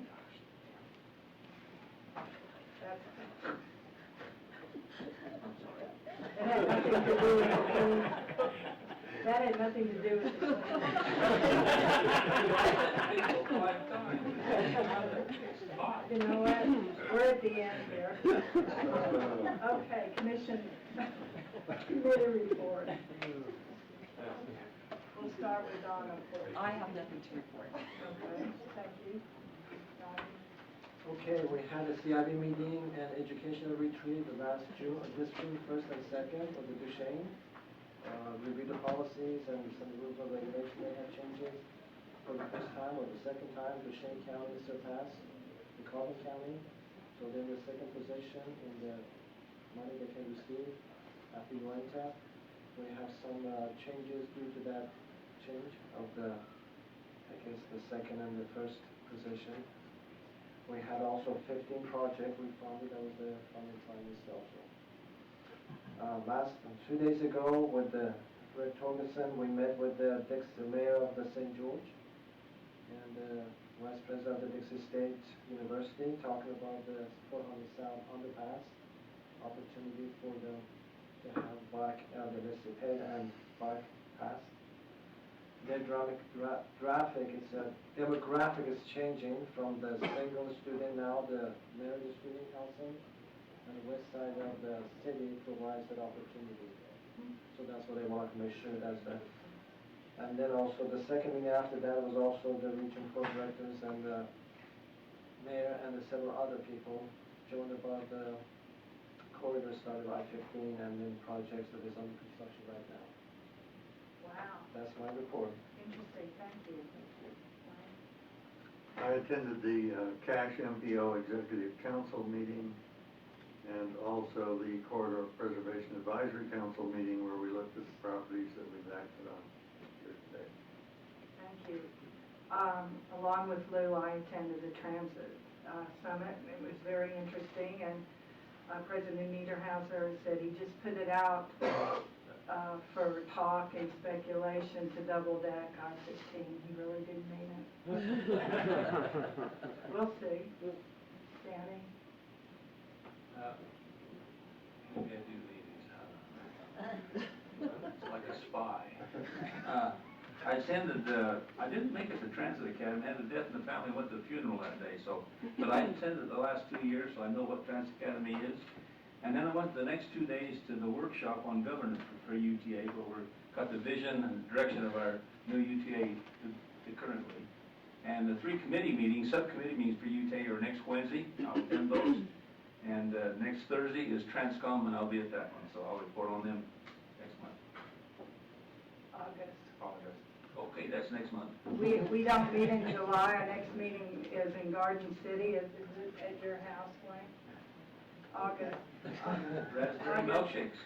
That had nothing to do with it. You know what? We're at the end here. Okay, commission committee report. We'll start with Donna first.
I have nothing to report.
Okay, thank you. Donna?
Okay, we had a CIB meeting and educational retreat this June 1st and 2nd of the Duchesne. Review the policies and some rules and regulations may have changes. For the first time or the second time, Duchesne County surpassed the Carbon County. So they're in the second position in the money they can receive after UNTAP. We have some changes due to that change of the second and the first position. We had also 15 projects we funded, that was the funding time also. 2 days ago with Rick Torgerson, we met with the mayor of the St. George and the vice president of the Dixie State University, talking about the 400 South underpass opportunity for them to have bike, the paid and bike pass. Their demographic is changing from the single student now, the married student housing, and the west side of the city provides that opportunity. So that's what they want to make sure that's that. And then also the second meeting after that was also the region board directors and the mayor and the several other people joined about the corridor started I-15 and then projects that is under construction right now.
Wow,
That's my report.
interesting, thank you.
I attended the Cash MPO Executive Council meeting and also the Corridor Preservation Advisory Council meeting where we looked at the properties that we've acted on here today.
Thank you. Along with Lou, I attended the Transit Summit. It was very interesting, and President Niederhauser said he just put it out for talk and speculation to double deck I-15. He really didn't mean it. We'll see. Danny?
Maybe I do these. It's like a spy. I attended, I didn't make it to Transit Academy, I had a death in the family, went to the funeral that day, but I attended the last 2 years, so I know what Transit Academy is. And then I went the next 2 days to the workshop on governance for UTA, where we got the vision and direction of our new UTA to currently. And the 3 committee meetings, subcommittee meetings for UTA are next Wednesday, I'll attend those. And next Thursday is Transcom, and I'll be at that one, so I'll report on them next month.
August.
Okay, that's next month.
We don't meet in July. Our next meeting is in Garden City. Is it at your house, Wayne? August.
Raspberry milkshakes.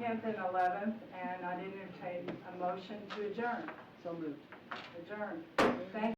10th and 11th, and I'd entertain a motion to adjourn.
So moved.
Adjourn. Thank